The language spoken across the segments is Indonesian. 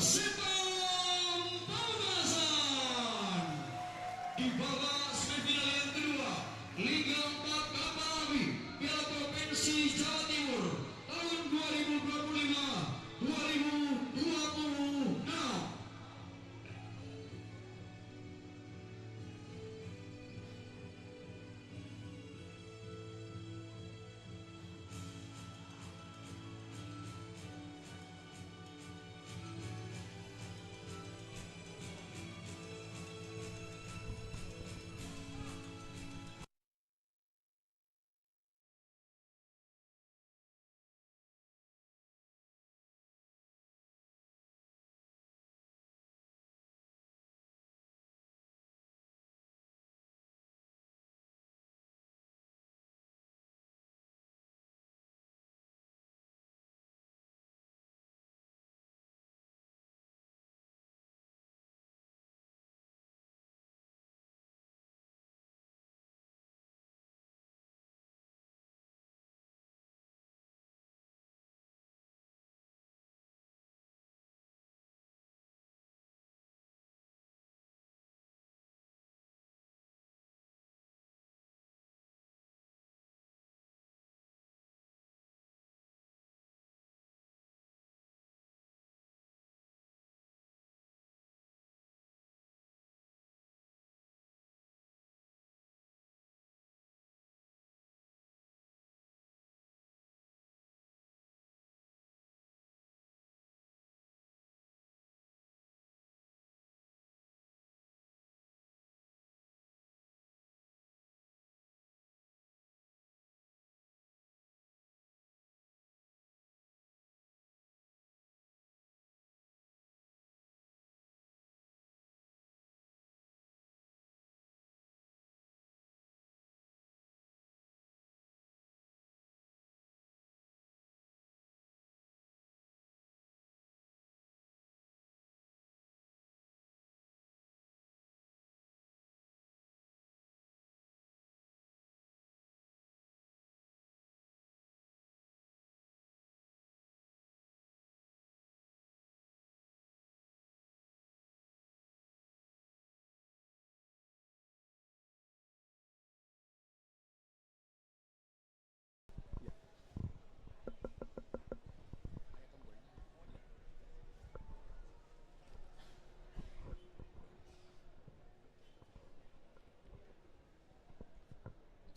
Persipam Pamekasan di babak semifinal yang kedua Liga 4 Kapal Api Piala Provinsi Jawa Timur tahun 2025-2026.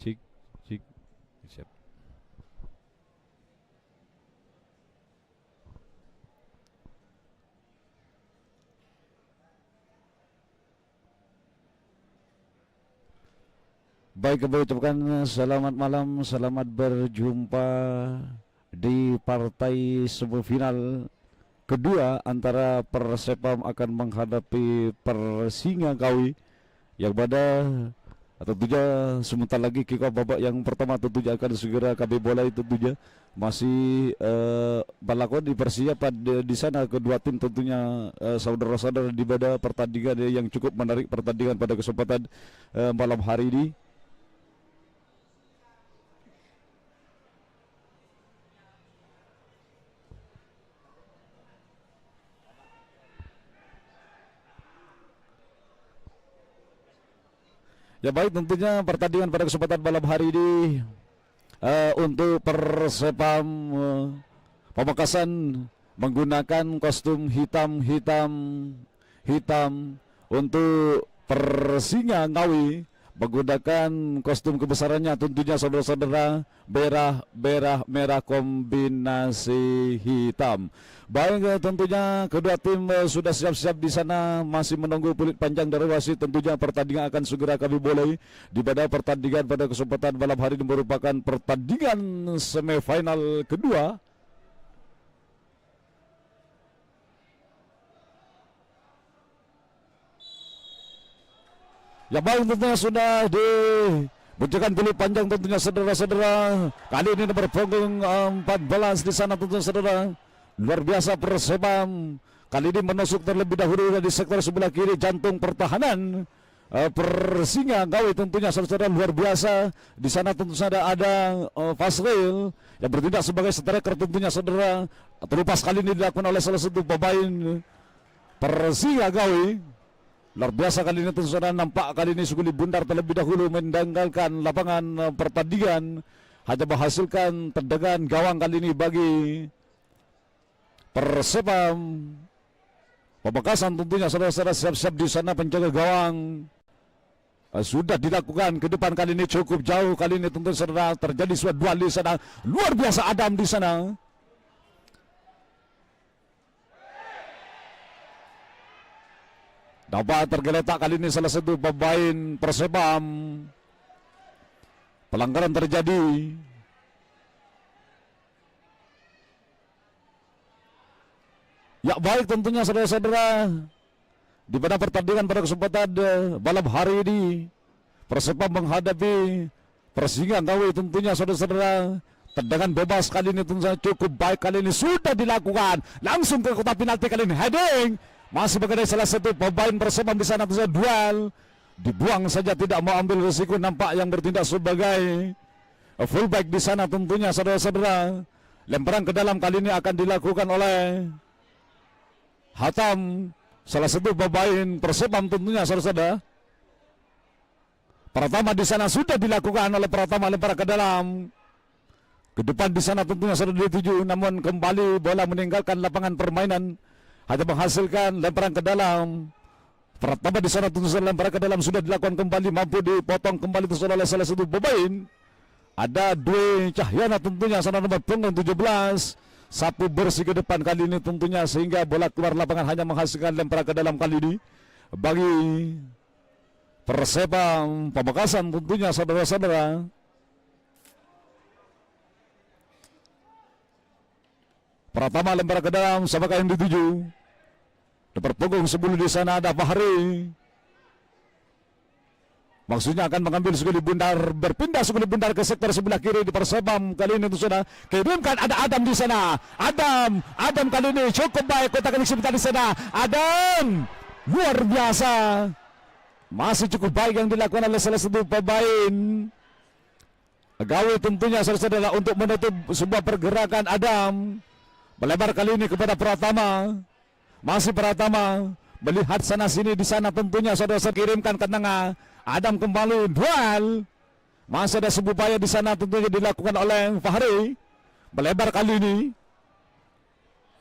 Cik, cik, siap. Baik, kami ucapkan selamat malam, selamat berjumpa di partai semifinal kedua antara Persipam akan menghadapi Persingangawi yang pada tentunya sebentar lagi kick off babak yang pertama tentunya akan segera kami mulai. Tentunya masih berlaku di persiapan di sana kedua tim tentunya saudara-saudara di pada pertandingan yang cukup menarik pertandingan pada kesempatan malam hari ini. Ya baik, tentunya pertandingan pada kesempatan malam hari ini untuk Persipam Pamekasan menggunakan kostum hitam untuk Persingangawi menggunakan kostum kebesarannya tentunya saudara-saudara merah kombinasi hitam. Baik, tentunya kedua tim sudah siap-siap di sana, masih menunggu peluit panjang dari wasit. Tentunya pertandingan akan segera kami mulai, di mana pertandingan pada kesempatan malam hari ini merupakan pertandingan semifinal kedua. Ya baik, tentunya sudah dibunyikan peluit panjang tentunya saudara-saudara. Kali ini nomor punggung 14 di sana tentunya saudara. Luar biasa Persipam kali ini menusuk terlebih dahulu dari sektor sebelah kiri jantung pertahanan Persingangawi tentunya saudara, luar biasa. Di sana tentu saja ada Fasril yang bertindak sebagai striker tentunya saudara. Terlepas kali ini dilakukan oleh salah satu pemain Persia Ngawi. Luar biasa kali ini saudara, nampak kali ini Sukuli Bundar terlebih dahulu menanggalkan lapangan pertandingan, hanya menghasilkan tendangan gawang kali ini bagi Persepam. Pemekasan tentunya saudara-saudara, siap-siap di sana penjaga gawang sudah dilakukan ke depan kali ini cukup jauh kali ini tentu saudara, terjadi suatu duel di sana, luar biasa Adam di sana. Dapat tergeletak kali ini salah satu pemain Persepam. Pelanggaran terjadi. Ya baik tentunya saudara-saudara, di pada pertandingan pada kesempatan malam hari ini Persepam menghadapi Persinga Ngawi tentunya saudara-saudara. Tendangan bebas kali ini tentunya cukup baik kali ini sudah dilakukan. Langsung ke kotak penalti kali ini heading. Masih mengenai salah satu pemain Persepam di sana tentunya duel. Dibuang saja, tidak mau ambil risiko, nampak yang bertindak sebagai fullback di sana tentunya saudara-saudara. Lemparan ke dalam kali ini akan dilakukan oleh Hatam, salah satu pemain Persepam tentunya saudara-saudara. Pratama di sana sudah dilakukan oleh Pratama, lempar ke dalam. Ke depan di sana tentunya sudah dituju, namun kembali bola meninggalkan lapangan permainan, hanya menghasilkan lemparan ke dalam. Pratama di sana tentu saja lemparan ke dalam sudah dilakukan kembali, mampu dipotong kembali itu oleh salah satu pemain. Ada Dwi Cahyana tentunya sana nomor punggung 17. Sapu bersih ke depan kali ini tentunya, sehingga bola keluar lapangan, hanya menghasilkan lemparan ke dalam kali ini bagi Persepam Pamekasan tentunya saudara-saudara. Pratama lempar ke dalam, siapakah yang dituju? Nomor punggung 10 di sana ada Fahri. Maksudnya akan mengambil Sukuli Bundar, berpindah Sukuli Bundar ke sektor sebelah kiri di Persepam kali ini itu sudah kirimkan, ada Adam di sana. Adam kali ini cukup baik, kotak kali sebentar di sana. Adam luar biasa, masih cukup baik yang dilakukan oleh salah satu pemain Ngawi tentunya saudara untuk menutup sebuah pergerakan. Adam melebar kali ini kepada Pratama. Masih Pratama melihat sana sini di sana tentunya saudara-saudara, kirimkan ke tengah. Adam kembali duel. Masih ada sebuah upaya di sana tentunya dilakukan oleh Fahri. Melebar kali ini.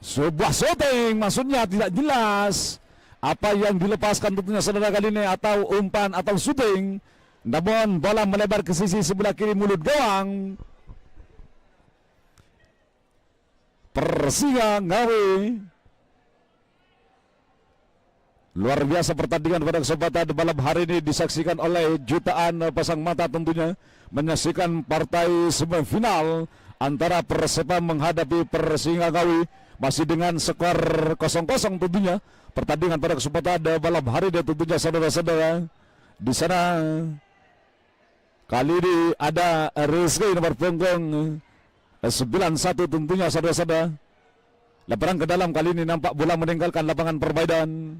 Sebuah shooting, maksudnya tidak jelas apa yang dilepaskan tentunya saudara kali ini, atau umpan atau shooting. Namun bola melebar ke sisi sebelah kiri mulut gawang Persia Ngawi. Luar biasa pertandingan pada kesempatan malam hari ini disaksikan oleh jutaan pasang mata tentunya, menyaksikan partai semifinal antara Persepam menghadapi Persinga Ngawi, masih dengan skor 0-0 tentunya. Pertandingan pada kesempatan malam hari ini tentunya saudara-saudara. Di sana kali ini ada Rizky nomor punggung 91 tentunya saudara-saudara. Lemparan ke dalam kali ini nampak bola meninggalkan lapangan permainan.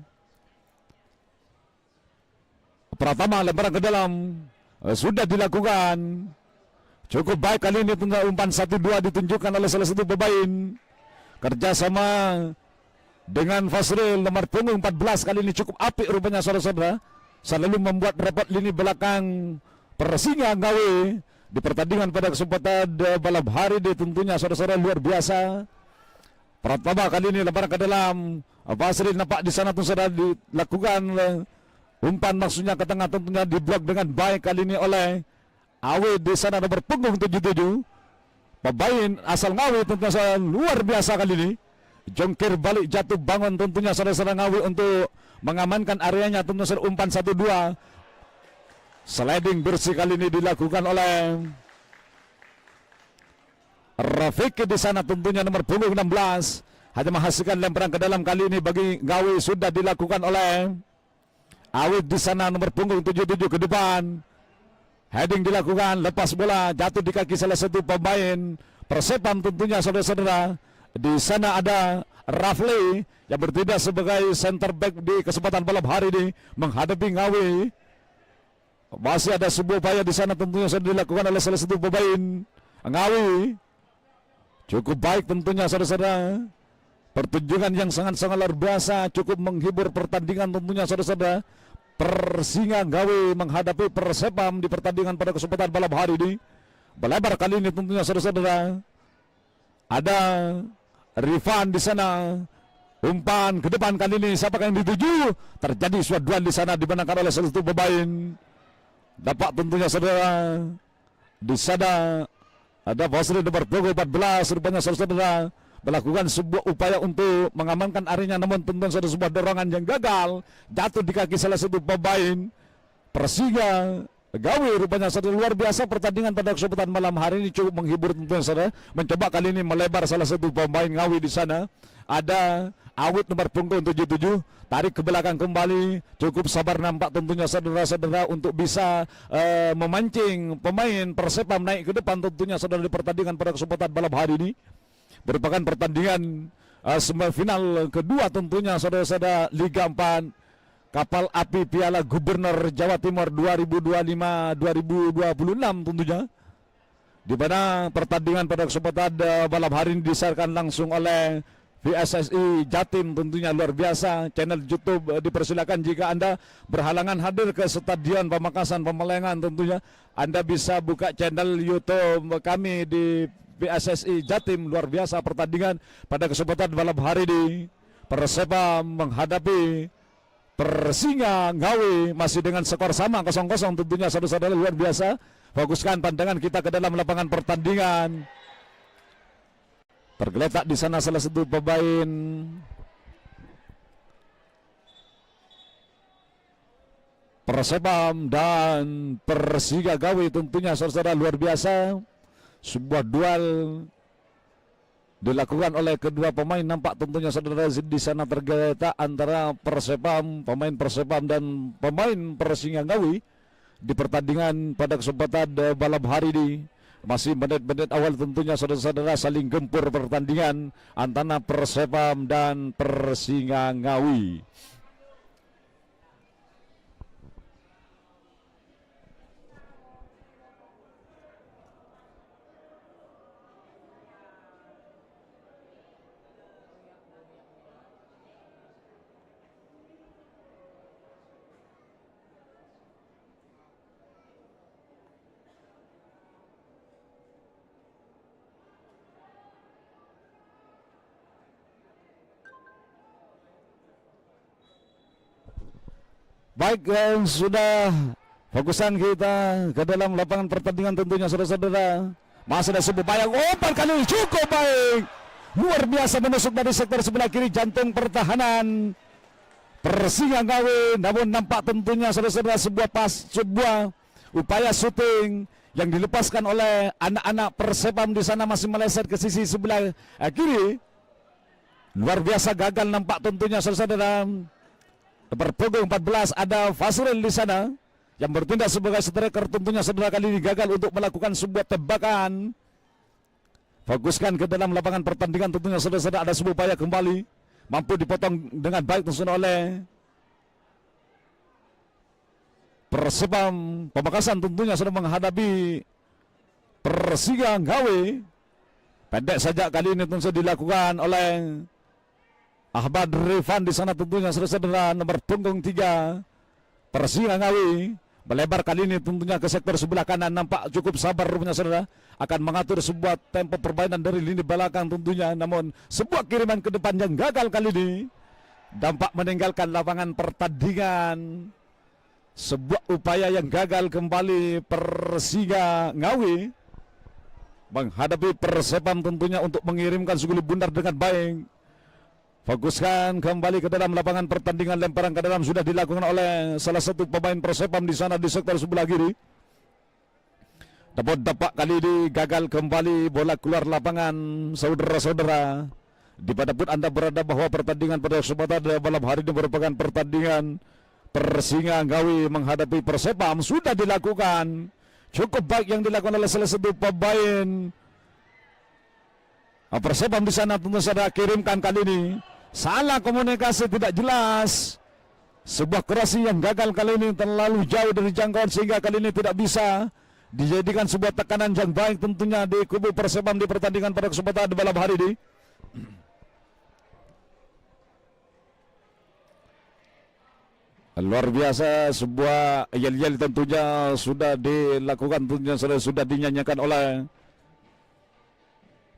Pratama lemparan ke dalam sudah dilakukan. Cukup baik kali ini tunggal umpan 1-2 ditunjukkan oleh salah satu pemain. Kerjasama dengan Fasril nomor punggung 14 kali ini cukup apik rupanya saudara-saudara. Selalu membuat repot lini belakang Persinga Ngawi di pertandingan pada kesempatan malam hari ini tentunya saudara-saudara, luar biasa. Pratama kali ini lemparan ke dalam. Fasril nampak di sana tuh sudah dilakukan umpan, maksudnya ke tengah tentunya diblok dengan baik kali ini oleh Awi di sana nomor punggung 77. Pemain asal Ngawi tentunya saudara, luar biasa kali ini. Jongkir balik jatuh bangun tentunya saudara-saudara Ngawi untuk mengamankan areanya tentunya saudara, umpan 1-2. Sliding bersih kali ini dilakukan oleh Rafiq di sana tentunya nomor punggung 16. Hanya menghasilkan lemparan ke dalam kali ini bagi Ngawi sudah dilakukan oleh Awid di sana nomor punggung 77 ke depan. Heading dilakukan, lepas bola jatuh di kaki salah satu pemain Persepam tentunya saudara-saudara. Di sana ada Rafli yang bertindak sebagai center back di kesempatan malam hari ini menghadapi Ngawi. Masih ada sebuah upaya di sana tentunya sudah dilakukan oleh salah satu pemain Ngawi. Cukup baik tentunya saudara-saudara. Pertunjukan yang sangat-sangat luar biasa, cukup menghibur pertandingan tentunya saudara-saudara. Persinga Ngawi menghadapi Persepam di pertandingan pada kesempatan malam hari ini. Melebar kali ini tentunya saudara-saudara. Ada Rifan di sana. Umpan ke depan kali ini siapa yang dituju? Terjadi suatu duel di sana dimenangkan oleh salah satu pemain. Dapat tentunya saudara. Di sana ada Basri nomor 14 rupanya saudara melakukan sebuah upaya untuk mengamankan areanya, namun tentu saja sebuah dorongan yang gagal, jatuh di kaki salah satu pemain Persinga Ngawi. Rupanya saudara luar biasa pertandingan pada kesempatan malam hari ini, cukup menghibur tentunya saudara. Mencoba kali ini melebar salah satu pemain Ngawi di sana. Ada Awit nomor punggung 77, tarik ke belakang kembali, cukup sabar nampak tentunya saudara-saudara untuk bisa memancing pemain Persepam naik ke depan tentunya saudara di pertandingan pada kesempatan malam hari ini. Merupakan pertandingan semifinal kedua tentunya saudara-saudara Liga 4 Kapal Api Piala Gubernur Jawa Timur 2025-2026 tentunya, di mana pertandingan pada kesempatan malam hari ini disiarkan langsung oleh PSSI Jatim tentunya luar biasa. Channel YouTube dipersilakan jika Anda berhalangan hadir ke Stadion Pamekasan Pemalengan tentunya, Anda bisa buka channel YouTube kami di PSSI Jatim. Luar biasa pertandingan pada kesempatan malam hari ini. Persepam menghadapi Persinga Ngawi masih dengan skor sama 0-0 tentunya saudara-saudara luar biasa. Fokuskan pandangan kita ke dalam lapangan pertandingan. Tergeletak di sana salah satu pemain Persepam dan Persinga Ngawi tentunya saudara luar biasa. Sebuah duel dilakukan oleh kedua pemain, nampak tentunya saudara di sana tergeletak antara Persepam, pemain Persepam dan pemain Persinga Ngawi di pertandingan pada kesempatan malam hari ini. Masih menit-menit awal tentunya saudara-saudara saling gempur pertandingan antara Persepam dan Persinga Ngawi. Baik, sudah fokusan kita ke dalam lapangan pertandingan tentunya saudara-saudara. Masih ada sebuah bayang umpan kali ini cukup baik, luar biasa menusuk dari sektor sebelah kiri jantung pertahanan Persinga Ngawi. Namun nampak tentunya saudara-saudara sebuah upaya syuting yang dilepaskan oleh anak-anak Persepam di sana masih meleset ke sisi sebelah kiri. Luar biasa gagal nampak tentunya saudara-saudara. Nomor punggung 14 ada Fasril di sana yang bertindak sebagai striker tentunya saudara kali ini gagal untuk melakukan sebuah tebakan. Fokuskan ke dalam lapangan pertandingan tentunya saudara-saudara, ada sebuah upaya kembali mampu dipotong dengan baik tentunya oleh Persepam Pamekasan tentunya sudah menghadapi Persinga Ngawi. Pendek saja kali ini tentu dilakukan oleh Ahmad Rifan di sana tentunya saudara-saudara. Nomor punggung 3 Persinga Ngawi melebar kali ini tentunya ke sektor sebelah kanan, nampak cukup sabar rupanya saudara, akan mengatur sebuah tempo permainan dari lini belakang tentunya. Namun sebuah kiriman ke depan yang gagal kali ini dampak meninggalkan lapangan pertandingan. Sebuah upaya yang gagal kembali Persinga Ngawi menghadapi Persepam tentunya untuk mengirimkan seguli bundar dengan baik. Fokuskan kembali ke dalam lapangan pertandingan, lemparan ke dalam sudah dilakukan oleh salah satu pemain Persepam di sana di sektor sebelah kiri. Dapat kali ini gagal kembali, bola keluar lapangan saudara-saudara. Dimanapun Anda berada bahwa pertandingan pada kesempatan malam hari ini merupakan pertandingan Persinga Ngawi menghadapi Persepam sudah dilakukan. Cukup baik yang dilakukan oleh salah satu pemain Persepam di sana tentu saja kirimkan kali ini. Salah komunikasi tidak jelas. Sebuah crossing yang gagal kali ini terlalu jauh dari jangkauan sehingga kali ini tidak bisa dijadikan sebuah tekanan yang baik tentunya di kubu Persepam di pertandingan pada kesempatan di malam hari ini. Luar biasa, sebuah yel-yel tentunya sudah dilakukan, tentunya sudah dinyanyikan oleh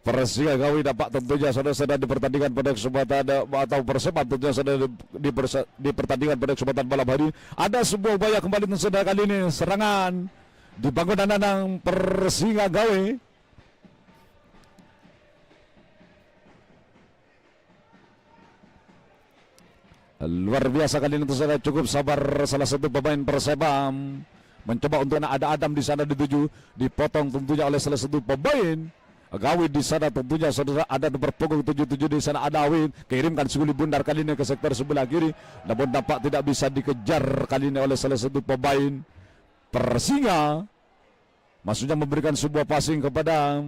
Persija Ngawi. Dapat tentunya sudah di pertandingan pada kesempatan atau persepan tentunya sudah di pertandingan pada kesempatan malam hari. Ada sebuah upaya kembali sudah kali ini serangan dibangun anak Persija Ngawi. Luar biasa kali ini sudah cukup sabar salah satu pemain Persebam mencoba untuk ada Adam di sana dituju, dipotong tentunya oleh salah satu pemain Ngawi di sana tentunya saudara. Ada nomor punggung 77 di sana ada Awin, kirimkan Suli Bundar kali ini ke sektor sebelah kiri, namun nampak tidak bisa dikejar kali ini oleh salah satu pemain Persija. Maksudnya memberikan sebuah passing kepada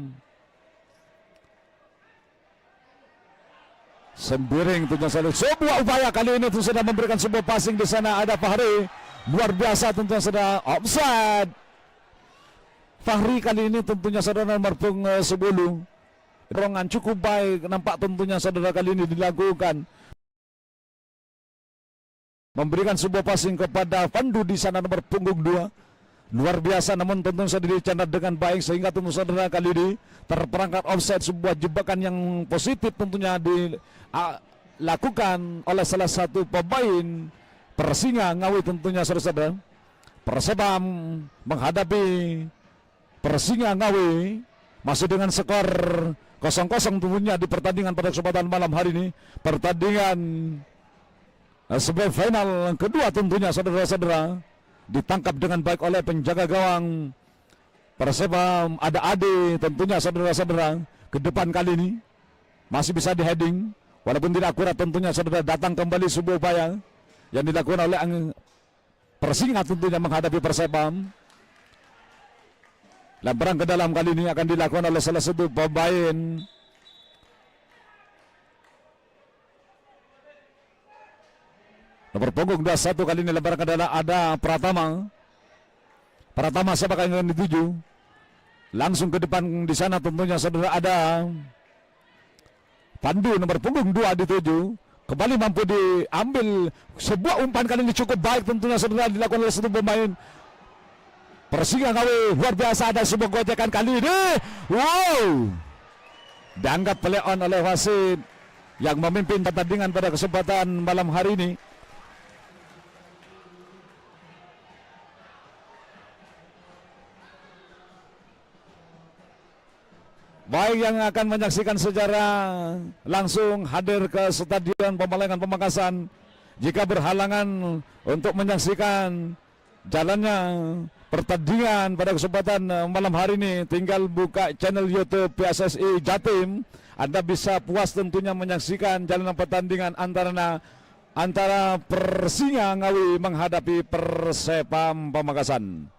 Sembiring tentunya sebuah upaya kali ini sudah memberikan sebuah passing di sana ada Fahri. Luar biasa tentunya sudah offside. Fahri kali ini tentunya saudara nomor punggung 10. Dorongan cukup baik nampak tentunya saudara kali ini dilakukan. Memberikan sebuah passing kepada Pandu di sana nomor punggung 2. Luar biasa, namun tentu saja dicandat dengan baik sehingga tentu saudara kali ini terperangkap offside. Sebuah jebakan yang positif tentunya dilakukan oleh salah satu pemain Persija Ngawi tentunya saudara. Persebam menghadapi Persija Ngawi masih dengan skor 0-0 tentunya di pertandingan pada kesempatan malam hari ini. Pertandingan sebagai final kedua tentunya saudara-saudara. Ditangkap dengan baik oleh penjaga gawang Persebam ada Ade tentunya saudara-saudara. Ke depan kali ini masih bisa di heading walaupun tidak akurat tentunya saudara. Datang kembali sebuah upaya yang dilakukan oleh Persija tentunya menghadapi Persebam. Lemparan ke dalam kali ini akan dilakukan oleh salah satu pemain nomor punggung 21 kali ini. Lemparan ke dalam ada Pratama. Pratama siapakah yang akan dituju? Langsung ke depan di sana tentunya saudara ada Pandu nomor punggung 2 dituju. Kembali mampu diambil sebuah umpan kali ini cukup baik tentunya saudara dilakukan oleh satu pemain Persija Ngawi. Luar biasa, ada sebuah gojekan kali ini. Wow. Dianggap play on oleh wasit yang memimpin pertandingan pada kesempatan malam hari ini. Baik yang akan menyaksikan secara langsung hadir ke Stadion Pemalengan Pamekasan, jika berhalangan untuk menyaksikan jalannya pertandingan pada kesempatan malam hari ini, tinggal buka channel YouTube PSSI Jatim. Anda bisa puas tentunya menyaksikan jalannya pertandingan antara Persija Ngawi menghadapi Persepam Pamekasan.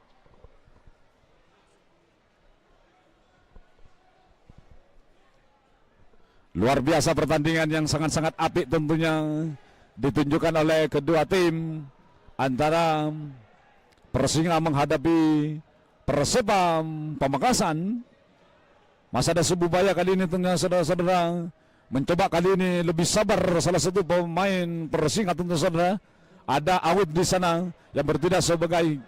Luar biasa pertandingan yang sangat-sangat apik tentunya ditunjukkan oleh kedua tim antara Persija menghadapi Persepam Pamekasan. Masih ada sebuah upaya kali ini tentunya saudara-saudara mencoba kali ini lebih sabar salah satu pemain Persija tentu saudara. Ada Awid di sana yang bertindak sebagai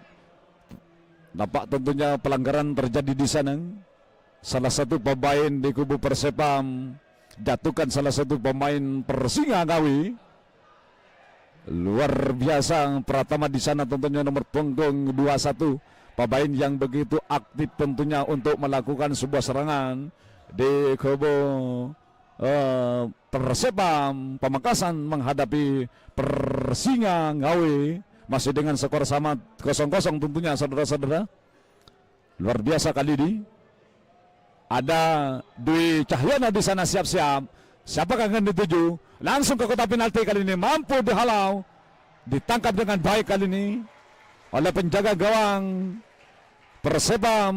nampak tentunya pelanggaran terjadi di sana. Salah satu pemain di kubu Persepam jatuhkan salah satu pemain Persija Ngawi. Luar biasa Pratama di sana tentunya nomor punggung 21, pemain yang begitu aktif tentunya untuk melakukan sebuah serangan di kubu Persepam Pamekasan menghadapi Persija Ngawi masih dengan skor sama 0-0 tentunya saudara-saudara. Luar biasa kali ini. Ada Dwi Cahyana di sana siap-siap. Siapakah akan dituju? Langsung ke kotak penalti kali ini mampu dihalau. Ditangkap dengan baik kali ini oleh penjaga gawang Persebam.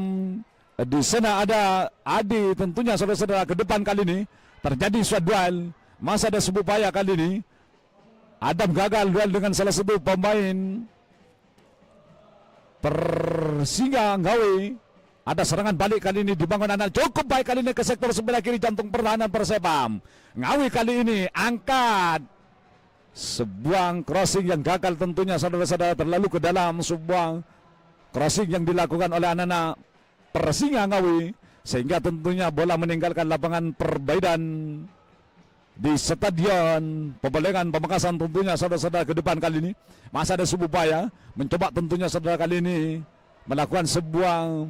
Di sana ada Adi tentunya saudara-saudara. Ke depan kali ini terjadi suatu duel. Masa ada sebuah upaya kali ini. Adam gagal duel dengan salah satu pemain Persija Ngawi. Ada serangan balik kali ini dibangun anak cukup baik kali ini ke sektor sebelah kiri jantung pertahanan Persebam. Ngawi kali ini angkat Sebuah crossing yang gagal tentunya saudara-saudara, terlalu ke dalam. Sebuah crossing yang dilakukan oleh anak-anak Persinga Ngawi, sehingga tentunya bola meninggalkan lapangan perbaikan di Stadion Pembelengan Pamekasan tentunya saudara-saudara. Ke depan kali ini masih ada sebuah upaya mencoba tentunya saudara kali ini melakukan sebuah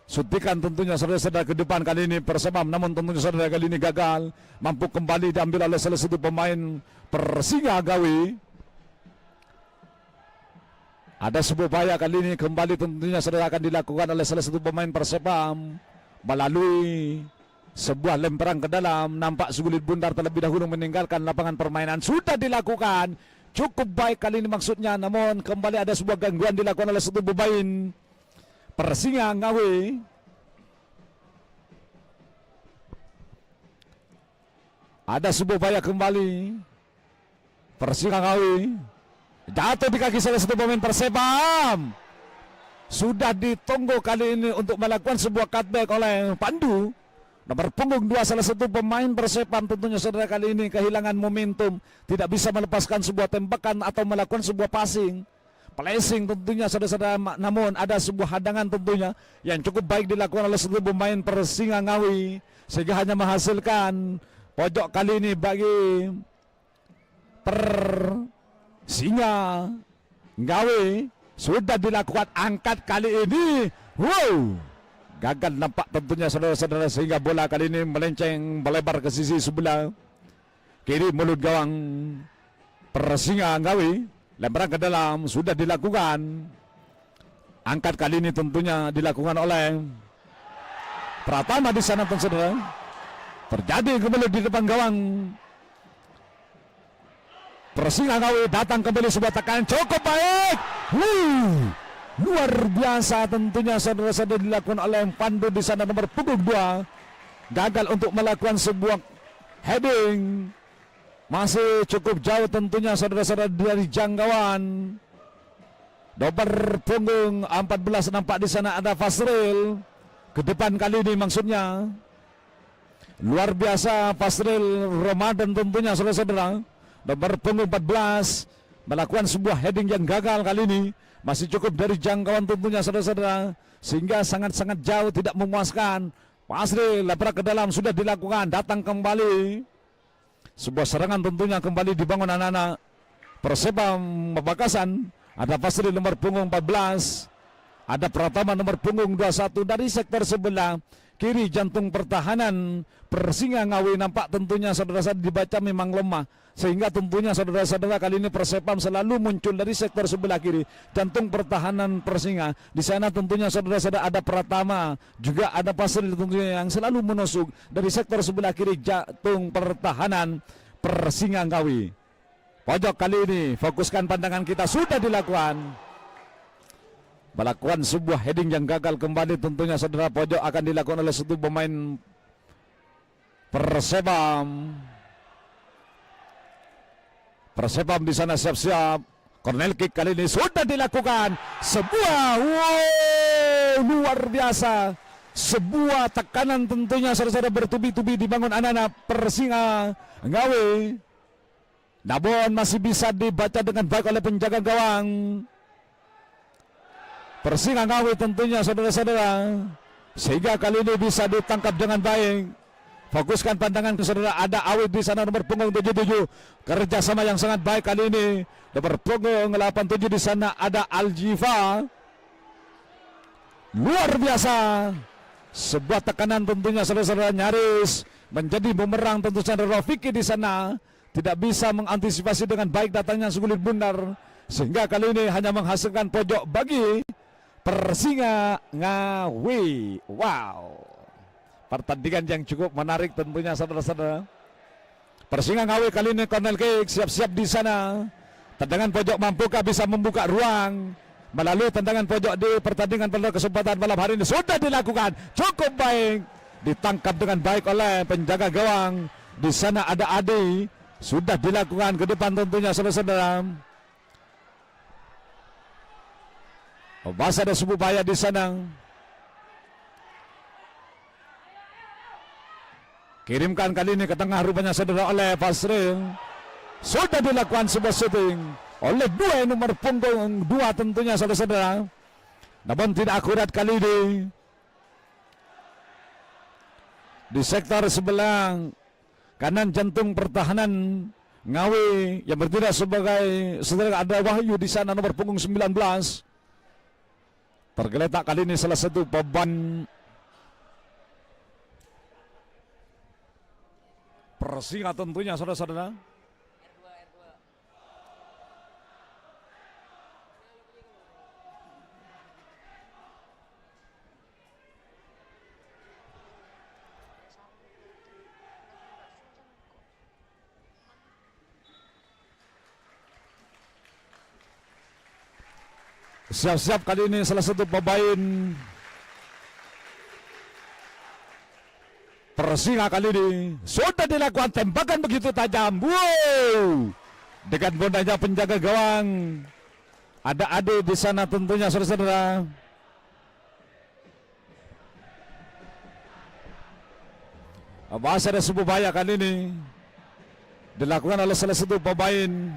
suntikan tentunya saudara-saudara ke depan kali ini Persebam, namun tentunya saudara kali ini gagal, mampu kembali diambil oleh salah satu pemain Persinga Ngawi. Ada sebuah upaya kali ini kembali tentunya saudara akan dilakukan oleh salah satu pemain Persebam melalui sebuah lemparan ke dalam. Nampak Sugulit Bundar terlebih dahulu meninggalkan lapangan permainan. Sudah dilakukan cukup baik kali ini maksudnya, namun kembali ada sebuah gangguan dilakukan oleh satu pemain Persinga Ngawi. Ada sebuah upaya kembali Persinga Ngawi, jatuh di kaki salah satu pemain Persebam. Sudah ditunggu kali ini untuk melakukan sebuah cutback oleh Pandu, nomor punggung 2 salah satu pemain Persebam. Tentunya saudara kali ini kehilangan momentum, tidak bisa melepaskan sebuah tembakan atau melakukan sebuah passing tentunya saudara-saudara. Namun ada sebuah hadangan tentunya yang cukup baik dilakukan oleh satu pemain Persinga Ngawi, sehingga hanya menghasilkan pojok kali ini bagi Persinga Ngawi. Sudah dilakukan angkat kali ini, wow, gagal nampak tentunya saudara-saudara, sehingga bola kali ini melenceng melebar ke sisi sebelah kiri mulut gawang Persinga Ngawi. Lemparan ke dalam sudah dilakukan, angkat kali ini tentunya dilakukan oleh Pratama di sana saudara. Terjadi kembali di depan gawang Persinga Ngawi, datang kembali sebuah tekanan cukup baik. Luar biasa tentunya saudara-saudara dilakukan oleh Pandu di sana, nomor punggung 2. Gagal untuk melakukan sebuah heading. Masih cukup jauh tentunya saudara-saudara dari jangkauan. Nomor punggung 14 nampak di sana ada Fasril. Ke depan kali ini maksudnya. Luar biasa Fasril Ramadan tentunya saudara-saudara. Nomor punggung 14 melakukan sebuah heading yang gagal kali ini. Masih cukup dari jangkauan tentunya saudara-saudara, sehingga sangat-sangat jauh, tidak memuaskan. Fasril lebar ke dalam sudah dilakukan, datang kembali. Sebuah serangan tentunya kembali dibangun anak-anak Persebam Pamekasan. Ada Fasril nomor punggung 14, ada Pratama nomor punggung 21 dari sektor sebelah kiri. Jantung pertahanan Persinga Ngawi nampak tentunya saudara-saudara dibaca memang lemah, sehingga tentunya saudara-saudara kali ini Persebam selalu muncul dari sektor sebelah kiri. Jantung pertahanan Persinga di sana tentunya saudara-saudara ada Pratama, juga ada Fasril tentunya yang selalu menusuk dari sektor sebelah kiri jantung pertahanan Persinga Ngawi. Pojok kali ini fokuskan pandangan kita, sudah dilakukan. Melakukan sebuah heading yang gagal kembali tentunya saudara. Pojok akan dilakukan oleh satu pemain Persebam. Persebam di sana siap-siap. Corner kick kali ini sudah dilakukan. Sebuah luar biasa. Sebuah tekanan tentunya saudara-saudara bertubi-tubi dibangun anak-anak Persinga Ngawi. Namun masih bisa dibaca dengan baik oleh penjaga gawang Persinga Ngawi tentunya saudara-saudara, sehingga kali ini bisa ditangkap dengan baik. Fokuskan pandangan ke saudara, ada Awid di sana nomor punggung 77. Kerjasama yang sangat baik kali ini. Nomor punggung 87 di sana ada Aljifa. Luar biasa. Sebuah tekanan tentunya saudara-saudara, nyaris menjadi bumerang tentu saja. Rafiki di sana tidak bisa mengantisipasi dengan baik datangnya Sugulit Bundar, sehingga kali ini hanya menghasilkan pojok bagi Persinga Ngawi. Wow, pertandingan yang cukup menarik tentunya saudara-saudara. Persinga Ngawi kali ini corner kick, siap-siap di sana. Tendangan pojok mampukah bisa membuka ruang melalui tendangan pojok di pertandingan pada kesempatan malam hari ini? Sudah dilakukan cukup baik, ditangkap dengan baik oleh penjaga gawang. Di sana ada Adi. Sudah dilakukan ke depan tentunya saudara-saudara. Masih ada sebuah upaya di sana. Kirimkan kali ini ke tengah rupanya saudara oleh Fasril. Sudah dilakukan sebuah shooting oleh dua nomor punggung 2 tentunya saudara-saudara. Namun tidak akurat kali ini. Di sektor sebelah kanan jantung pertahanan Ngawi yang bertindak sebagai saudara, ada Wahyu di sana nomor punggung 19. Tergeletak kali ini salah satu beban Persinga tentunya saudara-saudara. Siap-siap kali ini salah satu pemain Persinga kali ini sudah dilakukan tembakan begitu tajam. Wow! Dengan bondanya penjaga gawang. Ada Ade di sana tentunya saudara-saudara. Masih ada sebuah bahaya kali ini dilakukan oleh salah satu pemain.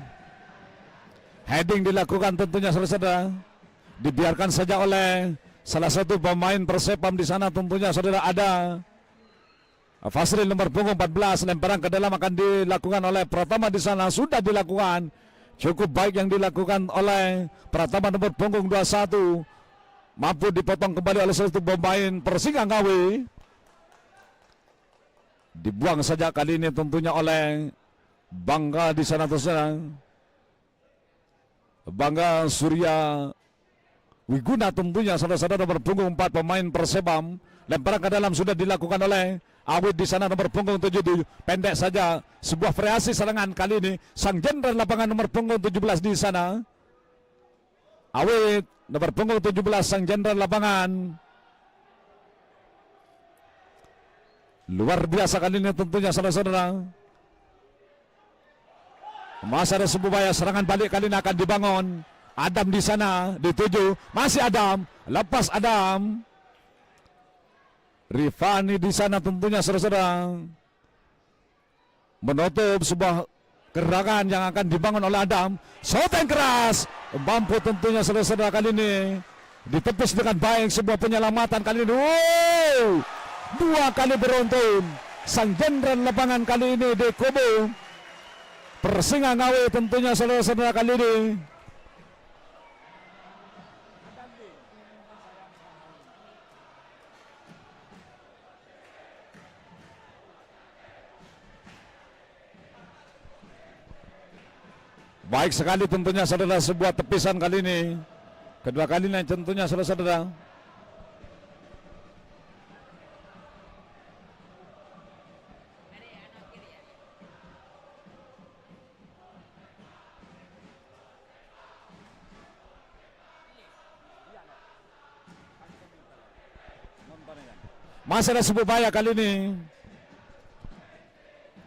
Heading dilakukan tentunya saudara-saudara. Dibiarkan saja oleh salah satu pemain Persepam di sana tentunya saudara. Ada Fasril nomor punggung 14, lemparan ke dalam akan dilakukan oleh Pratama di sana, sudah dilakukan. Cukup baik yang dilakukan oleh Pratama nomor punggung 21. Mampu dipotong kembali oleh salah satu pemain Persinga Ngawi. Dibuang saja kali ini tentunya oleh Bangga di sana saudara. Bangga Surya Wiguna tentunya saudara-saudara nomor punggung 4 pemain Persebam. Lemparan ke dalam sudah dilakukan oleh Awid di sana nomor punggung 7. Pendek saja sebuah variasi serangan kali ini sang jenderal lapangan nomor punggung 17 di sana. Awid nomor punggung 17 sang jenderal lapangan. Luar biasa kali ini tentunya saudara-saudara. Masih ada sebuah bahaya serangan balik kali ini akan dibangun. Adam di sana dituju, masih Adam, lepas Adam. Rifani di sana tentunya saudara-saudara menutup sebuah gerakan yang akan dibangun oleh Adam. Shot yang keras, mampu tentunya saudara-saudara kali ini ditepis dengan baik sebuah penyelamatan kali ini. Wow! 2 kali beruntun sang jenderal lapangan kali ini di Kubu Persinga Ngawi tentunya saudara-saudara kali ini. Baik sekali tentunya saudara sebuah tepisan kali ini. Kedua kalinya tentunya saudara-saudara. Masih ada sebuah bahaya kali ini.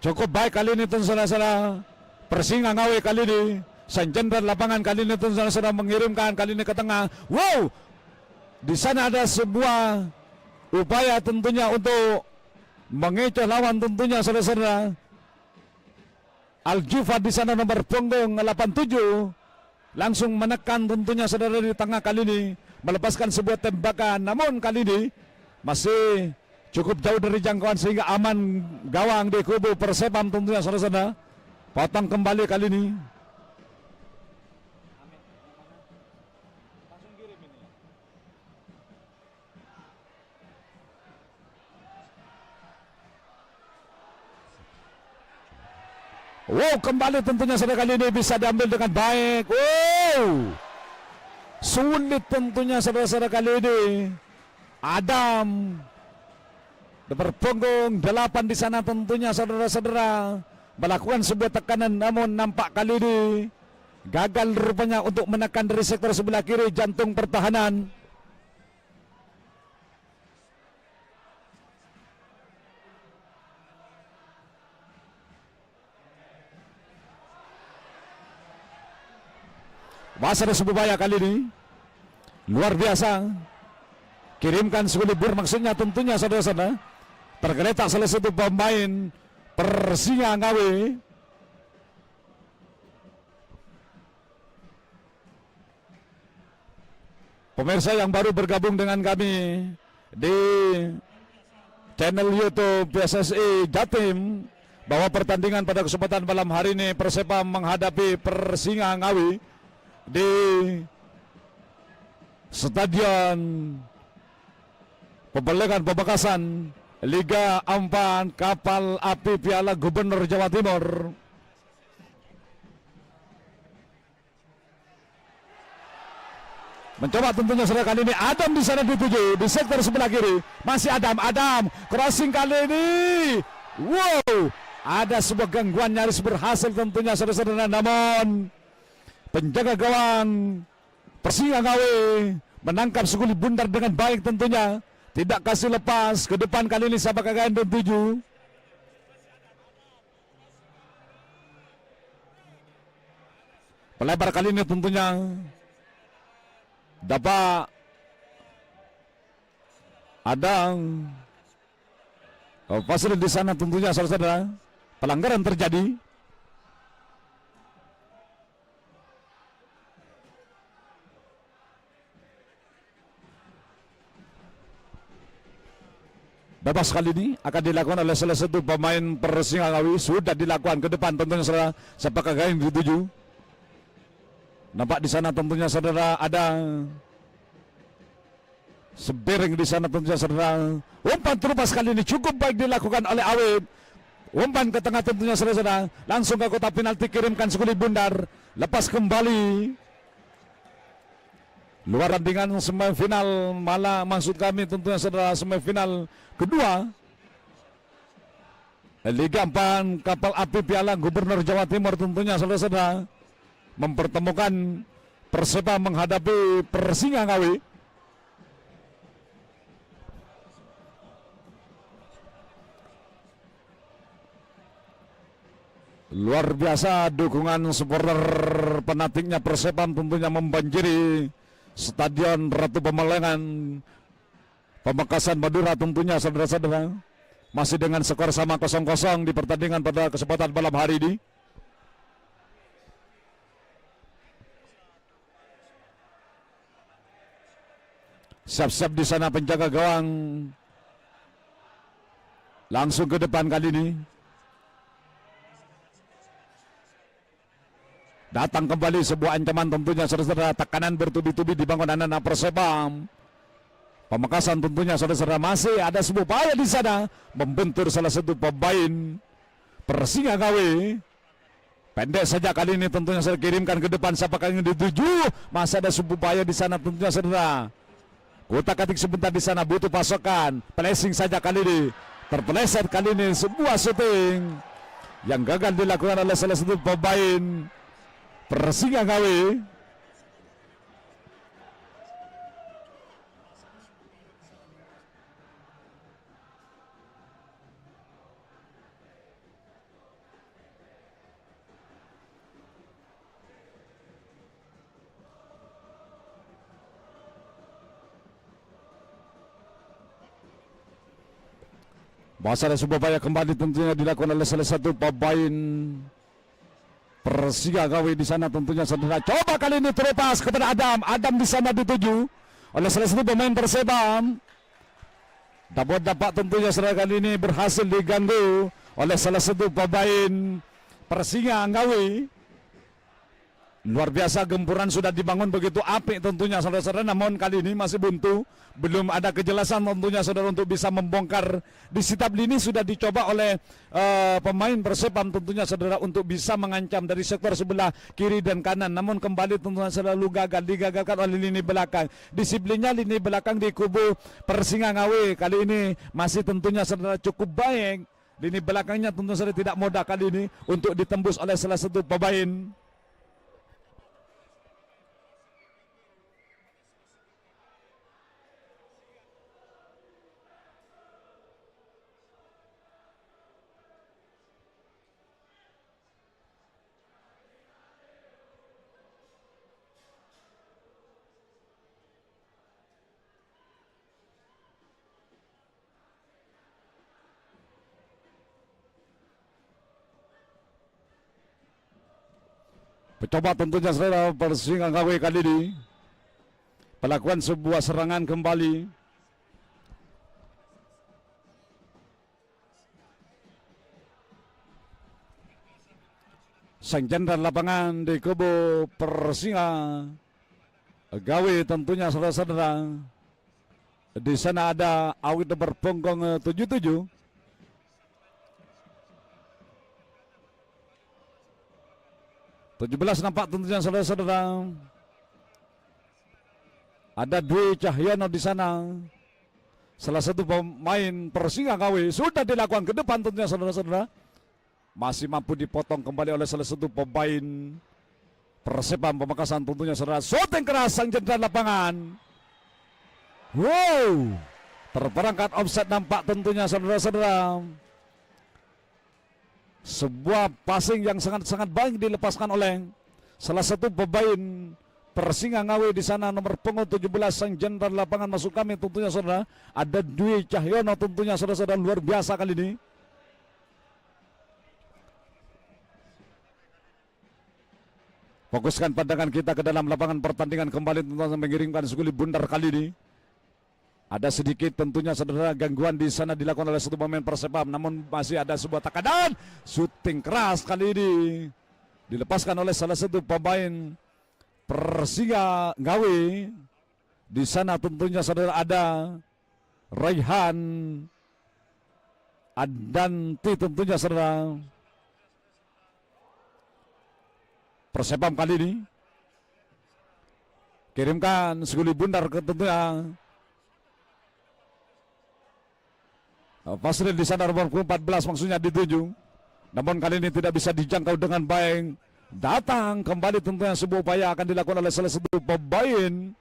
Cukup baik kali ini tentu saudara-saudara. Persinga Ngawi kali ini. Sang jenderal lapangan kali ini tentu saudara mengirimkan kali ini ke tengah. Wow! Di sana ada sebuah upaya tentunya untuk mengecoh lawan tentunya saudara-saudara. Al-Jufad di sana nomor punggung 87. Langsung menekan tentunya saudara di tengah kali ini. Melepaskan sebuah tembakan. Namun kali ini masih cukup jauh dari jangkauan sehingga aman gawang di kubu Persepam tentunya saudara-saudara. Potong kembali kali ini. Wow, kembali tentunya saudara kali ini bisa diambil dengan baik. Wow, sulit tentunya saudara-saudara kali ini. Adam berpunggung 8 di sana tentunya saudara-saudara melakukan sebuah tekanan, namun nampak kali ini gagal rupanya untuk menekan dari sektor sebelah kiri jantung pertahanan. Masih ada sebuah bahaya kali ini. Luar biasa. Kirimkan sekelibur maksudnya tentunya saudara-saudara. Tergeletak salah satu pemain Persinga Ngawi. Pemirsa yang baru bergabung dengan kami di channel YouTube PSSI Jatim, bahwa pertandingan pada kesempatan malam hari ini Persepam menghadapi Persinga Ngawi di Stadion Pembelegan Pamekasan, Liga 4 Kapal Api Piala Gubernur Jawa Timur. Mencoba tentunya saudara kali ini Adam di sana dituju di sektor sebelah kiri, masih Adam crossing kali ini, wow, ada sebuah gangguan nyaris berhasil tentunya saudara-saudara, namun penjaga gawang Persinga Ngawi menangkap Sukuli Bundar dengan baik tentunya, tidak kasih lepas ke depan kali ini Sabak KKN 7. Pelebar kali ini tentunya dapat ada pasir di sana tentunya saudara-saudara, pelanggaran terjadi. Bebas kali ini akan dilakukan oleh salah satu pemain Persinga Ngawi, sudah dilakukan ke depan tentunya saudara, Sabak KKN dituju. Nampak di sana tentunya saudara ada sebering di sana tentunya saudara. Umpan terupas kali ini cukup baik dilakukan oleh Awib. Umpan ke tengah tentunya saudara, langsung ke kotak penalti kirimkan Sukuli Bundar. Lepas kembali. Luar tandingan semifinal, malah maksud kami tentunya saudara semifinal kedua Liga 4 Kapal Api Piala Gubernur Jawa Timur tentunya saudara-saudara, mempertemukan Persepam menghadapi Persinga Ngawi. Luar biasa dukungan supporter penatiknya Persepam tentunya membanjiri Stadion Ratu Pemelengan Pamekasan Madura tentunya saudara-saudara. Masih dengan skor sama 0-0 di pertandingan pada kesempatan malam hari ini. Siap-siap di sana penjaga gawang. Langsung ke depan kali ini. Datang kembali sebuah ancaman tentunya saudara-saudara, tekanan bertubi-tubi dibangun anak-anak Persepam. Pamekasan tentunya saudara-saudara, masih ada sebuah upaya di sana membentur salah satu pemain Persinga Ngawi. Pendek saja kali ini tentunya saya kirimkan ke depan, siapa kali ini dituju. Masih ada sebuah upaya di sana tentunya saudara. Kutak-katik sebentar di sana, butuh pasokan. Placing saja kali ini, terpeleset kali ini sebuah shooting yang gagal dilakukan oleh salah satu pemain Persinga Ngawi. Masa ada sebuah upaya kembali tentunya dilakukan oleh salah satu pemain Persinga Ngawi di sana tentunya saudara. Coba kali ini terlepas kepada Adam di sana dituju oleh salah satu pemain Persebam. Dapat tentunya saudara kali ini berhasil diganggu oleh salah satu pemain Persinga Ngawi. Luar biasa, gempuran sudah dibangun begitu apik tentunya saudara-saudara, namun kali ini masih buntu. Belum ada kejelasan tentunya saudara untuk bisa membongkar. Di setiap lini sudah dicoba oleh pemain Persepam tentunya saudara untuk bisa mengancam dari sektor sebelah kiri dan kanan. Namun kembali tentunya selalu gagal, digagalkan oleh lini belakang. Disiplinnya lini belakang di kubu Persinga Ngawi kali ini masih tentunya saudara cukup baik. Lini belakangnya tentu saja tidak mudah kali ini untuk ditembus oleh salah satu pemain. Coba tentunya saudara Persinga Ngawi kali ini. Pelakuan sebuah serangan kembali. Sang jenderal lapangan di kubu Persinga Gawe tentunya saudara-saudara. Di sana ada awit nomor punggung 77. (17) nampak tentunya saudara-saudara. Ada Dwi Cahyono di sana. Salah satu pemain Persinga Gawe sudah dilakukan ke depan tentunya saudara-saudara. Masih mampu dipotong kembali oleh salah satu pemain Persepam Pamekasan tentunya saudara. Shooting keras sang jenderal lapangan. Wow, terperangkat offset nampak tentunya saudara-saudara. Sebuah passing yang sangat-sangat baik dilepaskan oleh salah satu pemain Persinga Ngawi di sana, nomor punggung 17 sang jenderal lapangan masuk kami tentunya saudara. Ada Dwi Cahyono tentunya saudara-saudara, luar biasa kali ini. Fokuskan pandangan kita ke dalam lapangan pertandingan kembali tentunya mengirimkan sekuli bundar kali ini. Ada sedikit tentunya saudara gangguan di sana dilakukan oleh satu pemain Persepam, namun masih ada sebuah tekanan. Shooting keras kali ini dilepaskan oleh salah satu pemain Persinga Ngawi. Di sana tentunya saudara ada Raihan Adanti tentunya saudara. Persepam kali ini kirimkan sekuli bundar ke tentunya Fasril di sana nomor 14 maksudnya dituju. Namun kali ini tidak bisa dijangkau dengan baik. Datang kembali tentunya sebuah upaya akan dilakukan oleh salah satu pemain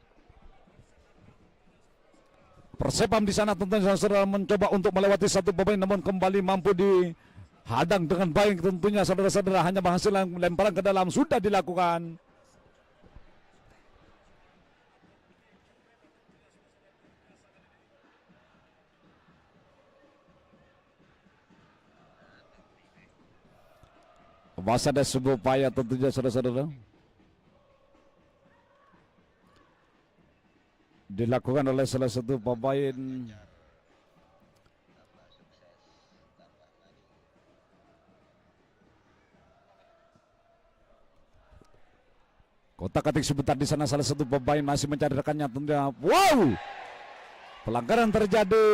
Persepam di sana tentunya saudara mencoba untuk melewati satu pemain, namun kembali mampu dihadang dengan baik tentunya saudara-saudara. Hanya menghasilkan lemparan ke dalam sudah dilakukan. Masih ada sebuah upaya tentunya saudara-saudara dilakukan oleh salah satu pemain kotak-katik sebentar di sana. Salah satu pemain masih mencari rekannya tentunya. Wow, pelanggaran terjadi.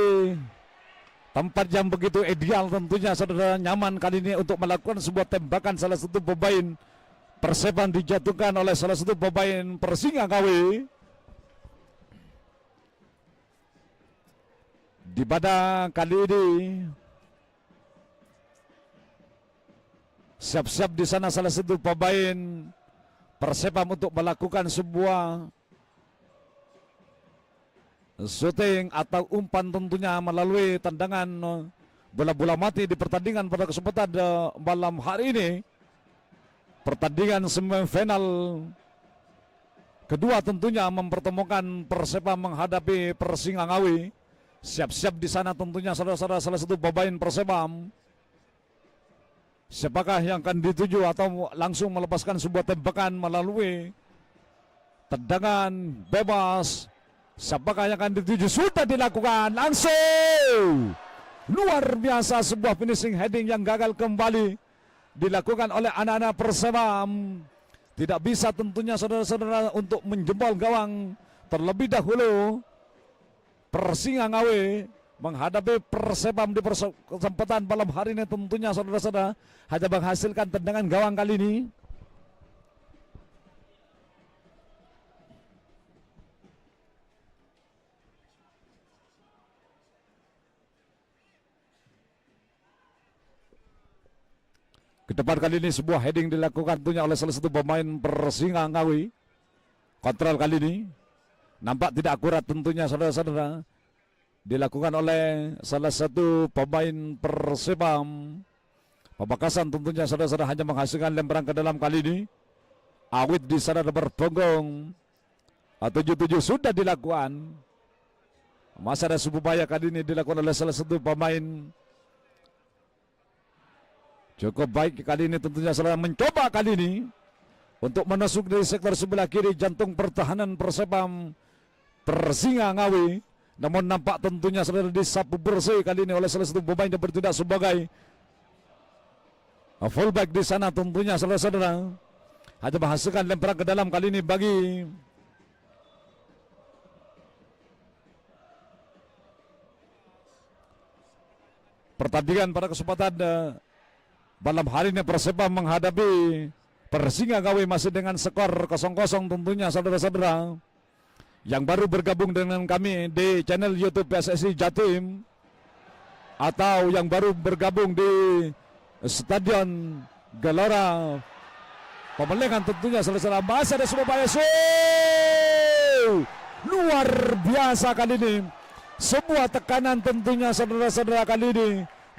Tempat yang begitu ideal tentunya saudara, nyaman kali ini untuk melakukan sebuah tembakan salah satu pemain Persepam dijatuhkan oleh salah satu pemain Persinga Ngawi. Di pada kali ini siap-siap di sana salah satu pemain Persepam untuk melakukan sebuah shooting atau umpan tentunya melalui tendangan bola-bola mati di pertandingan pada kesempatan malam hari ini. Pertandingan semifinal kedua tentunya mempertemukan Persepam menghadapi Persinga Ngawi. Siap-siap di sana tentunya saudara-saudara salah satu pemain Persepam. Siapakah yang akan dituju atau langsung melepaskan sebuah tembakan melalui tendangan bebas? Siapakah yang akan dituju? Sudah dilakukan langsung. Luar biasa sebuah finishing heading yang gagal kembali dilakukan oleh anak-anak Persepam. Tidak bisa tentunya saudara-saudara untuk menjebol gawang terlebih dahulu. Persinga Ngawi menghadapi Persepam di kesempatan malam hari ini tentunya saudara-saudara hanya menghasilkan tendangan gawang kali ini. Ke depan kali ini sebuah heading dilakukan tentunya oleh salah satu pemain Persinga Ngawi. Kontrol kali ini nampak tidak akurat tentunya saudara-saudara. Dilakukan oleh salah satu pemain Persepam Pamekasan tentunya saudara-saudara hanya menghasilkan lemparan ke dalam kali ini. Awit di sana nomor punggung 77 sudah dilakukan. Masa ada sebuah upaya kali ini dilakukan oleh salah satu pemain cukup baik kali ini tentunya saudara, mencoba kali ini untuk menusuk dari sektor sebelah kiri jantung pertahanan Persepam Persinga Ngawi. Namun nampak tentunya saudara disapu bersih kali ini oleh salah satu pemain yang bertindak sebagai fullback di sana tentunya saudara-saudara. Hanya menghasilkan lemparan ke dalam kali ini bagi pertandingan pada kesempatan malam hari ini. Perseba menghadapi Persinga Ngawi masih dengan skor 0-0 tentunya saudara-saudara. Yang baru bergabung dengan kami di channel YouTube PSSI Jatim atau yang baru bergabung di Stadion Gelora Pemelengan tentunya saudara-saudara, masih ada Surabaya. Luar biasa kali ini. Semua tekanan tentunya saudara-saudara kali ini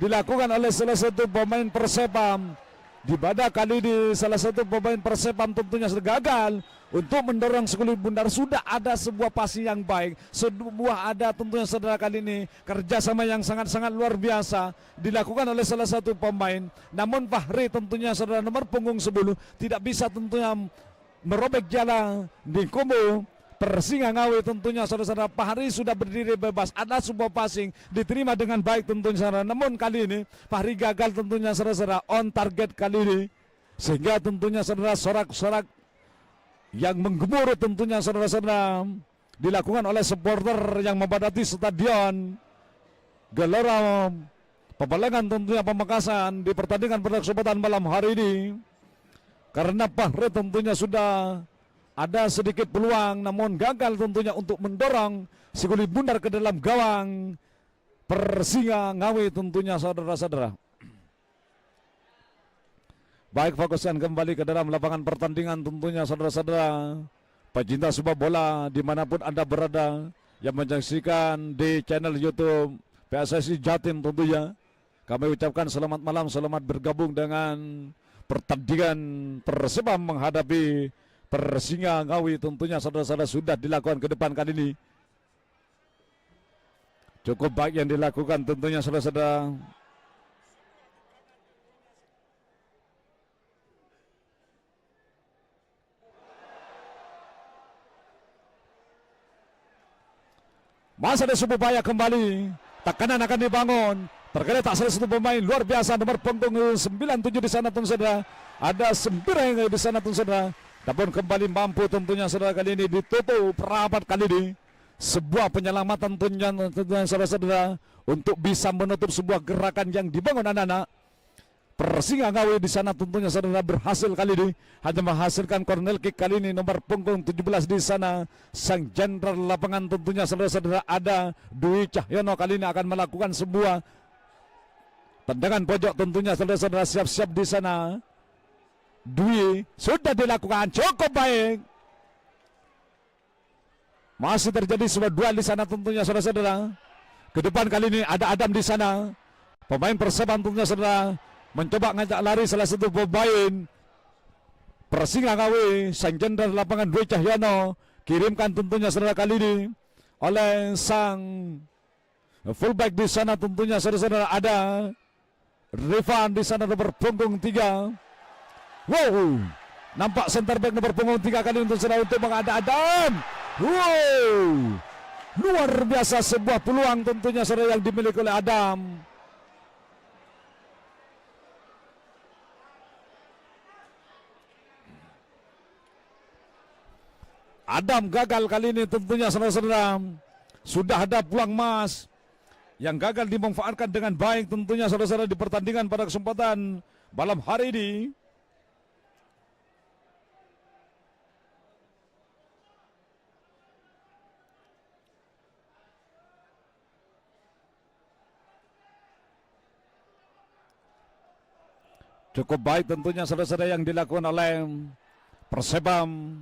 dilakukan oleh salah satu pemain Persepam. Di mana kali ini salah satu pemain Persepam tentunya sudah gagal untuk mendorong sekulit bundar. Sudah ada sebuah passing yang baik, sebuah ada tentunya saudara kali ini kerjasama yang sangat-sangat luar biasa dilakukan oleh salah satu pemain. Namun Fahri tentunya saudara nomor punggung 10 tidak bisa tentunya merobek jalan di kubu Persinga Ngawi tentunya saudara-saudara. Fahri sudah berdiri bebas, ada sebuah passing diterima dengan baik tentunya saudara. Namun kali ini Fahri gagal tentunya saudara-saudara on target kali ini, sehingga tentunya saudara sorak-sorak yang menggemuruh tentunya saudara-saudara dilakukan oleh supporter yang membadati stadion Gelora Pemelengan tentunya Pamekasan di pertandingan pada kesempatan malam hari ini. Karena Fahri tentunya sudah ada sedikit peluang namun gagal tentunya untuk mendorong si kulit bundar ke dalam gawang Persinga Ngawi tentunya saudara-saudara. Baik, fokuskan kembali ke dalam lapangan pertandingan tentunya saudara-saudara. Pecinta sepak bola dimanapun Anda berada yang menyaksikan di channel YouTube PSSI Jatim tentunya, kami ucapkan selamat malam, selamat bergabung dengan pertandingan Perseba menghadapi Persinga Ngawi tentunya saudara-saudara. Sudah dilakukan ke depan kali ini. Cukup baik yang dilakukan tentunya saudara-saudara. Masih ada sebuah upaya kembali. Tekanan akan dibangun. Terkadang tak salah satu pemain luar biasa nomor punggung 97 di sana saudara. Ada 9 di sana saudara. Namun kembali mampu tentunya saudara kali ini ditutup rapat kali ini. Sebuah penyelamatan tentunya saudara-saudara untuk bisa menutup sebuah gerakan yang dibangun anak-anak Persinga Ngawi di sana tentunya saudara berhasil kali ini. Hanya menghasilkan corner kick kali ini nomor punggung 17 di sana. Sang jenderal lapangan tentunya saudara-saudara ada Dwi Cahyono kali ini akan melakukan sebuah tendangan pojok tentunya saudara-saudara. Siap-siap di sana. Dwi sudah dilakukan cukup baik. Masih terjadi sebuah duel di sana tentunya saudara-saudara. Ke depan kali ini ada Adam di sana. Pemain Perseba tentunya saudara mencoba ngajak lari salah satu pemain Persinga Ngawi. Sang jenderal lapangan Dwi Cahyono kirimkan tentunya saudara kali ini oleh sang fullback di sana tentunya saudara-saudara ada Rifan di sana nomor punggung 3. Wow, nampak center back nomor punggung 3 kali untuk saudara untuk mengada Adam. Wow, luar biasa sebuah peluang tentunya saudara yang dimiliki oleh Adam. Adam gagal kali ini tentunya saudara-saudara. Sudah ada peluang emas yang gagal dimanfaatkan dengan baik tentunya saudara-saudara di pertandingan pada kesempatan malam hari ini. Cukup baik tentunya saudara-saudara yang dilakukan oleh Persebam.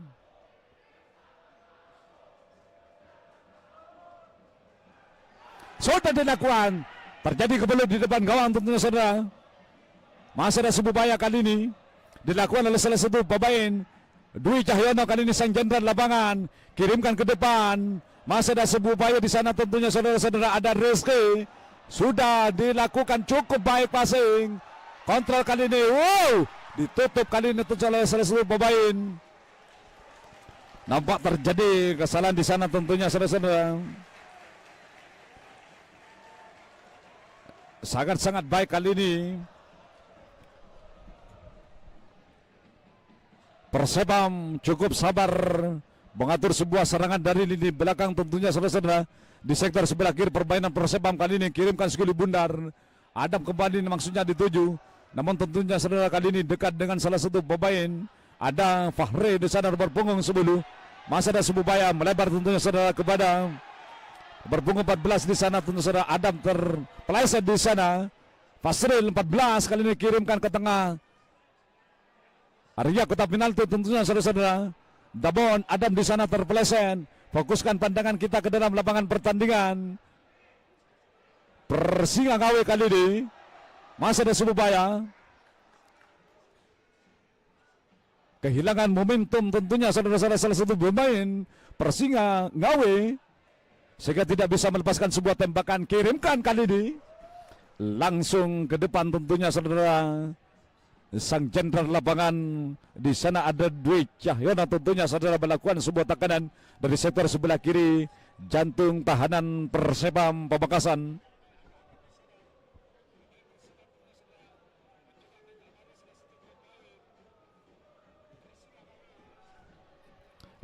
Sudah dilakukan. Terjadi kembali di depan gawang tentunya saudara. Masih ada sebuah upaya kali ini dilakukan oleh salah satu pemain Dwi Cahyono kali ini sang jenderal lapangan. Kirimkan ke depan. Masih ada sebuah upaya di sana tentunya saudara-saudara ada Rizky. Sudah dilakukan cukup baik passing. Kontrol kali ini, wow, ditutup kali ini oleh salah satu pemain Nampak terjadi kesalahan di sana tentunya saudara-saudara. Sangat-sangat baik kali ini Persebam cukup sabar mengatur sebuah serangan dari lini belakang tentunya saudara-saudara. Di sektor sebelah kiri permainan Persebam kali ini kirimkan sekali bundar. Adam kembali maksudnya dituju. Namun tentunya saudara kali ini dekat dengan salah satu pemain. Ada Fahri di sana berpunggung 10. Masih ada Sububaya melebar tentunya saudara kepada berpunggung 14 di sana tentu saudara. Adam terpeleset di sana. Fasril 14 kali ini kirimkan ke tengah. Arya kotak penalti tentunya saudara-saudara. Dabon Adam di sana terpeleset. Fokuskan pandangan kita ke dalam lapangan pertandingan. Persinga Ngawi kali ini masih ada Sububaya. Kehilangan momentum tentunya saudara-saudara salah satu pemain Persinga Ngawi sehingga tidak bisa melepaskan sebuah tembakan. Kirimkan kali ini langsung ke depan tentunya saudara. Sang jenderal lapangan di sana ada Dwi Cahyono tentunya saudara melakukan sebuah tekanan dari sektor sebelah kiri jantung tahanan Persebam Pamekasan.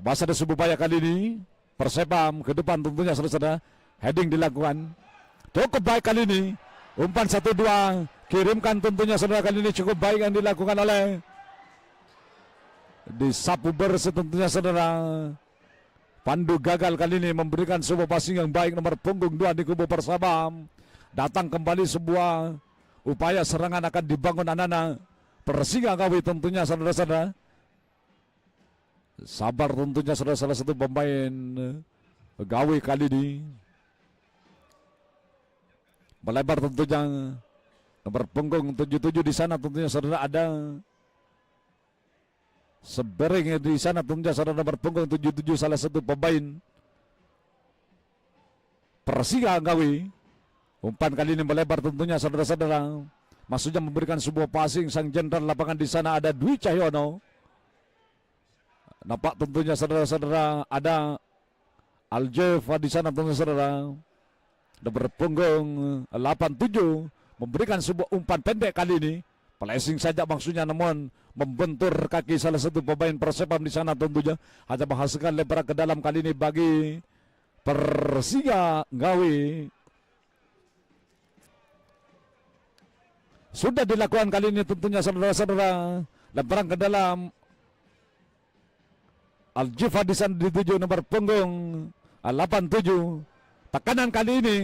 Masa ada Sububaya kali ini Persebam ke depan tentunya saudara. Heading dilakukan cukup baik kali ini. Umpan 1-2 kirimkan tentunya saudara kali ini cukup baik yang dilakukan oleh disapu bersih tentunya saudara. Pandu gagal kali ini memberikan sebuah passing yang baik nomor punggung 2 di kubu Persebam. Datang kembali sebuah upaya serangan akan dibangun anak-anak Persinga Ngawi tentunya saudara-saudara. Sabar tentunya saudara salah satu pemain Ngawi kali ini. Melebar tentunya nomor punggung 77 di sana tentunya saudara ada Sebering di sana tentunya saudara nomor punggung 77 salah satu pemain Persinga Ngawi. Umpan kali ini melebar tentunya saudara-saudara. Maksudnya memberikan sebuah passing sang jenderal lapangan di sana ada Dwi Cahyono. Nampak tentunya saudara-saudara ada Aljefa di sana tentunya saudara. Nomor punggung 87 memberikan sebuah umpan pendek kali ini. Flashing saja maksudnya namun membentur kaki salah satu pemain Persebam di sana tentunya. Hanya menghasilkan lemparan ke dalam kali ini bagi Persinga Ngawi. Sudah dilakukan kali ini tentunya saudara-saudara. Lemparan ke dalam. Aljifa di sana dituju nomor punggung 87. Tekanan kali ini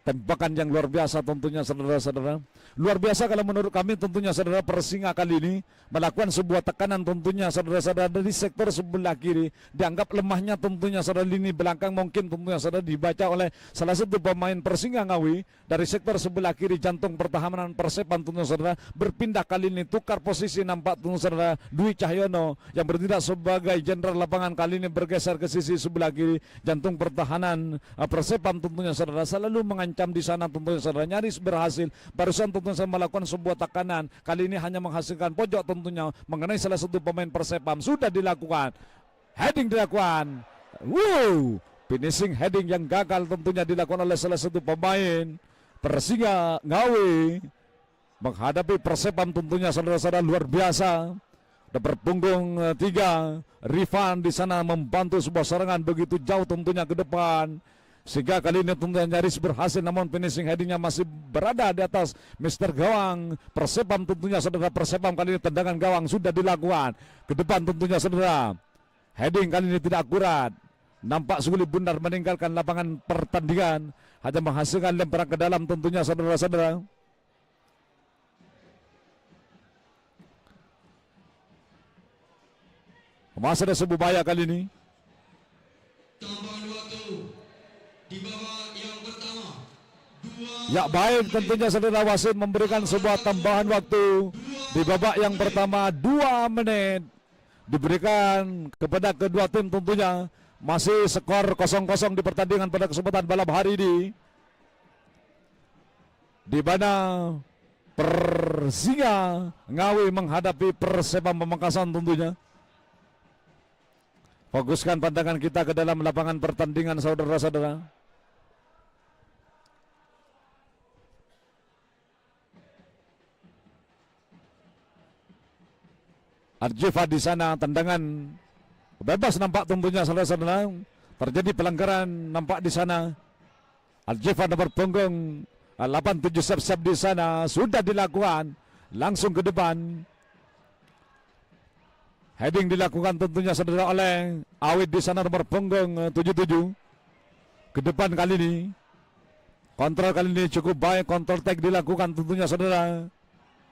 tembakan yang luar biasa tentunya saudara-saudara. Luar biasa kalau menurut kami tentunya saudara. Persinga kali ini melakukan sebuah tekanan tentunya saudara-saudara dari sektor sebelah kiri. Dianggap lemahnya tentunya saudara lini belakang mungkin tentunya saudara dibaca oleh salah satu pemain Persinga Ngawi. Dari sektor sebelah kiri jantung pertahanan Persebam tentunya saudara. Berpindah kali ini tukar posisi nampak tentunya saudara. Dwi Cahyono yang bertindak sebagai jenderal lapangan kali ini bergeser ke sisi sebelah kiri. Jantung pertahanan Persebam tentunya saudara selalu mengancam di sana tentunya saudara. Nyaris berhasil. Barusan tentunya saya melakukan sebuah tekanan. Kali ini hanya menghasilkan pojok tentunya mengenai salah satu pemain Persebam. Sudah dilakukan. Heading dilakukan. Wow. Finishing heading yang gagal tentunya dilakukan oleh salah satu pemain Persinga Ngawi. Menghadapi Persebam tentunya saudara-saudara luar biasa. Udah berpunggung 3. Rifan di sana membantu sebuah serangan begitu jauh tentunya ke depan. Sehingga kali ini tentunya nyaris berhasil namun finishing headingnya masih berada di atas Mr. Gawang. Persebam tentunya saudara. Persebam kali ini tendangan gawang sudah dilakukan. Ke depan tentunya saudara. Heading kali ini tidak akurat. Nampak Suli Bundar meninggalkan lapangan pertandingan. Hanya menghasilkan lemparan ke dalam tentunya saudara-saudara. Masih ada Sububaya kali ini. Tambahan waktu di babak yang pertama. Ya baik tentunya saudara wasit memberikan sebuah tambahan waktu di babak yang pertama 2 menit diberikan kepada kedua tim tentunya. Masih skor 0-0 di pertandingan pada kesempatan malam hari ini. Di mana Persinga Ngawi menghadapi Persebam Pamekasan tentunya. Fokuskan pandangan kita ke dalam lapangan pertandingan, saudara-saudara. Arjifa di sana, tendangan bebas nampak tentunya, saudara-saudara. Terjadi pelanggaran nampak di sana. Arjifa nomor punggung 87 siap-siap di sana sudah dilakukan, langsung ke depan. Heading dilakukan tentunya, saudara, oleh Awid di sana nomor punggung 77. Ke depan kali ini. Kontrol kali ini cukup baik, kontrol tag dilakukan tentunya, saudara.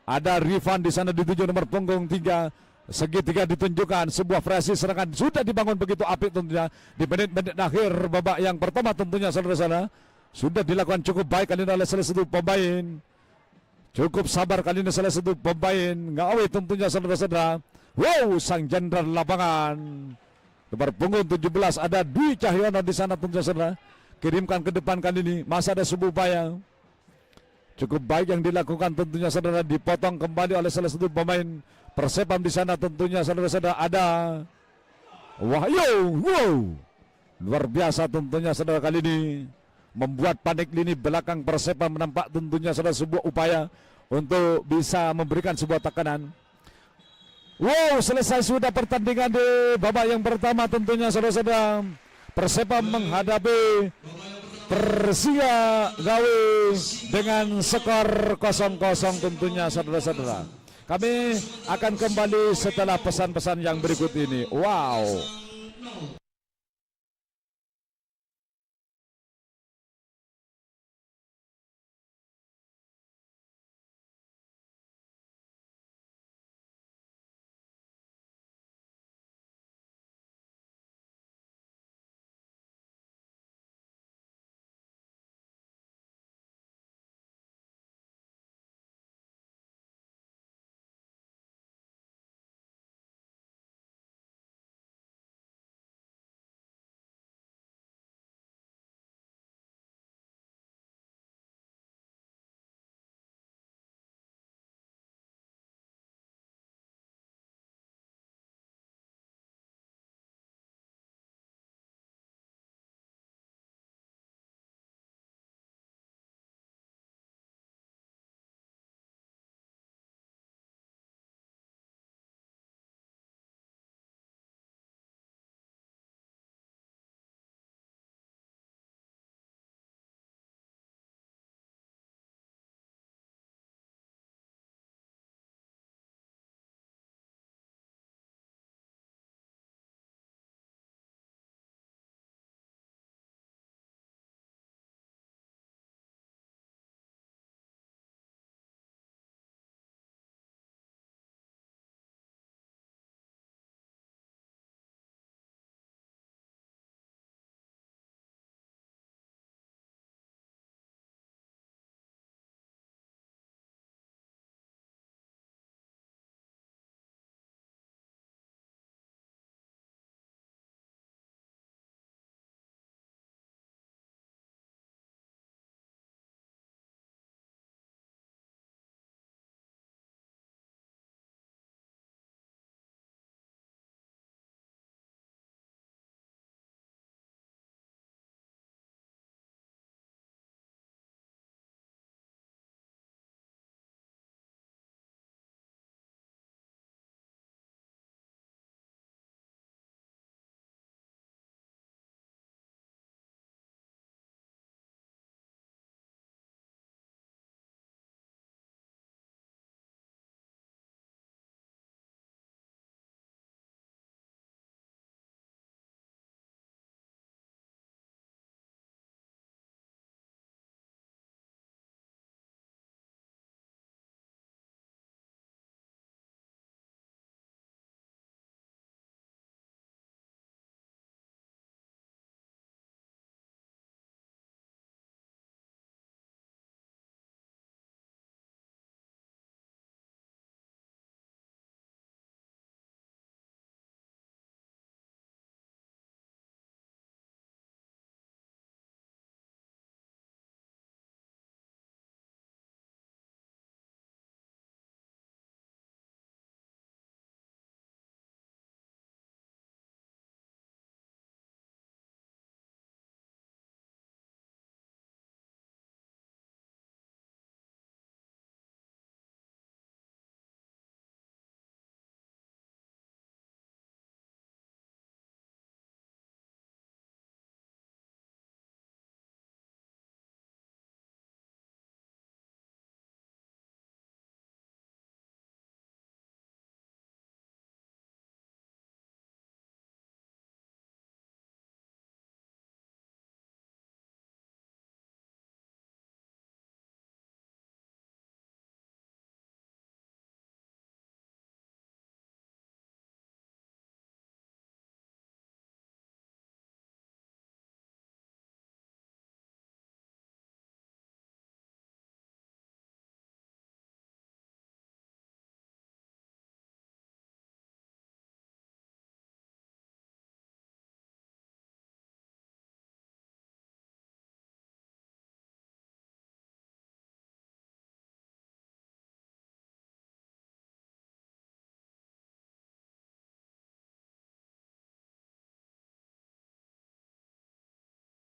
Ada Rifan di sana di 7 nomor punggung 3. Segitiga ditunjukkan, sebuah frasi serangan sudah dibangun begitu apik tentunya di menit-menit akhir babak yang pertama tentunya, saudara-saudara. Sudah dilakukan cukup baik kali ini oleh salah satu pemain. Cukup sabar kali ini salah satu pemain Ngawi tentunya, saudara-saudara. Wow, sang jenderal lapangan nomor punggung 17 ada Dwi Cahyono di sana tentunya, saudara. Kirimkan ke depan kali ini, masih ada sebuah upaya. Cukup baik yang dilakukan tentunya, saudara, dipotong kembali oleh salah satu pemain Persepam di sana tentunya, saudara-saudara. Ada Wahyu, wow, luar biasa tentunya, saudara, kali ini membuat panik lini belakang Persepam, menampak tentunya, saudara, sebuah upaya untuk bisa memberikan sebuah tekanan. Wow, selesai sudah pertandingan di babak yang pertama tentunya, saudara-saudara. Persepam menghadapi Persia Ngawi dengan skor 0-0 tentunya, saudara-saudara. Kami akan kembali setelah pesan-pesan yang berikut ini. Wow.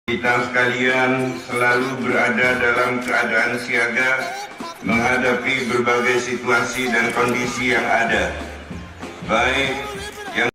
Kita sekalian selalu berada dalam keadaan siaga menghadapi berbagai situasi dan kondisi yang ada, baik yang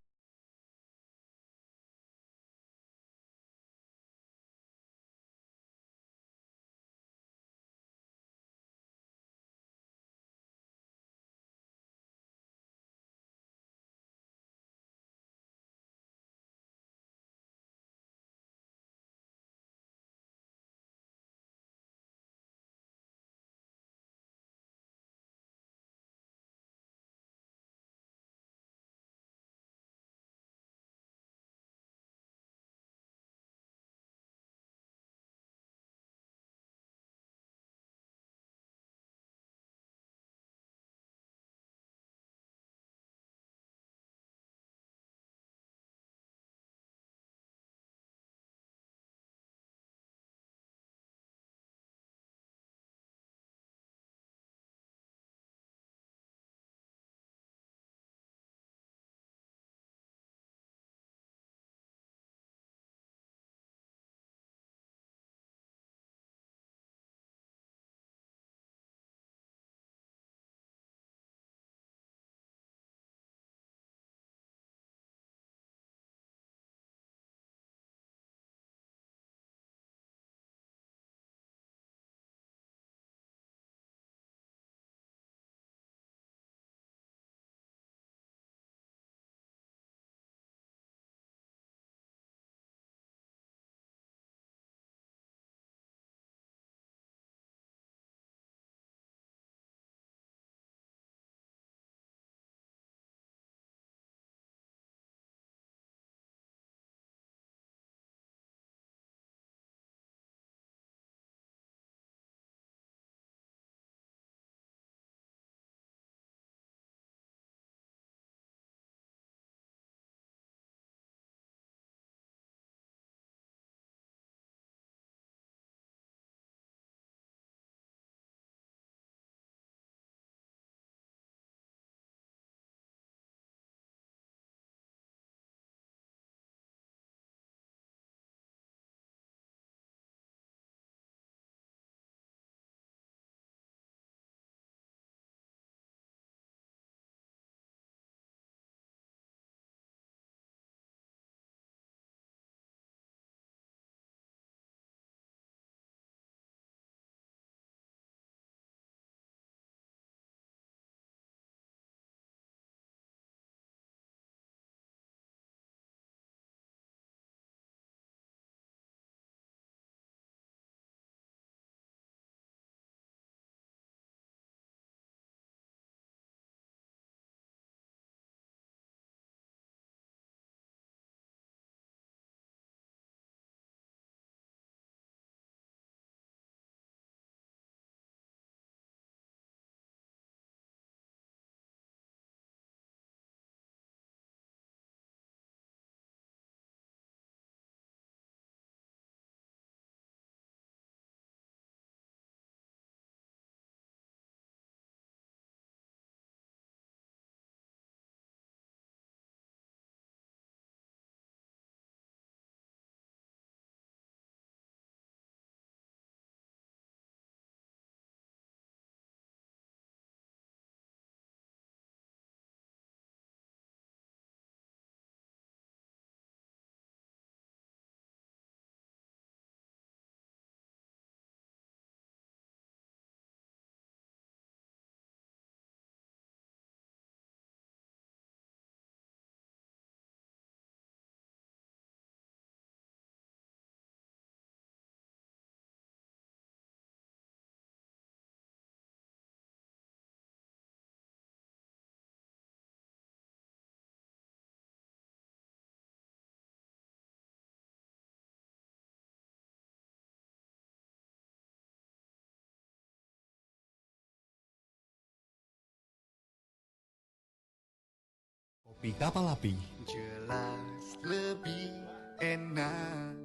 Kopi kapal api. Jelas lebih enak.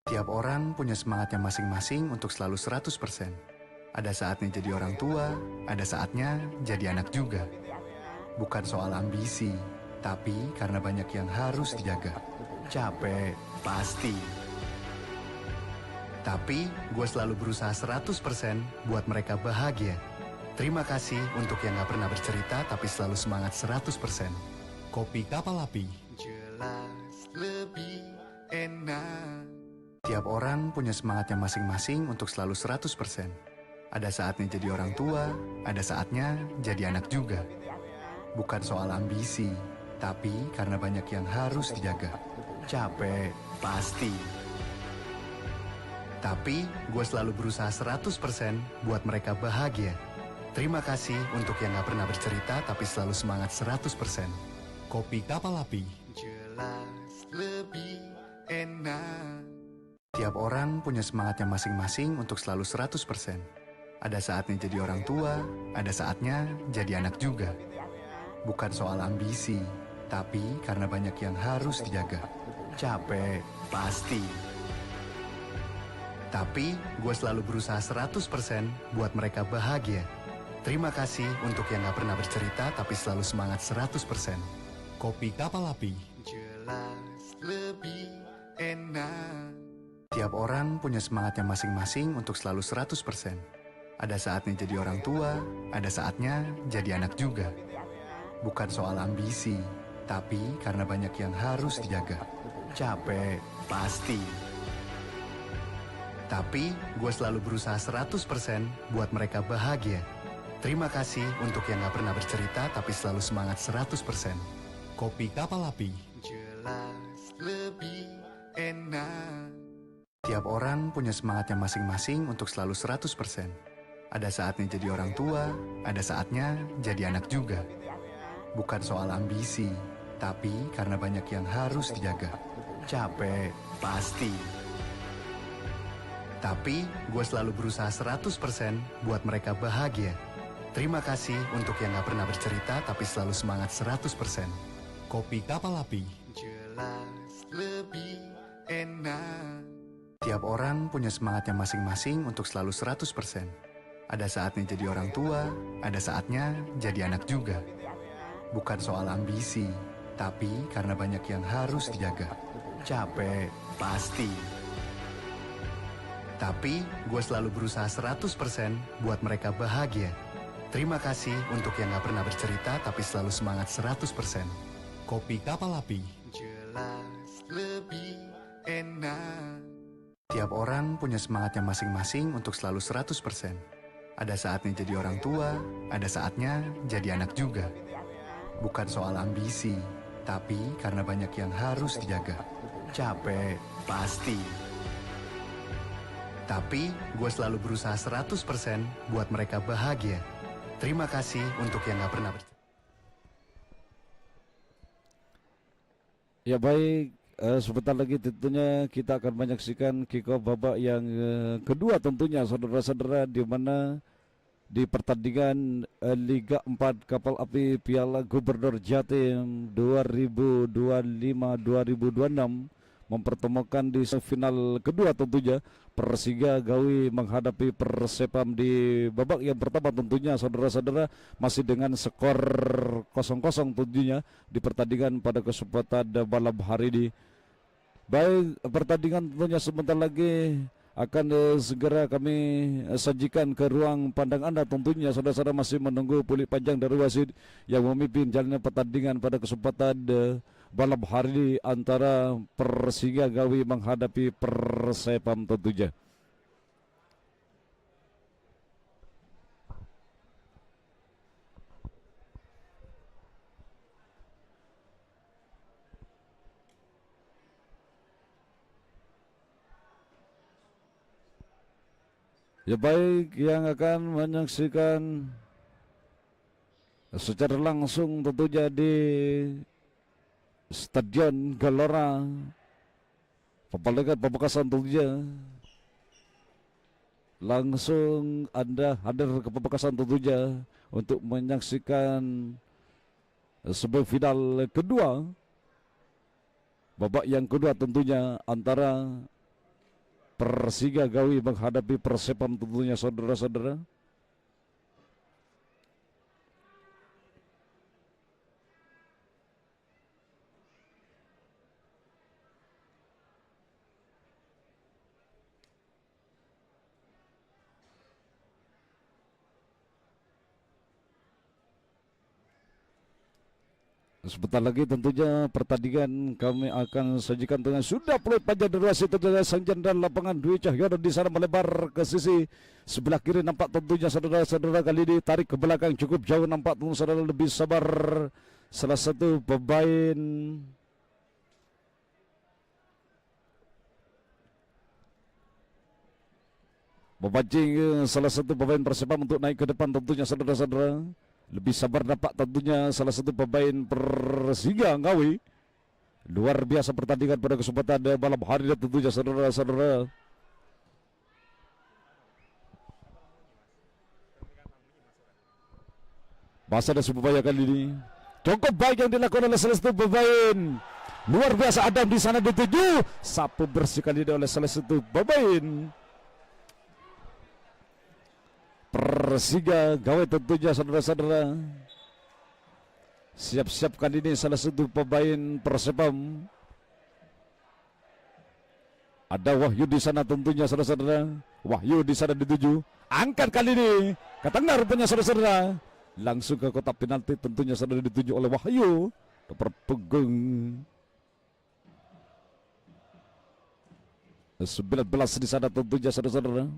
Tiap orang punya semangatnya masing-masing untuk selalu 100%. Ada saatnya jadi orang tua, ada saatnya jadi anak juga. Bukan soal ambisi, tapi karena banyak yang harus dijaga. Capek, pasti. Tapi gue selalu berusaha 100% buat mereka bahagia. Terima kasih untuk yang gak pernah bercerita tapi selalu semangat 100%. Kopi Kapal Api. Jelas lebih enak. Tiap orang punya semangatnya masing-masing untuk selalu 100%. Ada saatnya jadi orang tua, ada saatnya jadi anak juga. Bukan soal ambisi, tapi karena banyak yang harus dijaga. Capek, pasti. Tapi gue selalu berusaha 100% buat mereka bahagia. Terima kasih untuk yang gak pernah bercerita tapi selalu semangat 100%. Kopi Kapal Api. Jelas lebih enak. Tiap orang punya semangatnya masing-masing untuk selalu 100%. Ada saatnya jadi orang tua, ada saatnya jadi anak juga. Bukan soal ambisi, tapi karena banyak yang harus dijaga. Capek, pasti. Tapi gue selalu berusaha 100% buat mereka bahagia. Terima kasih untuk yang gak pernah bercerita tapi selalu semangat 100%. Kopi Kapal Api. Jelas lebih enak. Tiap orang punya semangatnya masing-masing untuk selalu 100%. Ada saatnya jadi orang tua, ada saatnya jadi anak juga. Bukan soal ambisi, tapi karena banyak yang harus dijaga. Capek, pasti. Tapi gue selalu berusaha 100% buat mereka bahagia. Terima kasih untuk yang gak pernah bercerita tapi selalu semangat 100%. Kopi Kapal Api. Jelas lebih enak. Tiap orang punya semangatnya masing-masing untuk selalu 100%. Ada saatnya jadi orang tua, ada saatnya jadi anak juga. Bukan soal ambisi, tapi karena banyak yang harus dijaga. Capek, pasti. Tapi gue selalu berusaha 100% buat mereka bahagia. Terima kasih untuk yang gak pernah bercerita tapi selalu semangat 100%. Kopi Kapal Api. Jelas lebih enak. Tiap orang punya semangatnya masing-masing untuk selalu 100%. Ada saatnya jadi orang tua, ada saatnya jadi anak juga. Bukan soal ambisi, tapi karena banyak yang harus dijaga. Capek, pasti. Tapi gue selalu berusaha 100% buat mereka bahagia. Terima kasih untuk yang gak pernah bercerita tapi selalu semangat 100%. Kopi Kapal Api. Jelas lebih enak. Tiap orang punya semangatnya masing-masing untuk selalu 100%. Ada saatnya jadi orang tua, ada saatnya jadi anak juga. Bukan soal ambisi, tapi karena banyak yang harus dijaga. Capek, pasti. Tapi gue selalu berusaha 100% buat mereka bahagia. Terima kasih untuk yang gak pernah bercerita. Ya baik, sebentar lagi tentunya kita akan menyaksikan kick-off babak yang kedua tentunya saudara-saudara, di mana di pertandingan Liga 4 Kapal Api Piala Gubernur Jatim 2025-2026 mempertemukan di final kedua tentunya Persija Gawi menghadapi Persepam di babak yang pertama tentunya saudara-saudara masih dengan skor 0-0 tentunya di pertandingan pada kesempatan malam hari ini. Baik, pertandingan tentunya sebentar lagi akan segera kami sajikan ke ruang pandang Anda tentunya saudara-saudara, masih menunggu pulih panjang dari wasit yang memimpin jalannya pertandingan pada kesempatan malam hari ini antara Persija Gawi menghadapi Persepam tentunya. Ya baik, yang akan menyaksikan secara langsung tentunya di Stadion Gelora Papalegan Pamekasan tentunya. Langsung Anda hadir ke Pamekasan tentunya untuk menyaksikan sebuah final kedua, babak yang kedua tentunya antara Persija Gawi menghadapi Persepam tentunya saudara-saudara. Sebentar lagi tentunya pertandingan kami akan sajikan dengan sudah peluit panjang dari wasit tentunya sang jenderal lapangan Dwi Cahyono di sana melebar ke sisi sebelah kiri, nampak tentunya saudara-saudara kali ini tarik ke belakang cukup jauh, nampak tentu saudara lebih sabar salah satu pemain memancing salah satu pemain Persipam untuk naik ke depan tentunya saudara-saudara. Lebih sabar dapat tentunya salah satu pemain Persiga Ngawi. Luar biasa pertandingan pada kesempatan malam hari ini tentunya saudara-saudara. Masa ada Subaya kali ini cukup baik yang dilakukan oleh salah satu pemain. Luar biasa Adam di sana dituju. Sapu bersih kali ini oleh salah satu pemain Persiga Gawe tentunya saudara-saudara. Siap-siap kali ini salah satu pemain Persipam. Ada Wahyu di sana tentunya saudara-saudara. Wahyu di sana dituju. Angkat kali ini ke tengah rupanya saudara-saudara. Langsung ke kotak penalti tentunya saudara dituju oleh Wahyu. Nomor punggung 19 di sana tentunya saudara-saudara.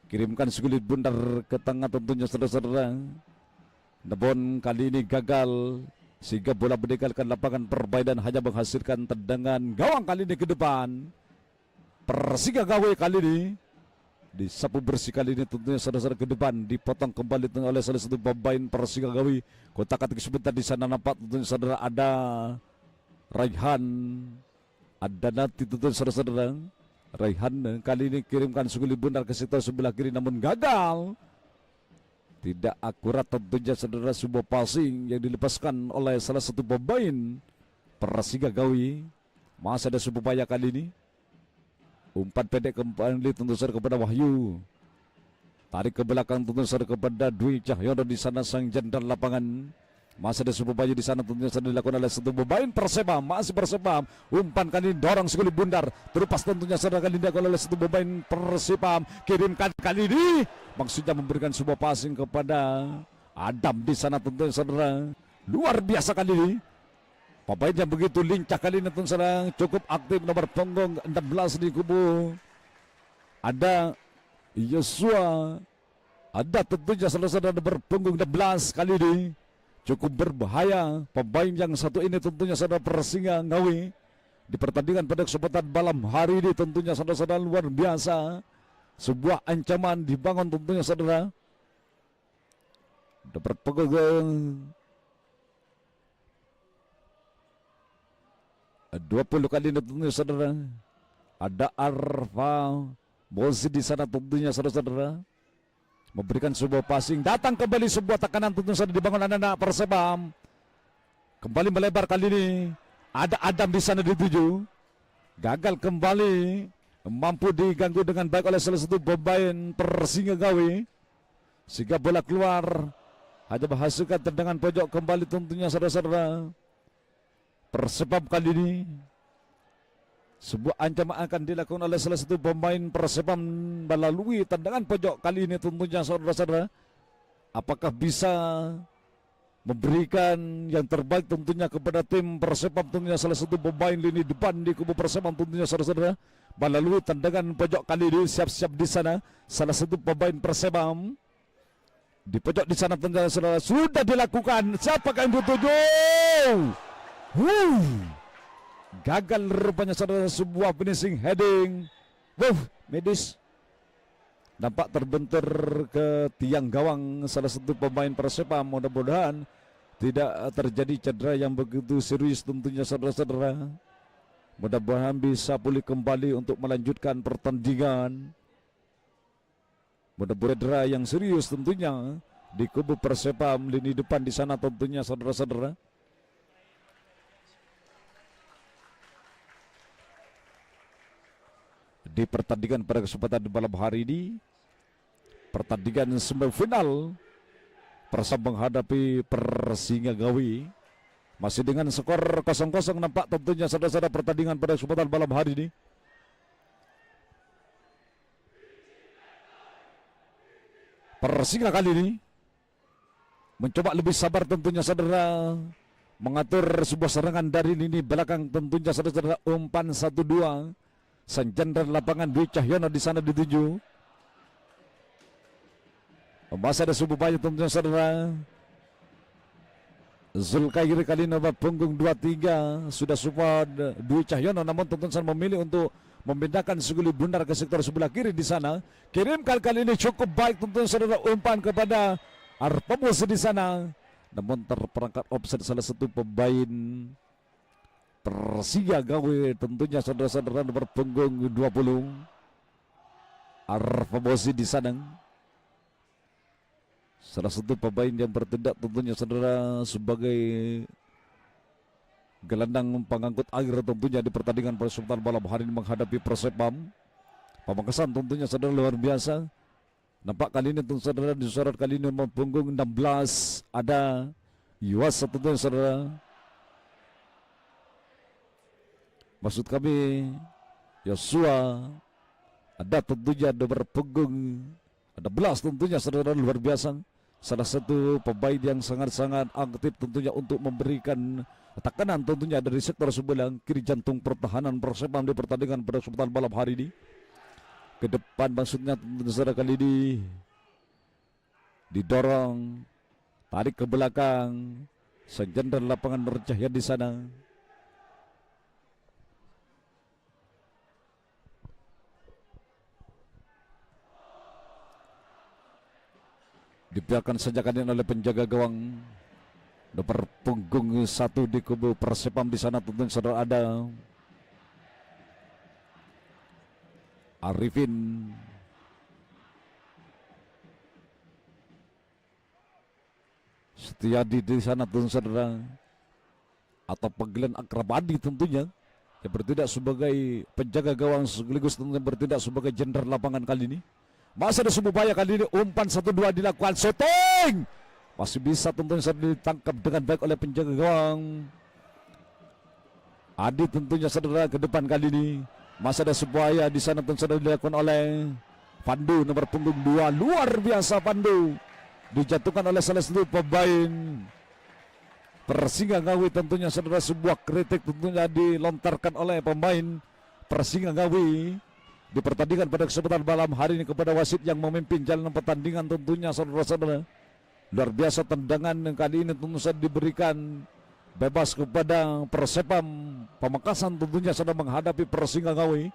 Kirimkan segulit bundar ke tengah tentunya saudara-saudara. Namun kali ini gagal sehingga bola meninggalkan lapangan permainan, hanya menghasilkan tendangan gawang kali ini ke depan. Persiga Gawe kali ini disapu bersih kali ini tentunya saudara-saudara ke depan, dipotong kembali oleh salah satu pemain Persiga Gawe. Kotak-katik sebentar di sana nampak tentunya saudara ada Raihan, ada nanti tentunya saudara-saudara. Raihan kali ini kirimkan segulit bundar ke sektor sebelah kiri namun gagal. Tidak akurat tentunya saudara, sebuah passing yang dilepaskan oleh salah satu pemain Persiga Gawi. Masih ada Subaya kali ini. Umpan pendek kembali tentu saja kepada Wahyu. Tarik ke belakang tentu saja kepada Dwi Cahyono di sana sang jenderal lapangan. Masih ada Subaya di sana tentunya sudah dilakukan oleh satu pemain Persipam. Masih Persipam. Umpan kali ini dorong segulit bundar. Terlepas tentunya saudara kali ini dilakukan oleh satu pemain Persipam. Kirimkan kali ini. Maksudnya memberikan sebuah passing kepada Adam di sana tentunya saudara. Luar biasa kali ini. Pemain yang begitu lincah kali ini tentu saudara. Cukup aktif nomor punggung 16 di kubu. Ada Yosua. Ada tentunya saudara-saudara nomor punggung 16 kali ini. Cukup berbahaya pemain yang satu ini tentunya saudara Persiga Ngawi di pertandingan pada kesempatan malam hari ini tentunya saudara-saudara luar biasa. Sebuah ancaman dibangun tentunya saudara. Dapat punggung 20 kali ini tentunya saudara. Ada Arfa Bozi di sana tentunya saudara-saudara. Memberikan sebuah passing, datang kembali sebuah tekanan tentu saja dibangun anak-anak Persipam. Kembali melebar kali ini. Ada Adam di sana dituju. Gagal kembali. Mampu diganggu dengan baik oleh salah satu pemain Persiga Gawe. Sehingga bola keluar. Hanya menghasilkan tendangan pojok kembali tentunya saudara-saudara. Persipam kali ini. Sebuah ancaman akan dilakukan oleh salah satu pemain Persipam melalui tendangan pojok kali ini tentunya saudara-saudara. Apakah bisa memberikan yang terbaik tentunya kepada tim Persipam tentunya salah satu pemain lini depan di kubu Persipam tentunya saudara-saudara. Melalui tendangan pojok kali ini siap-siap di sana salah satu pemain Persipam. Di pojok di sana tentunya saudara sudah dilakukan. Siapakah yang dituju? Gagal rupanya saudara sebuah finishing heading. Medis nampak terbentur ke tiang gawang salah satu pemain Persipam. Mudah-mudahan tidak terjadi cedera yang begitu serius tentunya saudara-saudara. Mudah-mudahan bisa pulih kembali untuk melanjutkan pertandingan. Mudah-mudahan cedera yang serius tentunya di kubu Persipam lini depan di sana tentunya saudara-saudara. Di pertandingan pada kesempatan di malam hari ini, pertandingan semifinal Persib menghadapi Persiga Gawi masih dengan skor 0-0 nampak tentunya saudara-saudara pertandingan pada kesempatan malam hari ini. Persiga kali ini mencoba lebih sabar tentunya saudara mengatur sebuah serangan dari lini belakang, tentunya saudara-saudara umpan 1-2. Sang jenderal lapangan Dwi Cahyono di sana dituju. Masih ada sebuah upaya tentunya saudara. Zulkairi kali nomor punggung 23 sudah support Dwi Cahyono, namun tentunya memilih untuk memindahkan seguli bundar ke sektor sebelah kiri di sana. Kirimkan kali ini cukup baik tentunya saudara, umpan kepada Arpamos di sana. Namun terperangkap offset salah satu pemain Persija Gawe, tentunya saudara-saudara nomor punggung 20 Arpamos di sana. Salah satu pemain yang bertindak tentunya saudara sebagai gelandang pengangkut air tentunya di pertandingan pada kesempatan malam hari ini menghadapi Persepam. Pamekasan tentunya saudara luar biasa. Nampak kali ini tentu saudara disorot kali ini nomor punggung 16 ada Yuasa tentunya saudara. Maksud kami Yosua, ada tentunya nomor punggung ada belas tentunya saudara, luar biasa. Salah satu pemain yang sangat-sangat aktif tentunya untuk memberikan tekanan tentunya dari sektor sebelah kiri jantung pertahanan Persepam di pertandingan pada kesempatan malam hari ini. Ke depan maksudnya tentunya saudara, kali ini didorong, tarik ke belakang, sang jenderal lapangan Mercahya di sana. Dibiarkan saja kali oleh penjaga gawang nomor punggung 1 di kubu Persepam di sana tentunya saudara ada Arifin. Setiadi di sana tentunya saudara, atau panggilan Akrabadi tentunya, yang bertindak sebagai penjaga gawang sekaligus tentunya bertindak sebagai jenderal lapangan kali ini. Masih ada sebuah upaya kali ini, umpan 1-2 dilakukan, shooting masih bisa tentunya saudara ditangkap dengan baik oleh penjaga gawang Adi tentunya saudara. Ke depan kali ini masih ada sebuah upaya di sana tentunya saudara dilakukan oleh Pandu nomor punggung 2, luar biasa Pandu, dijatuhkan oleh salah satu pemain Persingga Ngawi tentunya saudara. Sebuah kritik tentunya dilontarkan oleh pemain Persingga Ngawi di pertandingan pada kesempatan malam hari ini kepada wasit yang memimpin jalan pertandingan tentunya saudara-saudara. Luar biasa tendangan yang kali ini tentu saja diberikan bebas kepada Persepam Pamekasan tentunya saudara menghadapi Persingga Ngawi,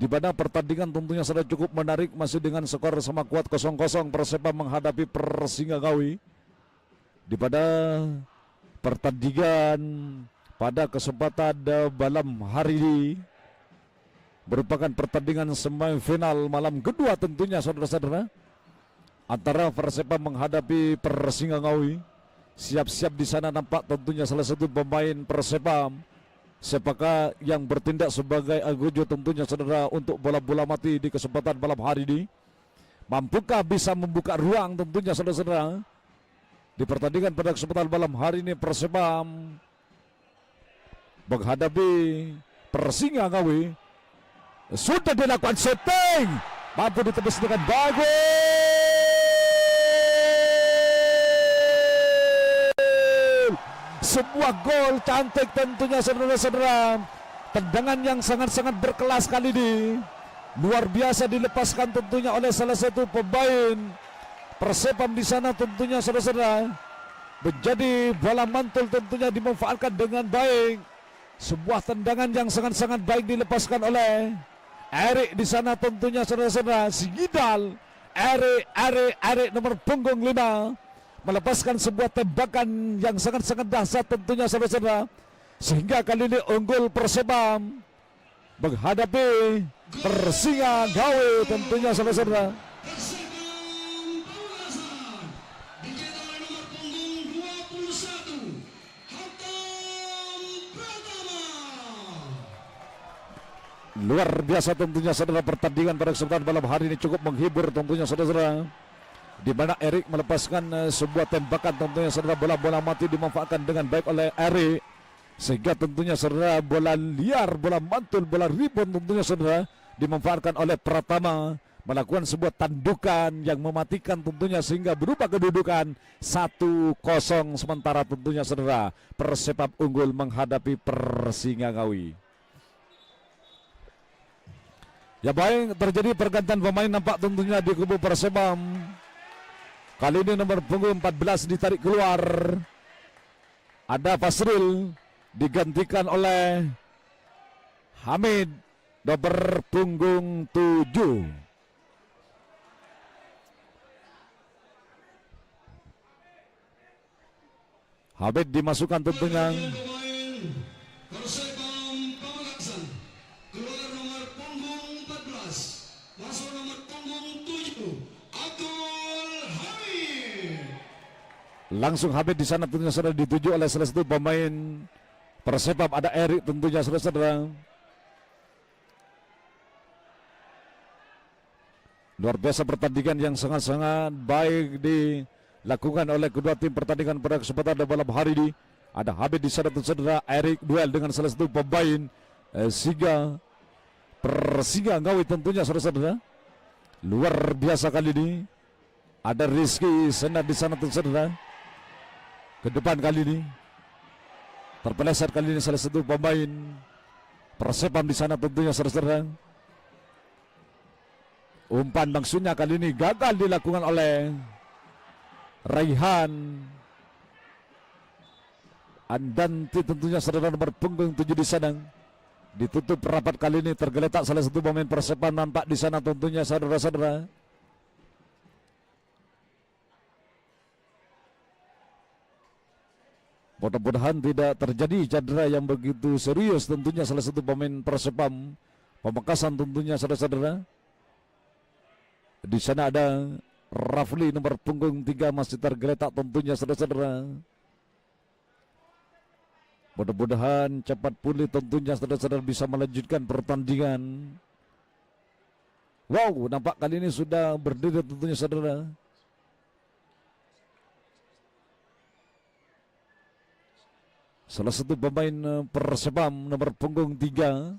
di mana pertandingan tentunya saudara cukup menarik, masih dengan skor sama kuat 0-0 Persepam menghadapi Persingga Ngawi, di pada pertandingan pada kesempatan malam hari ini merupakan pertandingan semifinal malam kedua tentunya saudara-saudara antara Persepam menghadapi Persingga Ngawi. Siap-siap di sana nampak tentunya salah satu pemain Persepam Sepaka yang bertindak sebagai agojo tentunya saudara untuk bola-bola mati di kesempatan malam hari ini. Mampukah bisa membuka ruang tentunya saudara-saudara di pertandingan pada kesempatan malam hari ini Persepam menghadapi Persingga Ngawi. Sudah dilakukan shooting, mampu ditebus dengan bagus. Sebuah gol cantik tentunya saudara-saudara. Tendangan yang sangat-sangat berkelas kali ini, luar biasa dilepaskan tentunya oleh salah satu pemain Persepam di sana tentunya saudara-saudara. Menjadi bola mantul tentunya dimanfaatkan dengan baik. Sebuah tendangan yang sangat-sangat baik dilepaskan oleh Erik di sana tentunya saudara-saudara. Sigidal Erik nomor punggung 5 melepaskan sebuah tembakan yang sangat-sangat dahsyat tentunya saudara-saudara, sehingga kali ini unggul Persepam menghadapi Persingga Ngawi tentunya saudara-saudara. Luar biasa tentunya saudara, pertandingan pada kesempatan malam hari ini cukup menghibur tentunya saudara-saudara, di mana Erik melepaskan sebuah tembakan tentunya saudara, bola-bola mati dimanfaatkan dengan baik oleh Erik, sehingga tentunya saudara bola liar, bola mantul, bola rebound tentunya saudara dimanfaatkan oleh Pratama. melakukan sebuah tandukan yang mematikan tentunya sehingga berubah kedudukan 1-0 sementara tentunya saudara Persepam unggul menghadapi Persingangawi. Ya baik, terjadi pergantian pemain nampak tentunya di kubu Persepam. Kali ini nomor punggung 14 ditarik keluar. Ada Fasril digantikan oleh Hamid nomor punggung 7. Hamid dimasukkan tentunya. Pemain Persepam Pamekasan keluar nomor punggung 14, masuk nomor punggung 7 Abdul Hamid. Langsung Hamid di sana tentunya sudah dituju oleh salah satu pemain Persepam, ada Erik tentunya saudara-saudara. Luar biasa pertandingan yang sangat-sangat baik dilakukan oleh kedua tim pertandingan pada kesempatan malam hari ini. Ada Hamid di sana saudara, Erik duel dengan salah satu pemain Singa Persingangawi tentunya saudara-saudara. Luar biasa kali ini. Ada Rizky Senat di sana saudara. Ke depan kali ini terpeleset kali ini salah satu pemain Persepam di sana tentunya saudara. Umpan maksudnya kali ini gagal dilakukan oleh Raihan Andanti tentunya saudara nomor punggung 7 di sana. Ditutup rapat kali ini, tergeletak salah satu pemain Persepam nampak di sana tentunya saudara-saudara. Mudah-mudahan tidak terjadi cedera yang begitu serius tentunya salah satu pemain Persepam Pamekasan tentunya saudara-saudara. Di sana ada Rafli nomor punggung 3 masih tergeletak tentunya saudara-saudara. Mudah-mudahan cepat pulih tentunya saudara-saudara bisa melanjutkan pertandingan. Wow, nampak kali ini sudah berdiri tentunya saudara. Salah satu pemain Persepam nomor punggung 3.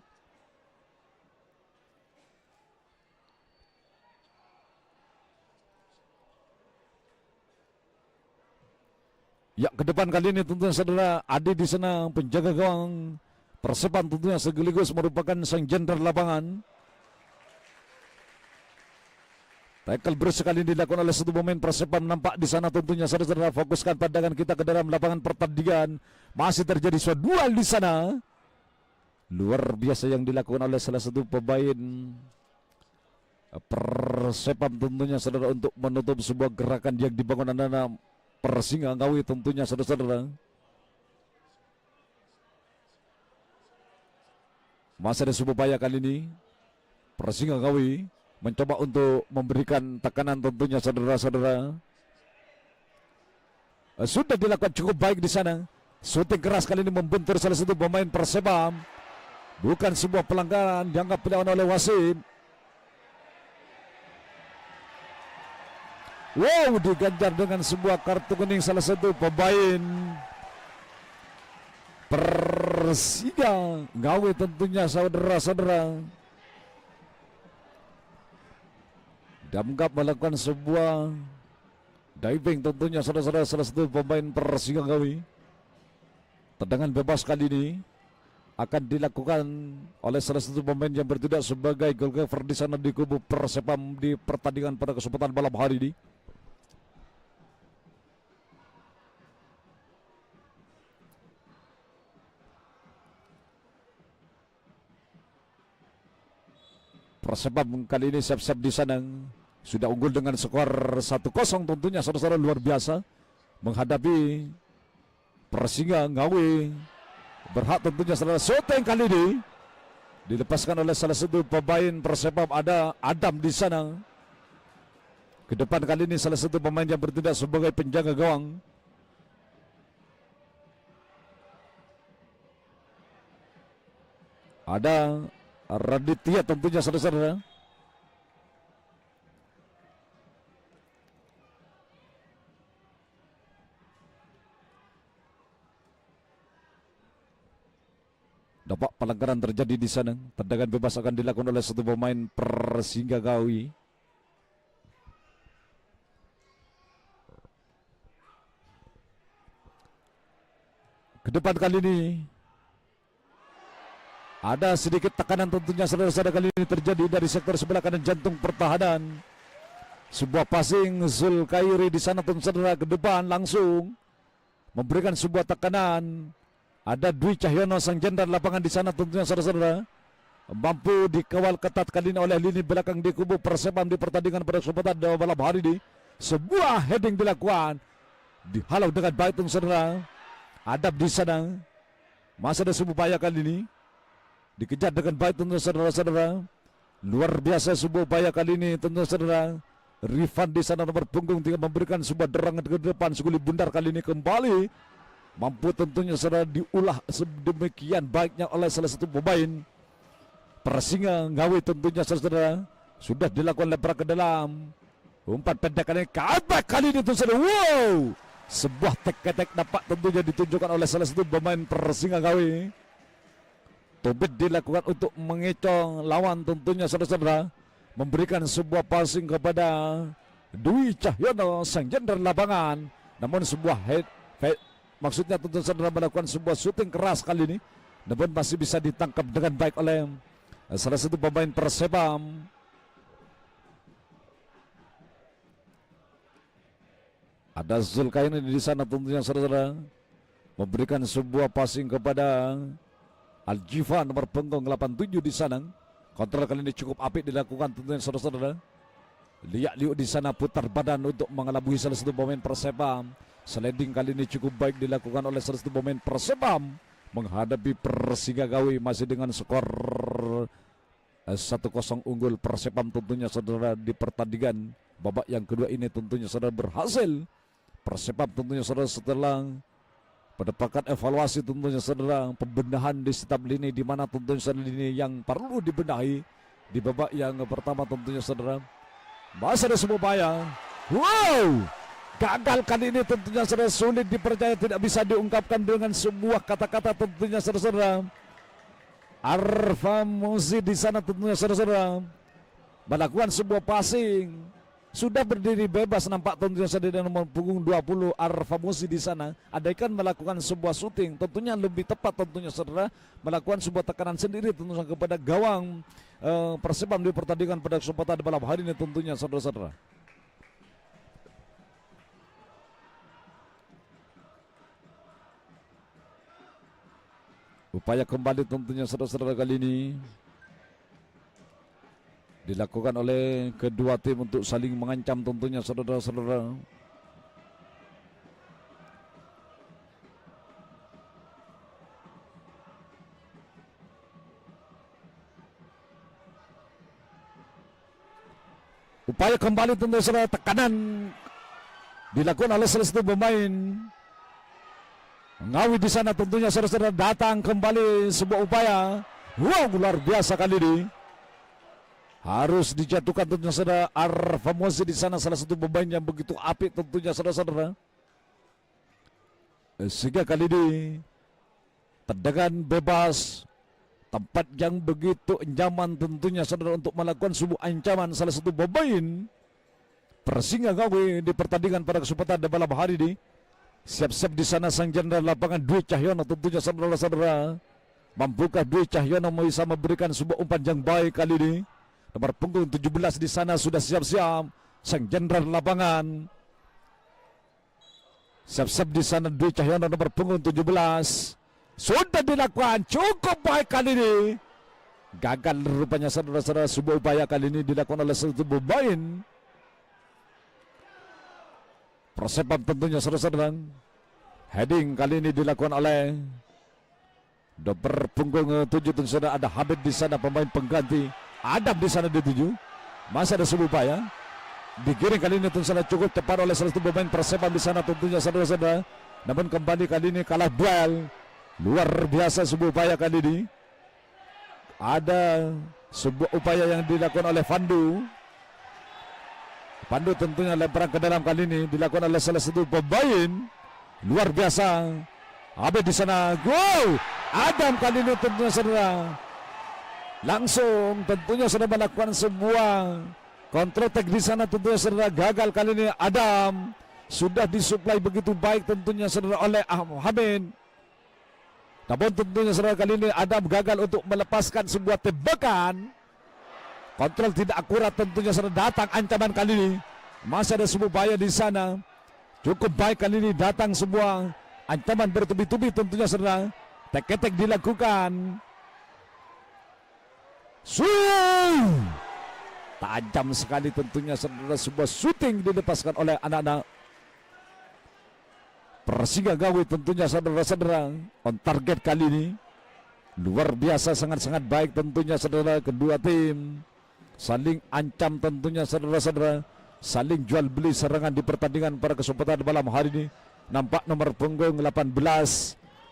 Ya, ke depan kali ini tentunya saudara Adi di sana penjaga gawang Persepam tentunya sekaligus merupakan sang jenderal lapangan. Tackle bersekali dilakukan oleh satu pemain Persepam nampak di sana tentunya saudara. Fokuskan pandangan kita ke dalam lapangan pertandingan. Masih terjadi suatu duel di sana. Luar biasa yang dilakukan oleh salah satu pemain Persepam tentunya saudara untuk menutup sebuah gerakan yang dibangun anak-anak Persingangawi tentunya saudara-saudara. Masih ada sebuah upaya kali ini Persingangawi mencoba untuk memberikan tekanan tentunya saudara-saudara. Sudah dilakukan cukup baik di sana. Shooting keras kali ini membentur salah satu pemain Persepam. Bukan sebuah pelanggaran dianggap dilakukan oleh wasit. Wow, diganjar dengan sebuah kartu kuning salah satu pemain Persingangawi tentunya saudara-saudara. Dianggap melakukan sebuah diving tentunya saudara-saudara salah satu pemain Persingangawi. Tendangan bebas kali ini akan dilakukan oleh salah satu pemain yang bertindak sebagai goalkeeper di sana di kubu Persepam di pertandingan pada kesempatan malam hari ini. Persepam kali ini siap-siap di sana. Sudah unggul dengan skor 1-0 tentunya saudara-saudara, luar biasa menghadapi Persingangawi. Berhak tentunya saudara. Shooting kali ini dilepaskan oleh salah satu pemain Persepam, ada Adam di sana. Ke depan kali ini salah satu pemain yang bertindak sebagai penjaga gawang. Ada Raditya tentunya saudara-saudara. Dapat pelanggaran terjadi di sana. Tendangan bebas akan dilakukan oleh satu pemain Persingangawi. ke depan kali ini. Ada sedikit tekanan tentunya saudara-saudara kali ini terjadi dari sektor sebelah kanan jantung pertahanan. Sebuah passing Zulkhairi di sana tentu saudara ke depan langsung memberikan sebuah tekanan. Ada Dwi Cahyono sang jenderal lapangan di sana tentunya saudara-saudara. Mampu dikawal ketat kali ini oleh lini belakang di kubu Persepam di pertandingan pada kesempatan malam hari ini. Sebuah heading dilakukan, dihalau dengan baik tentu saudara. Adab di sana. Masih ada sebuah upaya kali ini. Dikejar dengan baik tentu saudara-saudara. Luar biasa sebuah upaya kali ini tentu saudara. Rifan di sana nomor punggung tinggal memberikan sebuah derangan ke depan. Seguli bundar kali ini kembali. Mampu tentunya saudara diulah sedemikian baiknya oleh salah satu pemain Persinga Ngawi tentunya saudara. Sudah dilakukan lebar ke dalam. Umpan pendek kali ini. Comeback kali ini tentu saudara. Wow. Sebuah tek-tek dapat tentunya ditunjukkan oleh salah satu pemain Persinga Ngawi. Tobit dilakukan untuk mengecoh lawan tentunya saudara-saudara. Memberikan sebuah passing kepada Dwi Cahyono sang jenderal lapangan. Namun sebuah head maksudnya tentu saudara melakukan sebuah shooting keras kali ini. Namun masih bisa ditangkap dengan baik oleh salah satu pemain Persepam. Ada Zulkhairi di sana tentunya saudara memberikan sebuah passing kepada Aljifa nomor punggung 87 di sana. Kontrol kali ini cukup apik dilakukan tentunya saudara-saudara. Liak Liuk di sana putar badan untuk mengelabui salah satu pemain Persepam. Sliding kali ini cukup baik dilakukan oleh salah satu pemain Persepam menghadapi Persinga Ngawi masih dengan skor 1-0 unggul Persepam tentunya saudara di pertandingan babak yang kedua ini tentunya saudara berhasil. Persepam tentunya saudara setelah mendapatkan evaluasi tentunya saudara pembenahan di setiap lini di mana tentunya saudara lini yang perlu dibenahi di babak yang pertama tentunya saudara. Masih ada sebuah upaya. Wow, gagal kali ini tentunya saudara, sulit dipercaya, tidak bisa diungkapkan dengan sebuah kata-kata tentunya saudara. Arfa Muzi di sana tentunya saudara melakukan sebuah passing. Sudah berdiri bebas nampak tentunya saudara dengan nomor punggung 20 Arfa Muzi di sana. Andaikan melakukan sebuah shooting tentunya lebih tepat tentunya saudara, melakukan sebuah tekanan sendiri tentunya kepada gawang Persepam di pertandingan pada kesempatan malam hari ini tentunya saudara-saudara. Upaya kembali tentunya saudara-saudara kali ini dilakukan oleh kedua tim untuk saling mengancam tentunya saudara-saudara. Upaya kembali tentunya saudara, tekanan dilakukan oleh salah satu pemain Ngawi di sana tentunya saudara-saudara, datang kembali sebuah upaya. Wow, luar biasa kali ini. Harus dijatuhkan tentunya saudara. Arfa Muzi di sana salah satu pemain yang begitu apik tentunya saudara-saudara. Sehingga kali ini tendangan bebas, tempat yang begitu nyaman tentunya saudara untuk melakukan sebuah ancaman salah satu pemain Persinga Ngawi di pertandingan pada kesempatan malam hari ini. Siap-siap di sana sang jenderal lapangan Dwi Cahyono tentunya saudara-saudara. Mampukah Dwi Cahyono bisa memberikan sebuah umpan yang baik kali ini? Nomor punggung 17 di sana sudah siap-siap sang jenderal lapangan. Siap-siap di sana Dwi Cahyono nomor punggung 17. Sudah dilakukan cukup baik kali ini. Gagal rupanya saudara-saudara, sebuah upaya kali ini dilakukan oleh satu pemain Persepam tentunya saudara-saudara. Heading kali ini dilakukan oleh nomor punggung 7 tentu saudara. Ada Habib di sana pemain pengganti. Adam di sana di 7. Masih ada sebuah upaya. Digiring kali ini tentu saudara cukup cepat oleh salah satu pemain Persepam di sana tentunya saudara-saudara. Namun kembali kali ini kalah duel. Luar biasa sebuah upaya kali ini. Ada sebuah upaya yang dilakukan oleh Pandu. Pandu tentunya lemparan ke dalam kali ini dilakukan oleh salah satu pemain luar biasa. Habib di sana. Wow! Adam kali ini tentunya saudara langsung tentunya sudah melakukan sebuah counter attack di sana tentunya saudara. Gagal kali ini Adam. Sudah disuplai begitu baik tentunya saudara oleh Hamid. Namun tentunya saudara kali ini Adam gagal untuk melepaskan sebuah tembakan. Kontrol tidak akurat tentunya saudara, datang ancaman kali ini. Masih ada sebuah bahaya di sana. Cukup baik kali ini datang sebuah ancaman bertubi-tubi tentunya saudara. Tek-tek dilakukan. Tajam sekali tentunya saudara, sebuah syuting dilepaskan oleh anak-anak Persinga Ngawi tentunya saudara-saudara. On target kali ini luar biasa, sangat-sangat baik tentunya saudara. Kedua tim saling ancam tentunya saudara-saudara, saling jual beli serangan di pertandingan pada kesempatan malam hari ini. Nampak nomor punggung 18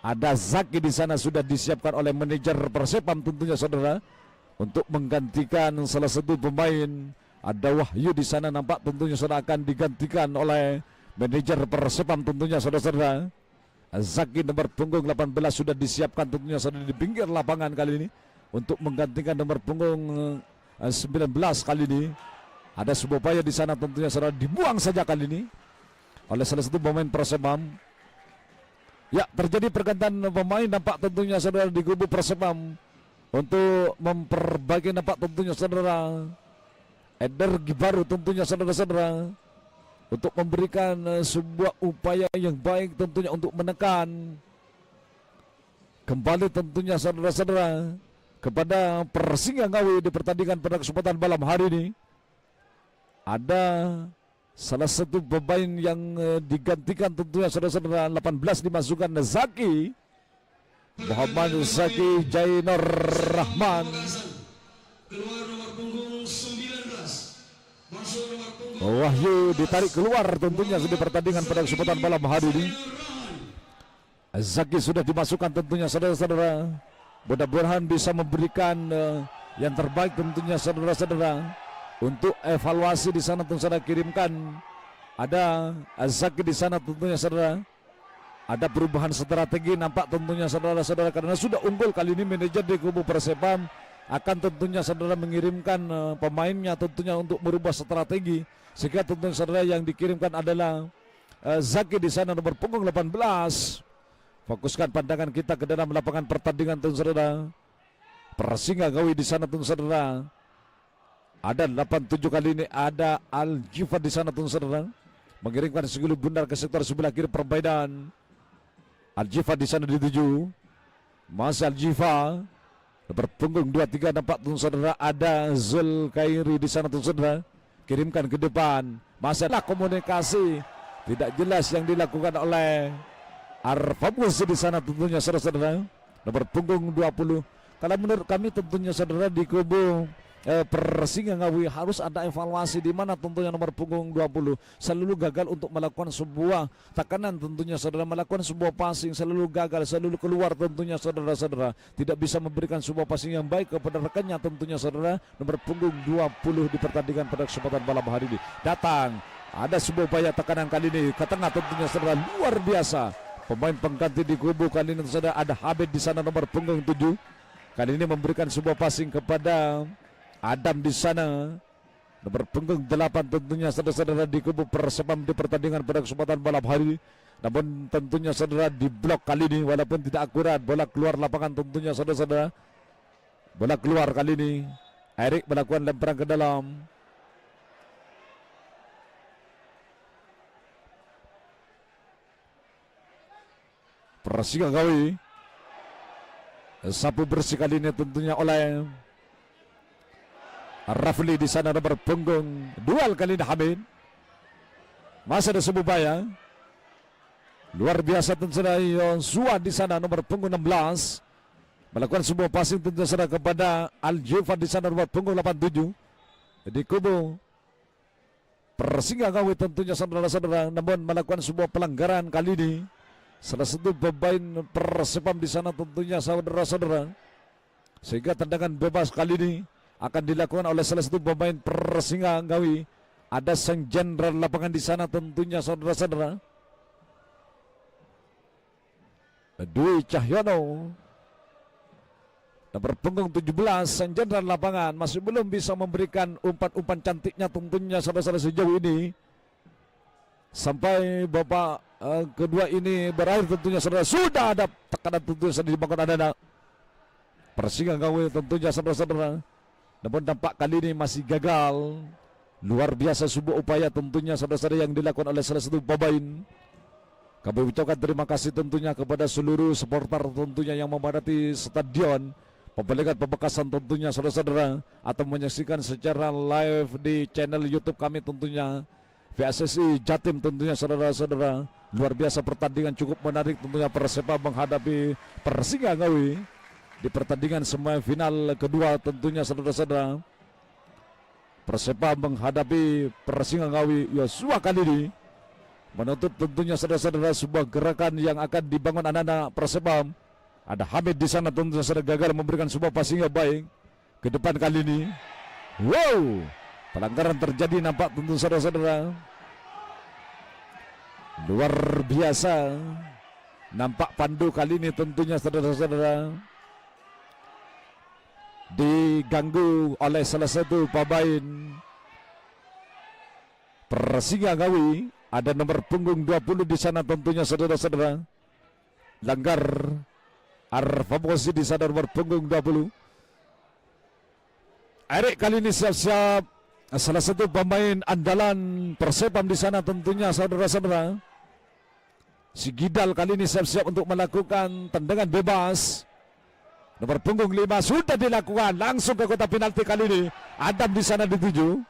ada Zaki di sana sudah disiapkan oleh manajer Persepam tentunya saudara untuk menggantikan salah satu pemain. Ada Wahyu di sana nampak tentunya saudara akan digantikan oleh manajer Persepam tentunya saudara-saudara. Zaki nomor punggung 18 sudah disiapkan tentunya saudara di pinggir lapangan kali ini untuk menggantikan nomor punggung 19 kali ini. Ada sebuah upaya di sana tentunya saudara, dibuang saja kali ini oleh salah satu pemain Persepam. Ya, terjadi pergantian pemain nampak tentunya saudara di kubu Persepam untuk memperbaiki nampak tentunya saudara energi baru tentunya saudara-saudara untuk memberikan sebuah upaya yang baik tentunya untuk menekan kembali tentunya saudara-saudara kepada Persinga Ngawi di pertandingan pada kesempatan malam hari ini. Ada salah satu pemain yang digantikan tentunya saudara-saudara, 18 dimasukkan Zaki Muhammad Zaki Jainur Rahman. Keluar nomor punggung 19. Masuk nomor punggung Wahyu ditarik keluar tentunya di pertandingan pada kesempatan malam hari ini. Zaki sudah dimasukkan tentunya saudara-saudara. Mudah-mudahan bisa memberikan yang terbaik tentunya saudara-saudara. Untuk evaluasi di sana tentu saudara kirimkan. Ada Zaki di sana tentunya saudara. Ada perubahan strategi nampak tentunya saudara-saudara, karena sudah unggul kali ini manajer di kubu Persepam akan tentunya saudara mengirimkan pemainnya tentunya untuk merubah strategi, sehingga tentunya saudara yang dikirimkan adalah Zaki di sana nomor punggung 18. Fokuskan pandangan kita ke dalam lapangan pertandingan tentu saudara. Persinga Ngawi di sana tentu saudara. Ada 87 kali ini ada Al-Jifa di sana tentu saudara, mengirimkan segulu bundar ke sektor sebelah kiri permainan. Al-Jifa di sana dituju. Masih Al-Jifa berpunggung 23 nampak tentu saudara. Ada Zulkairi di sana tentu saudara, kirimkan ke depan. Masih ada komunikasi tidak jelas yang dilakukan oleh Arfamus di sana tentunya saudara-saudara. Nomor punggung 20. Kalau menurut kami tentunya saudara di kubu Persinga Ngawi harus ada evaluasi di mana tentunya nomor punggung 20 selalu gagal untuk melakukan sebuah tekanan tentunya saudara, melakukan sebuah passing selalu gagal, selalu keluar tentunya saudara-saudara, tidak bisa memberikan sebuah passing yang baik kepada rekannya tentunya saudara. Nomor punggung 20 di pertandingan pada kesempatan malam hari ini datang. Ada sebuah upaya tekanan kali ini ke tengah tentunya saudara, luar biasa. Pemain pengganti di kubu kali ini saudara, ada Habib di sana nomor punggung 7. Kali ini memberikan sebuah passing kepada Adam di sana nomor punggung 8 tentunya saudara-saudara di kubu Persepam di pertandingan pada kesempatan malam hari. Namun tentunya saudara di blok kali ini walaupun tidak akurat, bola keluar lapangan tentunya saudara-saudara. Bola keluar kali ini. Erik melakukan lemparan ke dalam. Persinga Ngawi sapu bersih kali ini tentunya oleh Rafli di sana nomor punggung dual kali ini Hamid. Masih ada sebuah upaya luar biasa tentu saudara. Yosua di sana nomor punggung 16 melakukan sebuah passing tentu saudara kepada Al-Jifa di sana nomor punggung 87 di kubu Persinga Ngawi tentunya saudara-saudara, namun melakukan sebuah pelanggaran kali ini salah satu pemain Persepam di sana tentunya saudara-saudara, sehingga tendangan bebas kali ini akan dilakukan oleh salah satu pemain Persinga Ngawi. Ada sang jenderal lapangan di sana tentunya saudara-saudara, Dwi Cahyono nomor punggung 17. Sang jenderal lapangan masih belum bisa memberikan umpan-umpan cantiknya tentunya saudara-saudara sejauh ini, sampai Bapak kedua ini berakhir tentunya saudara. Sudah ada tekanan tentunya saudara dibangun anak-anak Persinggawi tentunya saudara-saudara. Namun nampak kali ini masih gagal. Luar biasa sebuah upaya tentunya saudara-saudara yang dilakukan oleh salah satu pemain. Kami ucapkan terima kasih tentunya kepada seluruh supporter tentunya yang memadati stadion. Pembelikan pembekasan tentunya saudara-saudara, atau menyaksikan secara live di channel YouTube kami tentunya PSSI Jatim tentunya saudara-saudara. Luar biasa pertandingan cukup menarik tentunya Persema menghadapi Persinggawi di pertandingan semifinal kedua tentunya saudara-saudara. Persema menghadapi Persinggawi Yosua kali ini menuntut tentunya saudara-saudara sebuah gerakan yang akan dibangun anak-anak Persema. Ada Hamid di sana tentunya saudara gagal memberikan sebuah passing yang baik ke depan kali ini. Wow, pelanggaran terjadi nampak tentu saudara-saudara. Luar biasa nampak Pandu kali ini tentunya saudara-saudara diganggu oleh salah satu pemain Persinggawi. Ada nomor punggung 20 di sana tentunya saudara-saudara. Langgar Arfamosi di sana nomor punggung 20. Erik kali ini siap-siap, salah satu pemain andalan Persepam di sana tentunya saudara-saudara. Si Gidal kali ini siap-siap untuk melakukan tendangan bebas. Nomor punggung 5 sudah dilakukan langsung ke kotak penalti kali ini. Adam di sana dituju.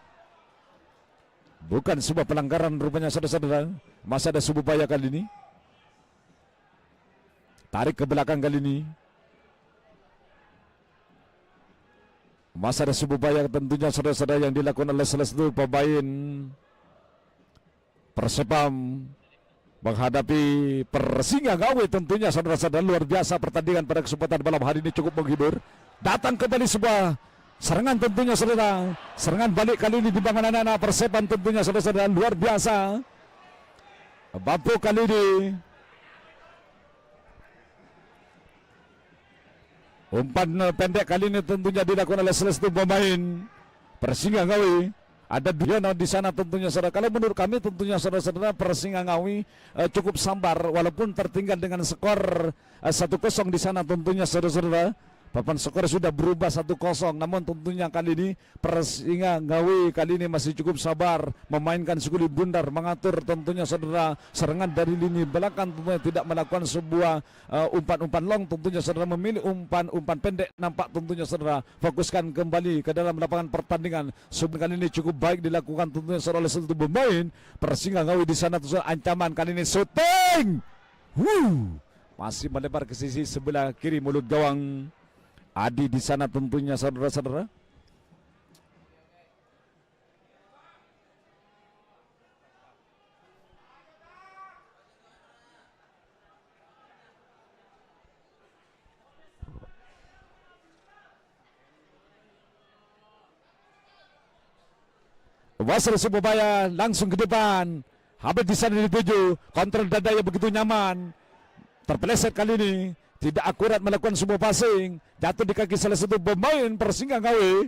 Bukan sebuah pelanggaran rupanya saudara-saudara. Masih ada sebuah upaya kali ini. Tarik ke belakang kali ini. Masih ada sebuah upaya tentunya saudara-saudara yang dilakukan oleh salah satu pemain Persepam menghadapi Persinggawi tentunya saudara-saudara. Luar biasa pertandingan pada kesempatan malam hari ini cukup menghibur. Datang kembali sebuah serangan tentunya saudara. Serangan balik kali ini dibangun anak-anak Persepam tentunya saudara-saudara. Luar biasa. Mampu kali ini. Umpan pendek kali ini tentunya dilakukan oleh salah satu pemain Persinggawi. Ada dua di sana tentunya saudara. Kalau menurut kami tentunya saudara-saudara Persinggawi cukup sambar walaupun tertinggal dengan skor 1-0 di sana tentunya saudara-saudara. Papan skor sudah berubah 1-0, namun tentunya kali ini Persinggawi kali ini masih cukup sabar memainkan sekuli bundar, mengatur tentunya saudara serangan dari lini belakang, tentunya tidak melakukan sebuah umpan-umpan long, tentunya saudara memilih umpan-umpan pendek. Nampak tentunya saudara fokuskan kembali ke dalam lapangan pertandingan. Sebelum kali ini cukup baik dilakukan tentunya saudara oleh satu pemain Persinggawi di sana. Tentunya ancaman kali ini shooting, masih melebar ke sisi sebelah kiri mulut gawang Adi di sana tentunya saudara-saudara. Wasir Sububaya langsung ke depan. Habis di sana dituju. Kontrol dada yang begitu nyaman. Terpeleset kali ini. Tidak akurat melakukan sebuah passing. Jatuh di kaki salah satu pemain Persinggawi.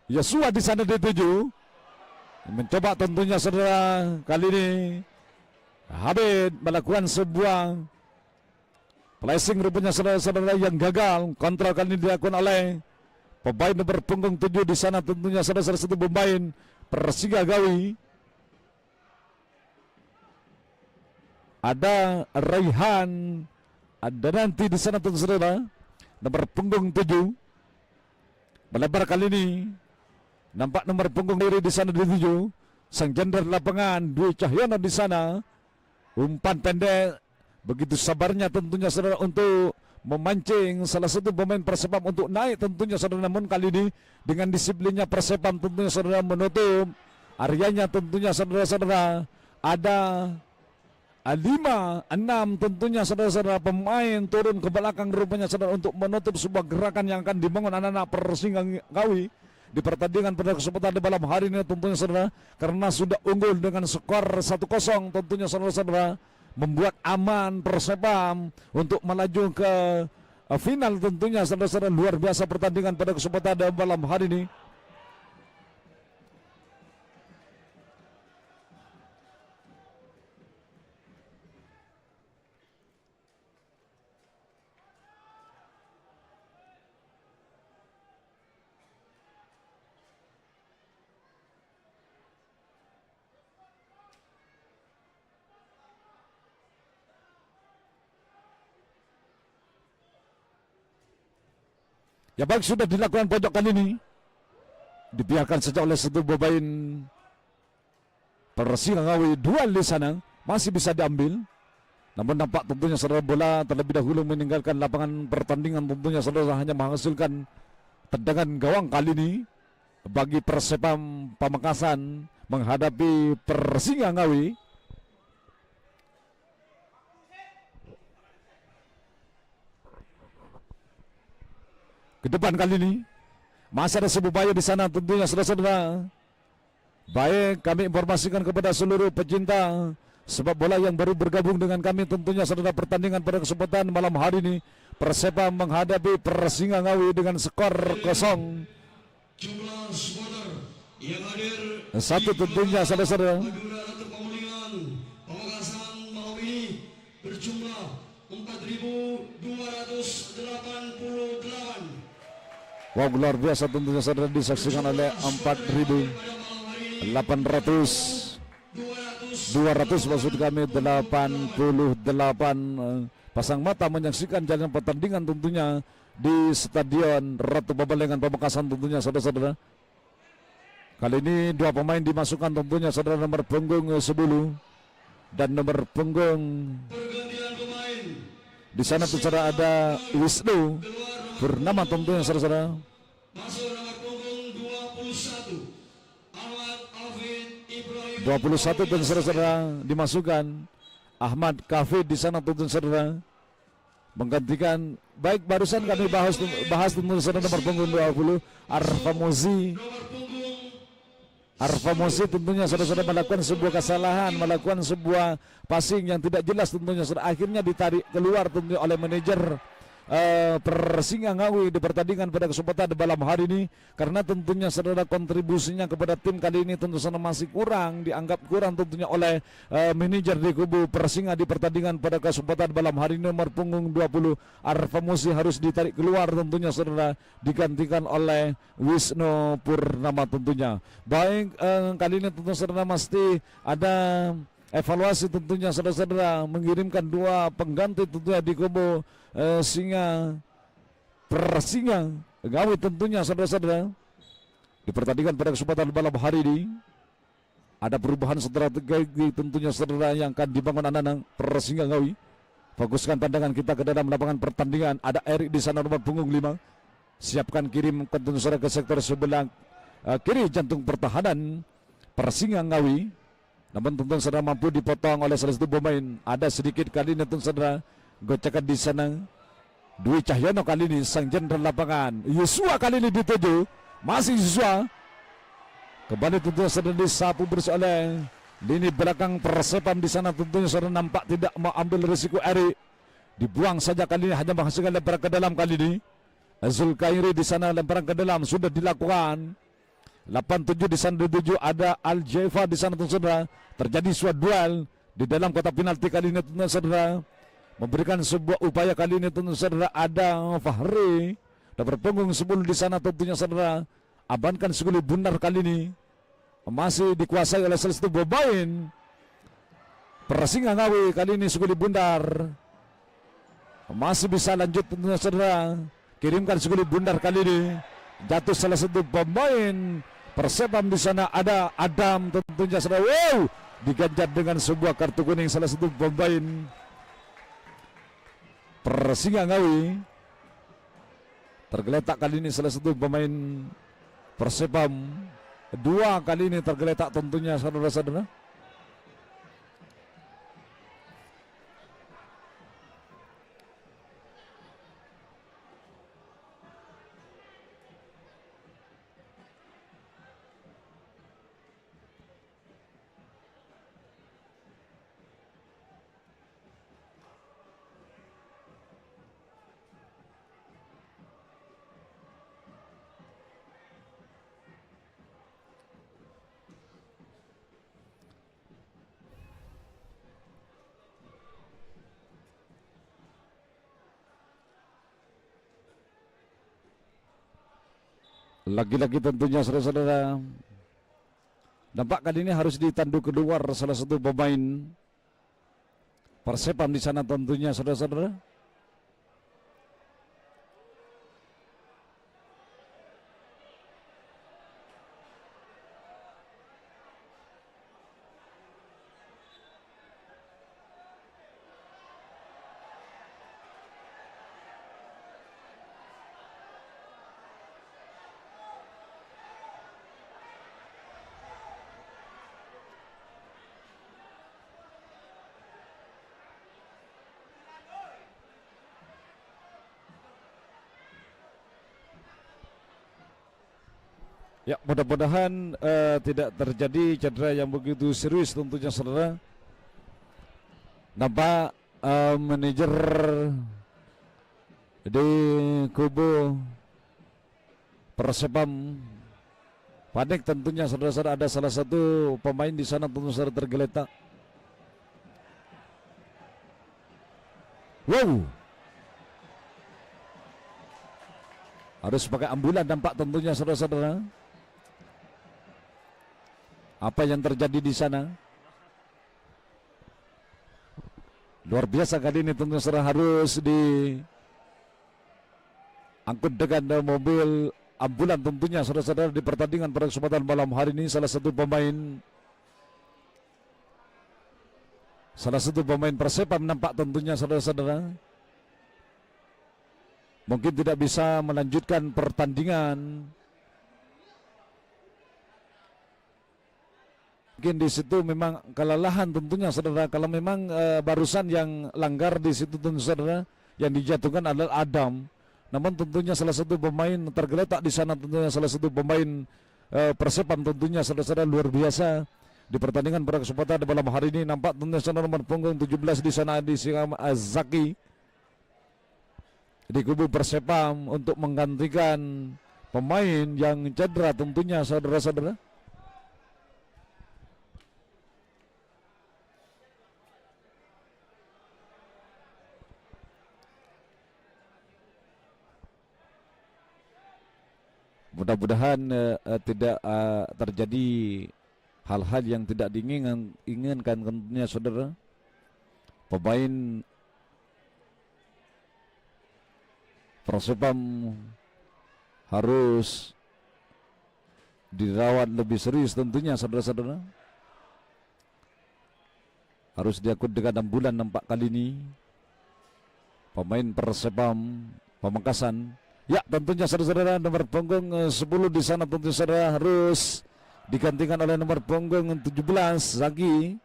Yosua di sana dituju. Mencoba tentunya saudara kali ini. Habib melakukan sebuah placing rupanya saudara-saudara yang gagal. Kontrol kali ini dilakukan oleh pemain nomor punggung 7 di sana tentunya saudara satu pemain Persinggawi. Ada Raihan. Ada nanti di sana tentu saudara nomor punggung 7 melebar kali ini. Nampak nomor punggung diri di sana di 7. Sang jender lapangan Dwi Cahyono di sana. Umpan pendek begitu sabarnya tentunya saudara untuk memancing salah satu pemain Persepam untuk naik tentunya saudara. Namun kali ini dengan disiplinnya Persepam tentunya saudara menutup areanya tentunya saudara-saudara. Ada 5-6 tentunya saudara-saudara pemain turun ke belakang rupanya saudara untuk menutup sebuah gerakan yang akan dibangun anak-anak Persinggawi di pertandingan pada kesempatan di malam hari ini tentunya saudara. Karena sudah unggul dengan skor 1-0 tentunya saudara-saudara membuat aman Persepam untuk melaju ke final tentunya saudara-saudara. Luar biasa pertandingan pada kesempatan di malam hari ini. Ya baik, sudah dilakukan pojok kali ini. Dibiarkan saja oleh satu pemain Persinga Ngawi. Duel di sana masih bisa diambil. Namun nampak tentunya saudara bola terlebih dahulu meninggalkan lapangan pertandingan. Tentunya saudara hanya menghasilkan tendangan gawang kali ini bagi Persepam Pamekasan menghadapi Persinga Ngawi. Ke depan kali ini masih ada sebuah bahaya di sana tentunya saudara-saudara. Baik, kami informasikan kepada seluruh pecinta sepak bola yang baru bergabung dengan kami tentunya saudara, pertandingan pada kesempatan malam hari ini Persepam menghadapi Persinga Ngawi dengan skor 0. Jumlah supporter yang hadir Satu tentunya saudara-saudara. Madura Ratu Pemulihan Pamekasan malam ini berjumlah 4.288. Wow, luar biasa tentunya saudara, disaksikan oleh 4.800 maksud kami 88 pasang mata menyaksikan jalannya pertandingan tentunya di Stadion Ratu Babalengan Pamekasan tentunya saudara-saudara. Kali ini dua pemain dimasukkan tentunya saudara, nomor punggung 10 dan nomor punggung Pergantian pemain di sana saudara ada Wisnu Purnama tentunya saudara. masuk nomor punggung 21 Ahmad Alvin Ibrahim 21 dan saudara dimasukkan Ahmad Kafid di sana tentunya saudara, menggantikan. Baik, barusan kami bahas tentunya saudara nomor punggung 20 Arfa Mozi tentunya saudara-saudara melakukan sebuah kesalahan, melakukan sebuah passing yang tidak jelas tentunya saudara, akhirnya ditarik keluar tentunya oleh manajer Persinga Ngawi di pertandingan pada kesempatan malam hari ini, karena tentunya saudara kontribusinya kepada tim kali ini tentu saja masih kurang, dianggap kurang tentunya oleh manajer di kubu Persinga di pertandingan pada kesempatan malam hari ini. Nomor punggung 20 Arfa Musi harus ditarik keluar tentunya saudara, digantikan oleh Wisnu Purnama tentunya. Baik, kali ini tentu saudara mesti ada evaluasi tentunya saudara-saudara, mengirimkan dua pengganti tentunya di kubu Persinga Ngawi tentunya saudara-saudara. Di pertandingan pada kesempatan malam hari ini ada perubahan strategi tentunya saudara yang akan dibangun anak-anak Persinga Ngawi. Fokuskan pandangan kita ke dalam lapangan pertandingan. Ada Erik di sana nomor punggung 5. Siapkan kirim tentunya saudara ke sektor sebelah kiri jantung pertahanan Persinga Ngawi. Namun tentu saudara mampu dipotong oleh salah satu pemain. Ada sedikit kali ini tentu saudara gocekan di sana. Dwi Cahyono kali ini sang jenderal lapangan. Yosua kali ini dituju. Masih Yosua. Kembali tentunya saudara disapu bersih oleh lini belakang Persepam di sana. Tentunya saudara nampak tidak mau ambil risiko Erik. Dibuang saja kali ini, hanya menghasilkan lemparan ke dalam kali ini. Zulkairi di sana lemparan ke dalam sudah dilakukan. 87 di sana 7 ada Al Jaifa di sana tentu saudara. Terjadi suatu duel di dalam kotak penalti kali ini tentu saudara. Memberikan sebuah upaya kali ini tentu saudara ada Fahri. Nomor punggung 10 di sana tentunya saudara. Abankan Suguli Bundar kali ini masih dikuasai oleh salah satu pemain Persinga Ngawi. Kali ini Suguli Bundar masih bisa lanjut tentunya saudara. Kirimkan Suguli Bundar kali ini. Jatuh salah satu pemain Persepam di sana ada Adam tentunya saudara. Wow, diganjar dengan sebuah kartu kuning salah satu pemain Persinga Ngawi. Tergeletak kali ini salah satu pemain Persepam. Dua kali ini tergeletak tentunya saudara-saudara. Lagi-lagi tentunya saudara-saudara, nampak kali ini harus ditandu keluar salah satu pemain Persepam di sana tentunya saudara-saudara. Ya, mudah-mudahan tidak terjadi cedera yang begitu serius tentunya saudara. Nampak manajer di kubu Persepam panik tentunya saudara-saudara, ada salah satu pemain di sana tentu saudara tergeletak. Wow. Harus pakai ambulan nampak tentunya saudara-saudara. Apa yang terjadi di sana? Luar biasa kali ini tentunya saudara, harus diangkut dengan mobil ambulan tentunya saudara-saudara di pertandingan pada kesempatan malam hari ini. Salah satu pemain Persepam nampak tentunya saudara-saudara mungkin tidak bisa melanjutkan pertandingan. Mungkin di situ memang kelelahan tentunya saudara. Kalau memang barusan yang langgar di situ tentu saudara yang dijatuhkan adalah Adam. Namun tentunya salah satu pemain tergeletak di sana, tentunya salah satu pemain Persepam tentunya saudara-saudara luar biasa di pertandingan pada kesempatan malam hari ini. Nampak tentunya saudara nomor punggung 17 di sana di Singam Azaki di kubu Persepam untuk menggantikan pemain yang cedera tentunya saudara-saudara. Mudah-mudahan tidak terjadi hal-hal yang tidak diinginkan tentunya saudara. Pemain Persepam harus dirawat lebih serius tentunya saudara-saudara. Harus diangkut dengan ambulan nampak kali ini. Pemain Persepam Pamekasan. Ya, tentunya saudara-saudara nomor punggung 10 di sana tentu saudara harus digantikan oleh nomor punggung 17 Zaki.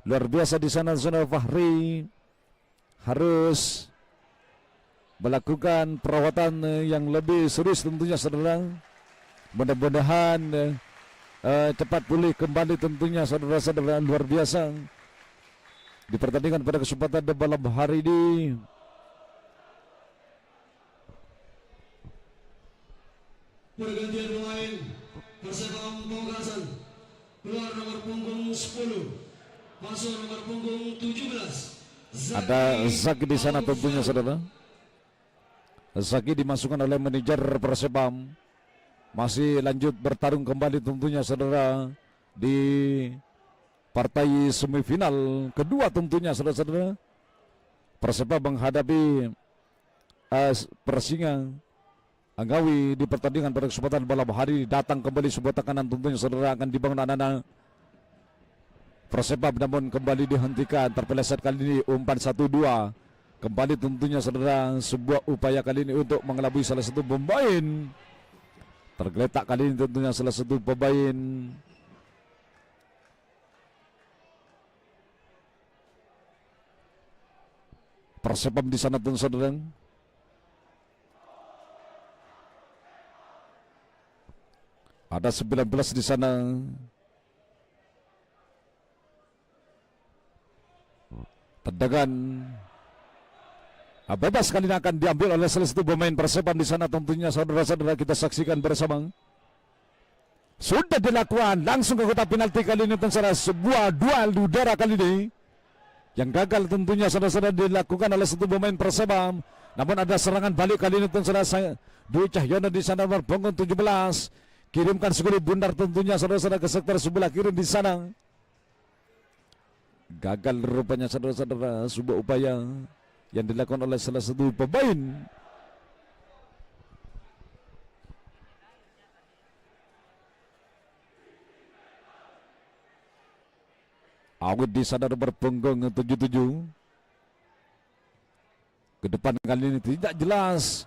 Luar biasa di sana saudara. Fahri harus melakukan perawatan yang lebih serius tentunya saudara. Mudah-mudahan cepat pulih kembali tentunya saudara-saudara, luar biasa di pertandingan pada kesempatan malam hari ini. Pergantian pemain Persepam Pamekasan, keluar nomor punggung 10, masuk nomor punggung 17. Ada Zaki di sana tentunya saudara. Zaki dimasukkan oleh manajer Persepam. Masih lanjut bertarung kembali tentunya saudara di partai semifinal kedua tentunya saudara-saudara. Persepam menghadapi Persinga Anggawi di pertandingan pada kesempatan malam hari. Datang kembali sebuah tekanan tentunya saudara, akan dibangun anak-anak Persepam namun kembali dihentikan. Terpeleset kali ini umpan 1-2. Kembali tentunya saudara sebuah upaya kali ini untuk mengelabui salah satu pemain. Tergeletak kali ini tentunya salah satu pemain Persepam di sana tentu saudara. Ada 19 di sana. Tendangan bebas kali ini akan diambil oleh salah satu pemain Persepam di sana tentunya saudara-saudara, kita saksikan bersama. Sudah dilakukan langsung ke kotak penalti kali ini tentu saudara, sebuah duel udara kali ini yang gagal tentunya saudara-saudara dilakukan oleh satu pemain Persepam. Namun ada serangan balik kali ini tentu saudara, Dwi Cahyono di sana nomor punggung 17. Kirimkan sekali bundar tentunya saudara-saudara ke sektor sebelah kiri di sana. Gagal rupanya saudara-saudara sebuah upaya yang dilakukan oleh salah satu pemain. Awit di sana nomor punggung 77. Ke depan kali ini tidak jelas.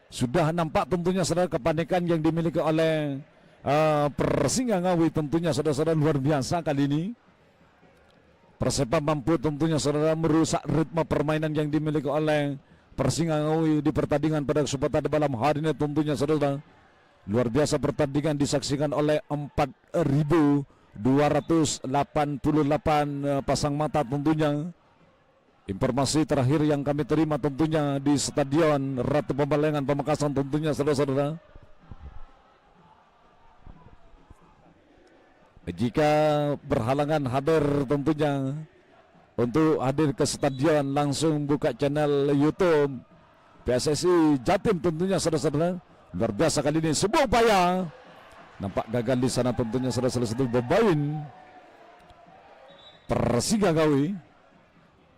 Sudah nampak tentunya saudara kepanikan yang dimiliki oleh Persinga Ngawi tentunya saudara-saudara, luar biasa kali ini. Persepam mampu tentunya saudara merusak ritme permainan yang dimiliki oleh Persinga Ngawi di pertandingan pada kesempatan malam hari ini tentunya saudara. Luar biasa pertandingan disaksikan oleh 4.288 pasang mata tentunya. Informasi terakhir yang kami terima tentunya di Stadion Ratu Pemalengan Pamekasan tentunya saudara-saudara. Jika berhalangan hadir tentunya untuk hadir ke stadion, langsung buka channel YouTube PSSI Jatim tentunya saudara-saudara. Luar biasa kali ini sebuah upaya. Nampak gagal di sana tentunya salah satu pemain Persinggangawi.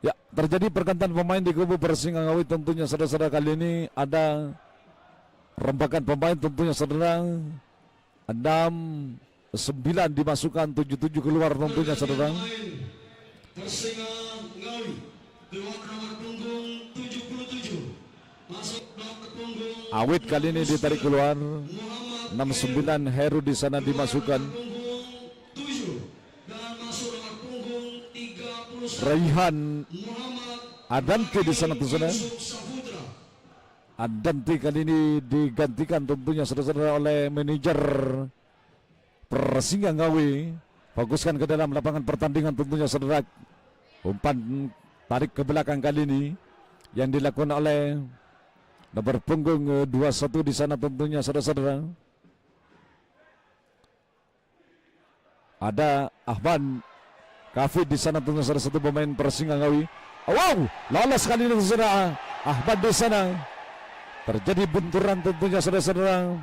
Ya, terjadi pergantian pemain di kubu Persinggangawi tentunya saudara-saudara. Kali ini ada rembakan pemain tentunya saudara. 6, 9 dimasukkan, 7 keluar tentunya saudara. Persinggangawi keluar nomor punggung 77 masuk nomor punggung Awit kali ini ditarik keluar. 69 Heru di sana dimasukkan. punggung 7 dan masuk nomor punggung 31 Raihan Muhammad Adanti di sana saudara. Saputra. Adanti kali ini digantikan tentunya saudara-saudara oleh manajer Persinggangawi. Fokuskan ke dalam lapangan pertandingan tentunya saudara. Umpan tarik ke belakang kali ini yang dilakukan oleh nomor punggung 21 di sana tentunya saudara-saudara. Ada Ahmad Kafid di sana tentunya salah satu pemain Persinggangawi. Oh, wow, lolos kali ini saudara. Ahmad di sana. Terjadi benturan tentunya saudara-saudara.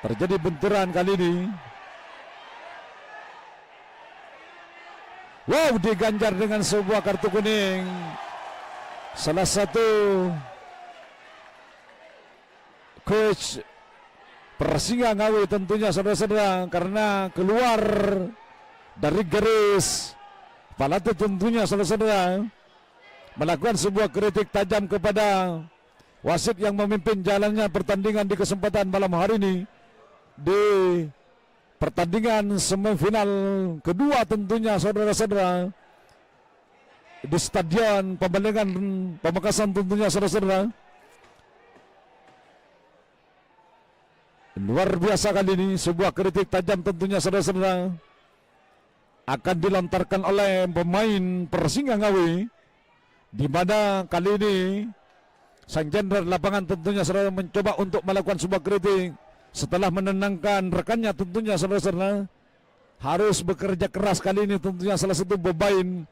Terjadi benturan kali ini. Wow, diganjar dengan sebuah kartu kuning. Salah satu coach Persinggangawi tentunya saudara-saudara, karena keluar dari garis. Pelatih tentunya saudara-saudara melakukan sebuah kritik tajam kepada wasit yang memimpin jalannya pertandingan di kesempatan malam hari ini di pertandingan semifinal kedua tentunya saudara-saudara di Stadion Pemalengan Pamekasan tentunya saudara-saudara. Luar biasa kali ini sebuah kritik tajam tentunya saudara-saudara akan dilontarkan oleh pemain Persinggangawi, di mana kali ini sang jenderal lapangan tentunya saudara mencoba untuk melakukan sebuah kritik setelah menenangkan rekannya tentunya saudara-saudara. Harus bekerja keras kali ini tentunya salah satu pemain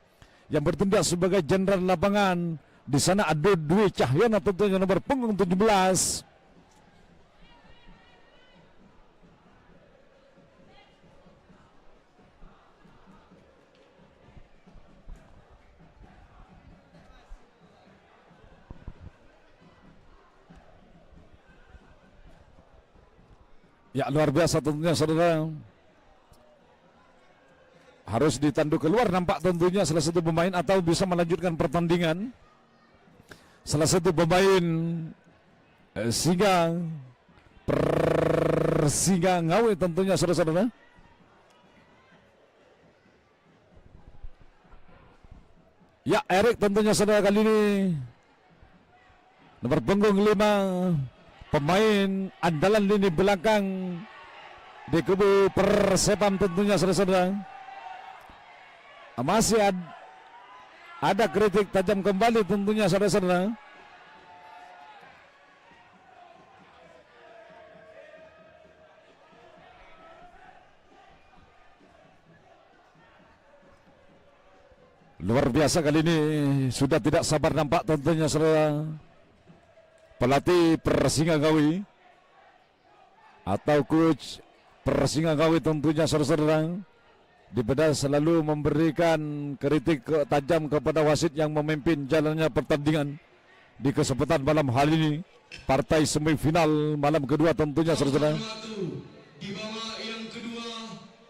yang bertindak sebagai jenderal lapangan. Di sana ada Dwi Cahyana tentunya nomor punggung 17. Ya, luar biasa tentunya saudara. Harus ditanduk keluar nampak tentunya salah satu pemain atau bisa melanjutkan pertandingan. Salah satu pemain Persinggangawi tentunya saudara-saudara. Ya, Erik tentunya saudara kali ini nomor punggung 5, pemain andalan lini belakang di kubu Persepam tentunya saudara-saudara. Masih ada kritik tajam kembali tentunya saudara-saudara. Luar biasa kali ini, sudah tidak sabar nampak tentunya saudara. Pelatih Persinggangawi atau coach Persinggangawi tentunya saudara-saudara, di mana selalu memberikan kritik tajam kepada wasit yang memimpin jalannya pertandingan di kesempatan malam hari ini, partai semifinal malam kedua tentunya saudara. Di bawah yang kedua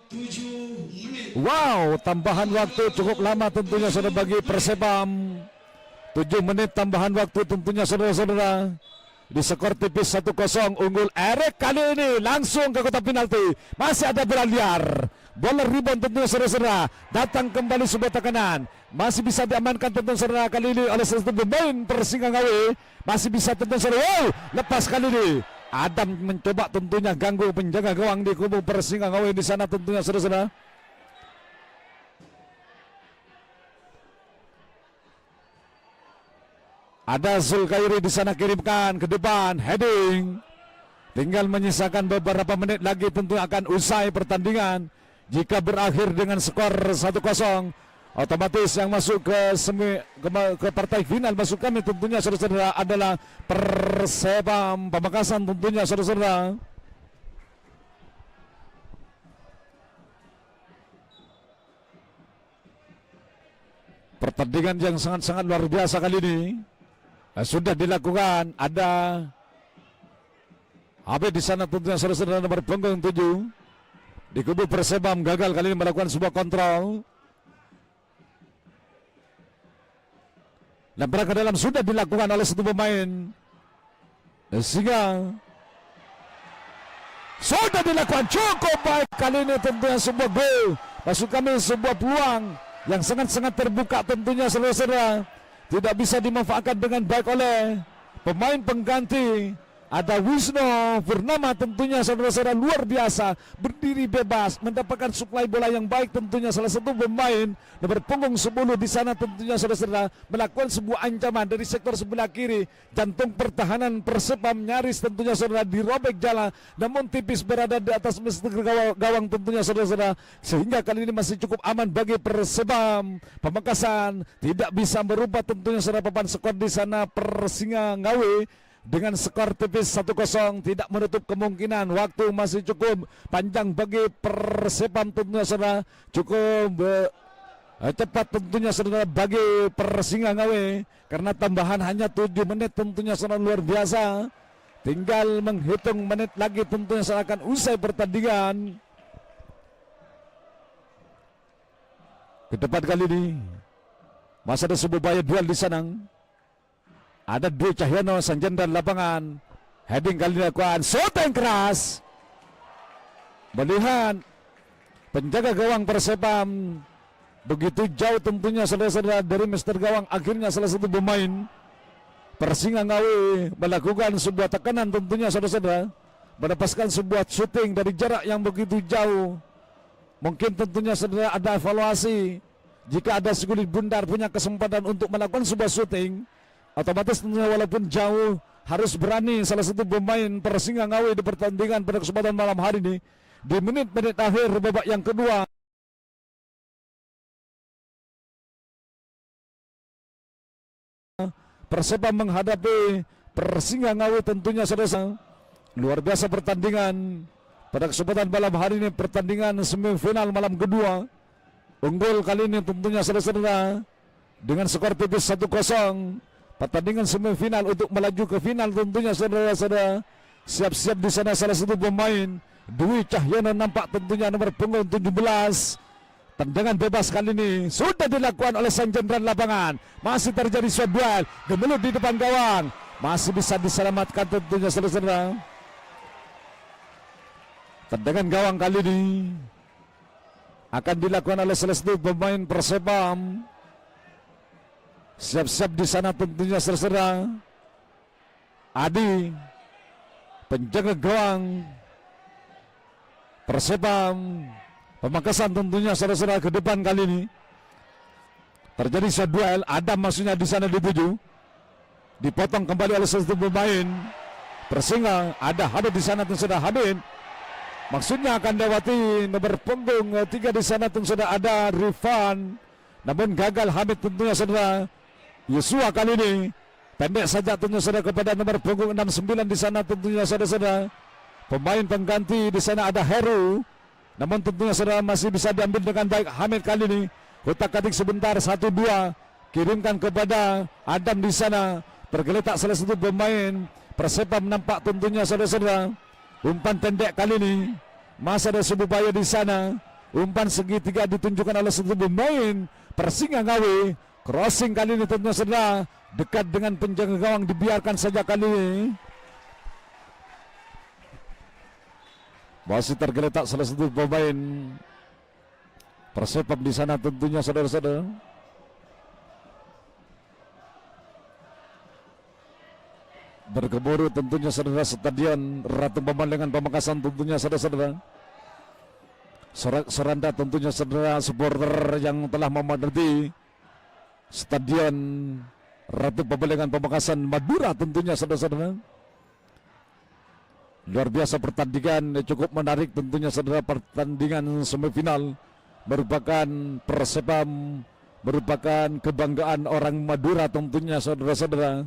7 menit. Wow, tambahan waktu cukup lama tentunya saudara bagi Persepam. 7 menit tambahan waktu tentunya saudara-saudara. Di skor tipis 1-0 unggul Erik kali ini langsung ke kotak penalti. Masih ada bola liar. Bola rebound tentunya saudara-saudara. Datang kembali sebuah tekanan. Masih bisa diamankan tentunya saudara kali ini oleh satu pemain Persinggangawi. Masih bisa tentunya saudara. Wow, lepas kali ini. Adam mencoba tentunya ganggu penjaga gawang di kubu Persingga Ngawi di sana tentunya saudara-saudara. Ada Zulkairi di sana kirimkan ke depan, heading. Tinggal menyisakan beberapa menit lagi tentu akan usai pertandingan. Jika berakhir dengan skor 1-0, otomatis yang masuk ke partai final masuk kami tentunya saudara-saudara adalah Persebam Pamekasan tentunya saudara-saudara. Pertandingan yang sangat-sangat luar biasa kali ini sudah dilakukan. Ada Habib di sana tentunya saudara-saudara nomor punggung 7 di kubu Persebam gagal kali ini melakukan sebuah kontrol. Lemparan ke dalam sudah dilakukan oleh satu pemain sehingga sudah dilakukan cukup baik kali ini tentunya sebuah gol. Masuk kami sebuah peluang yang sangat-sangat terbuka tentunya saudara-saudara. Tidak bisa dimanfaatkan dengan baik oleh pemain pengganti. Ada Wisnu Purnama tentunya saudara-saudara luar biasa, berdiri bebas, mendapatkan suplai bola yang baik tentunya salah satu pemain nomor punggung 10 di sana tentunya saudara-saudara melakukan sebuah ancaman dari sektor sebelah kiri. Jantung pertahanan Persebam nyaris tentunya saudara dirobek jala, namun tipis berada di atas gawang tentunya saudara-saudara, sehingga kali ini masih cukup aman bagi Persebam Pamekasan. Tidak bisa merubah tentunya saudara papan skor di sana Persingga Ngawi. Dengan skor tipis 1-0 tidak menutup kemungkinan waktu masih cukup panjang bagi Persebam tentunya saudara, cukup cepat tentunya saudara bagi Persingga Ngawi karena tambahan hanya 7 menit tentunya saudara luar biasa. Tinggal menghitung menit lagi tentunya saudara akan usai pertandingan. Ke depan kali ini masih ada sebuah bahaya duel di sana. Ada Dwi Cahyono Sanjen dan lapangan. Heading kali dilakukan, shot yang keras. Melihat penjaga gawang Persebam begitu jauh tentunya saudara-saudara dari Mister Gawang, akhirnya salah satu pemain Persingga Ngawi melakukan sebuah tekanan tentunya saudara-saudara, mendapatkan sebuah shooting dari jarak yang begitu jauh. Mungkin tentunya saudara ada evaluasi. Jika ada sekulit bundar punya kesempatan untuk melakukan sebuah shooting, otomatis tentunya walaupun jauh harus berani salah satu pemain Persingga Ngawi di pertandingan pada kesempatan malam hari ini. Di menit-menit akhir babak yang kedua, Persebam menghadapi Persingga Ngawi tentunya saudara. Luar biasa pertandingan pada kesempatan malam hari ini, pertandingan semifinal malam kedua. Unggul kali ini tentunya saudara-saudara dengan skor tipis 1-0. Pertandingan semifinal untuk melaju ke final tentunya saudara-saudara. Siap-siap di sana salah satu pemain Dwi Cahyono nampak tentunya nomor punggung 17. Tendangan bebas kali ini sudah dilakukan oleh sang jenderal lapangan. Masih terjadi shot duel, gemelut di depan gawang. Masih bisa diselamatkan tentunya saudara-saudara. Tendangan gawang kali ini akan dilakukan oleh salah satu pemain Persebam. Siap-siap di sana tentunya saudara. Adi, penjaga gawang Persebam Pamekasan tentunya saudara-saudara ke depan kali ini. Terjadi shot duel, Adam maksudnya di sana dituju. Dipotong kembali oleh salah satu pemain Persingga. Ada Habib di sana tentu saudara. Habib maksudnya akan lewati nomor punggung 3 di sana tentu saudara ada Rifan. Namun gagal Habib tentunya saudara. Yosua kali ini pendek saja tentunya saudara kepada nomor punggung 69 di sana tentunya saudara-saudara. Pemain pengganti di sana ada Heru. Namun tentunya saudara masih bisa diambil dengan baik Hamid kali ini. Kutak-katik sebentar 1-2 kirimkan kepada Adam di sana. Tergeletak salah satu pemain Persebam nampak tentunya saudara-saudara. Umpan pendek kali ini masih ada sebuah bahaya di sana. Umpan segitiga ditunjukkan oleh satu pemain Persingga Ngawi. Crossing kali ini tentunya saudara dekat dengan penjaga gawang, dibiarkan saja kali ini. Masih tergeletak salah satu pemain Persebam di sana tentunya saudara-saudara. bergemuruh tentunya saudara Stadion Ratu Pemandangan Pamekasan tentunya saudara-saudara. Sorak-soranda tentunya saudara supporter yang telah memadati Stadion Ratu Pemandangan Pamekasan Madura tentunya saudara-saudara. Luar biasa pertandingan, cukup menarik tentunya saudara. Pertandingan semifinal merupakan Persepam, merupakan kebanggaan orang Madura tentunya saudara-saudara.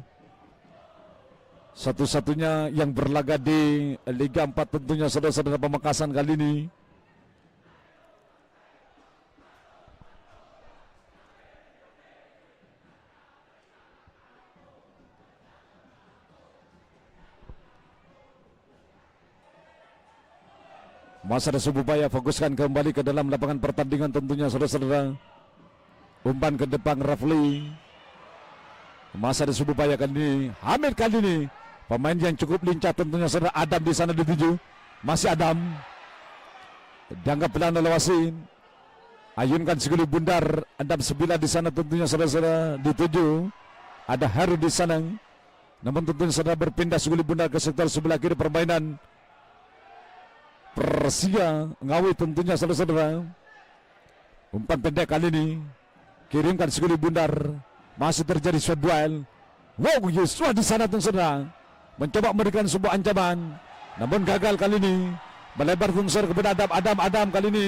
Satu-satunya yang berlaga di Liga 4 tentunya saudara-saudara Pamekasan kali ini. Masa ada Sububaya fokuskan kembali ke dalam lapangan pertandingan tentunya saudara-saudara. Umpan ke depan Rafli. Masa ada Sububaya kali ini, Hamid kali ini. Pemain yang cukup lincah tentunya saudara. Adam di sana dituju. Masih Adam. Dianggap pelan oleh wasit. Ayunkan seguli bundar. Adam 9 di sana tentunya saudara-saudara dituju. Ada Heru di sana. Namun tentunya saudara berpindah seguli bundar ke sektor sebelah kiri permainan Persia Ngawi tentunya saudara-saudara. Umpan pendek kali ini kirimkan seguli bundar. Masih terjadi shot duel. Wow, Yusuf di sana saudara mencoba memberikan sebuah ancaman, namun gagal kali ini. Melebar tungsur kepada Adam kali ini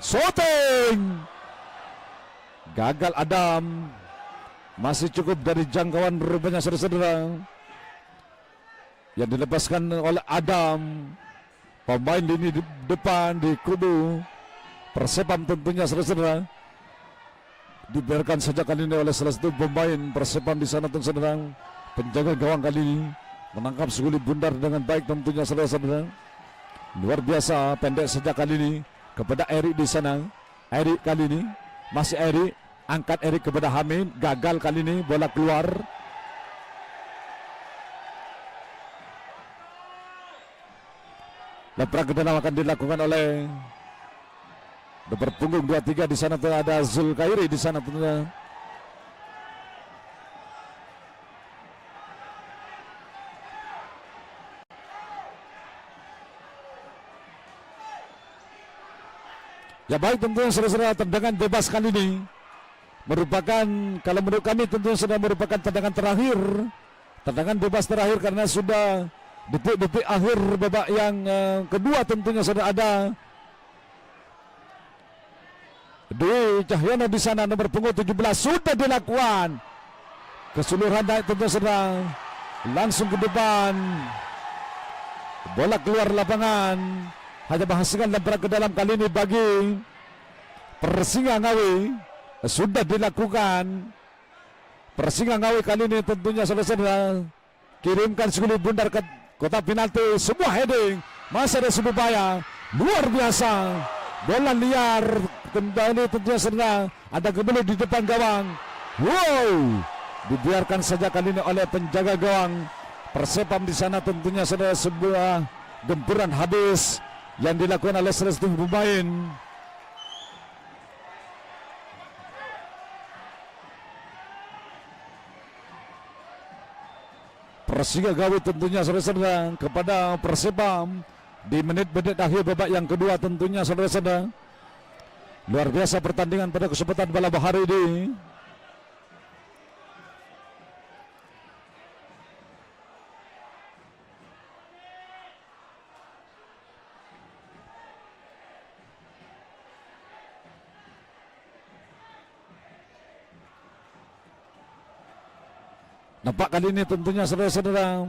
shooting. Gagal Adam. Masih cukup dari jangkauan rupanya saudara-saudara. Yang dilepaskan oleh Adam. Pemain lini depan di kubu Persepam tentunya saudara-saudara. Dibiarkan saja kali ini oleh salah satu pemain Persepam di sana saudara. Penjaga gawang kali ini menangkap seguli bundar dengan baik tentunya saudara-saudara. Luar biasa, pendek saja kali ini kepada Erik di sana. Erik kali ini masih Erik, angkat Erik kepada Hamid, gagal kali ini, bola keluar. Leprak ke dalam akan dilakukan oleh nomor punggung 23 di sana tuh ada Zulkairi di sana tentunya. Ya baik, tentunya saudara-saudara, tendangan bebas kali ini merupakan, kalau menurut kami tentunya sudah merupakan tendangan terakhir, tendangan bebas terakhir karena sudah detik-detik akhir babak yang kedua tentunya sudah ada Dwi Cahyono di sana nomor punggung 17 sudah dilakukan keseluruhan naik tentunya sudah langsung ke depan, bola keluar lapangan, hanya menghasilkan lempar ke dalam kali ini bagi Persinga Ngawi. Sudah dilakukan Persinga Ngawi kali ini tentunya saudara-saudara kirimkan seguli bundar ke kotak penalti, sebuah heading, masih ada Sububaya, luar biasa, bola liar kembali tentunya saudara, ada kembali di depan gawang. Wow, dibiarkan saja kali ini oleh penjaga gawang Persepam di sana tentunya saudara. Sebuah gempuran habis yang dilakukan oleh salah satu pemain. Persinga Ngawi tentunya saudara-saudara kepada Persepam di menit-menit akhir babak yang kedua tentunya saudara-saudara. Luar biasa pertandingan pada kesempatan malam hari ini. Nampak kali ini tentunya saudara-saudara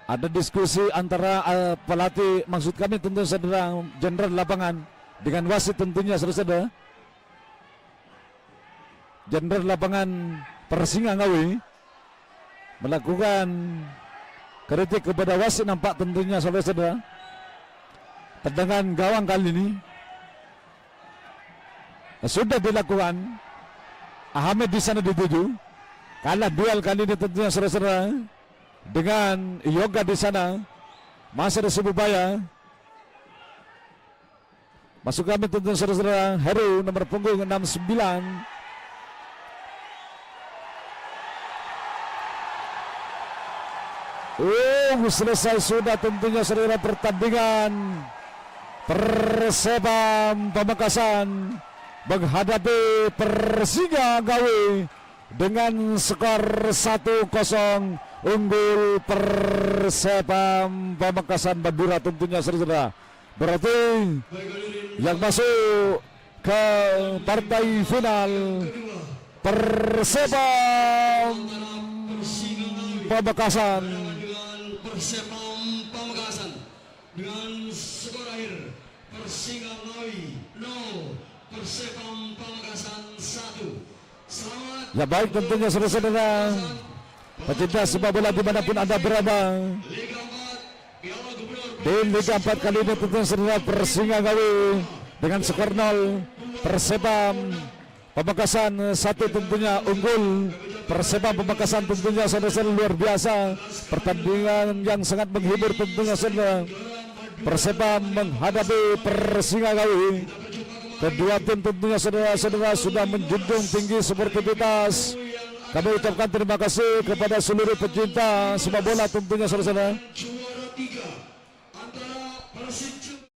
ada diskusi antara pelatih, maksud kami tentu saudara jenderal lapangan dengan wasit tentunya saudara-saudara. Jenderal lapangan Persinga Ngawi melakukan kritik kepada wasit, nampak tentunya saudara-saudara. Tendangan gawang kali ini sudah dilakukan. Ahmed di sana dituju. Kalah duel kali ini tentunya saudara-saudara dengan Yoga di sana. Masih ada Sububaya. Masuk kami tentunya saudara-saudara. Heru nomor punggung 69. Selesai sudah tentunya saudara pertandingan Persebam Pamekasan menghadapi Persinga Ngawi dengan skor 1-0 unggul Persebam Pamekasan Madura tentunya saudara. Berarti yang masuk ke partai final Persebam Pamekasan dengan Persebam Pamekasan dengan skor akhir Persinga Ngawi 0, Persebam Pamekasan 1. Selamat ya baik tentunya saudara-saudara pecinta sepak bola dimanapun anda berada Liga 4 Piala Gubernur di Liga 4 kali ini tentunya saudara Persinga Ngawi dengan skor 0, Persebam Pamekasan 1 tentunya unggul. Persebam Pamekasan tentunya saudara-saudara luar biasa, pertandingan yang sangat menghibur tentunya saudara. Persebam menghadapi Persinga Ngawi. Kedua tim tentunya saudara-saudara sudah menjunjung tinggi sportivitas. Kami ucapkan terima kasih kepada seluruh pecinta sepak bola tentunya saudara-saudara. juara 3 antara Persija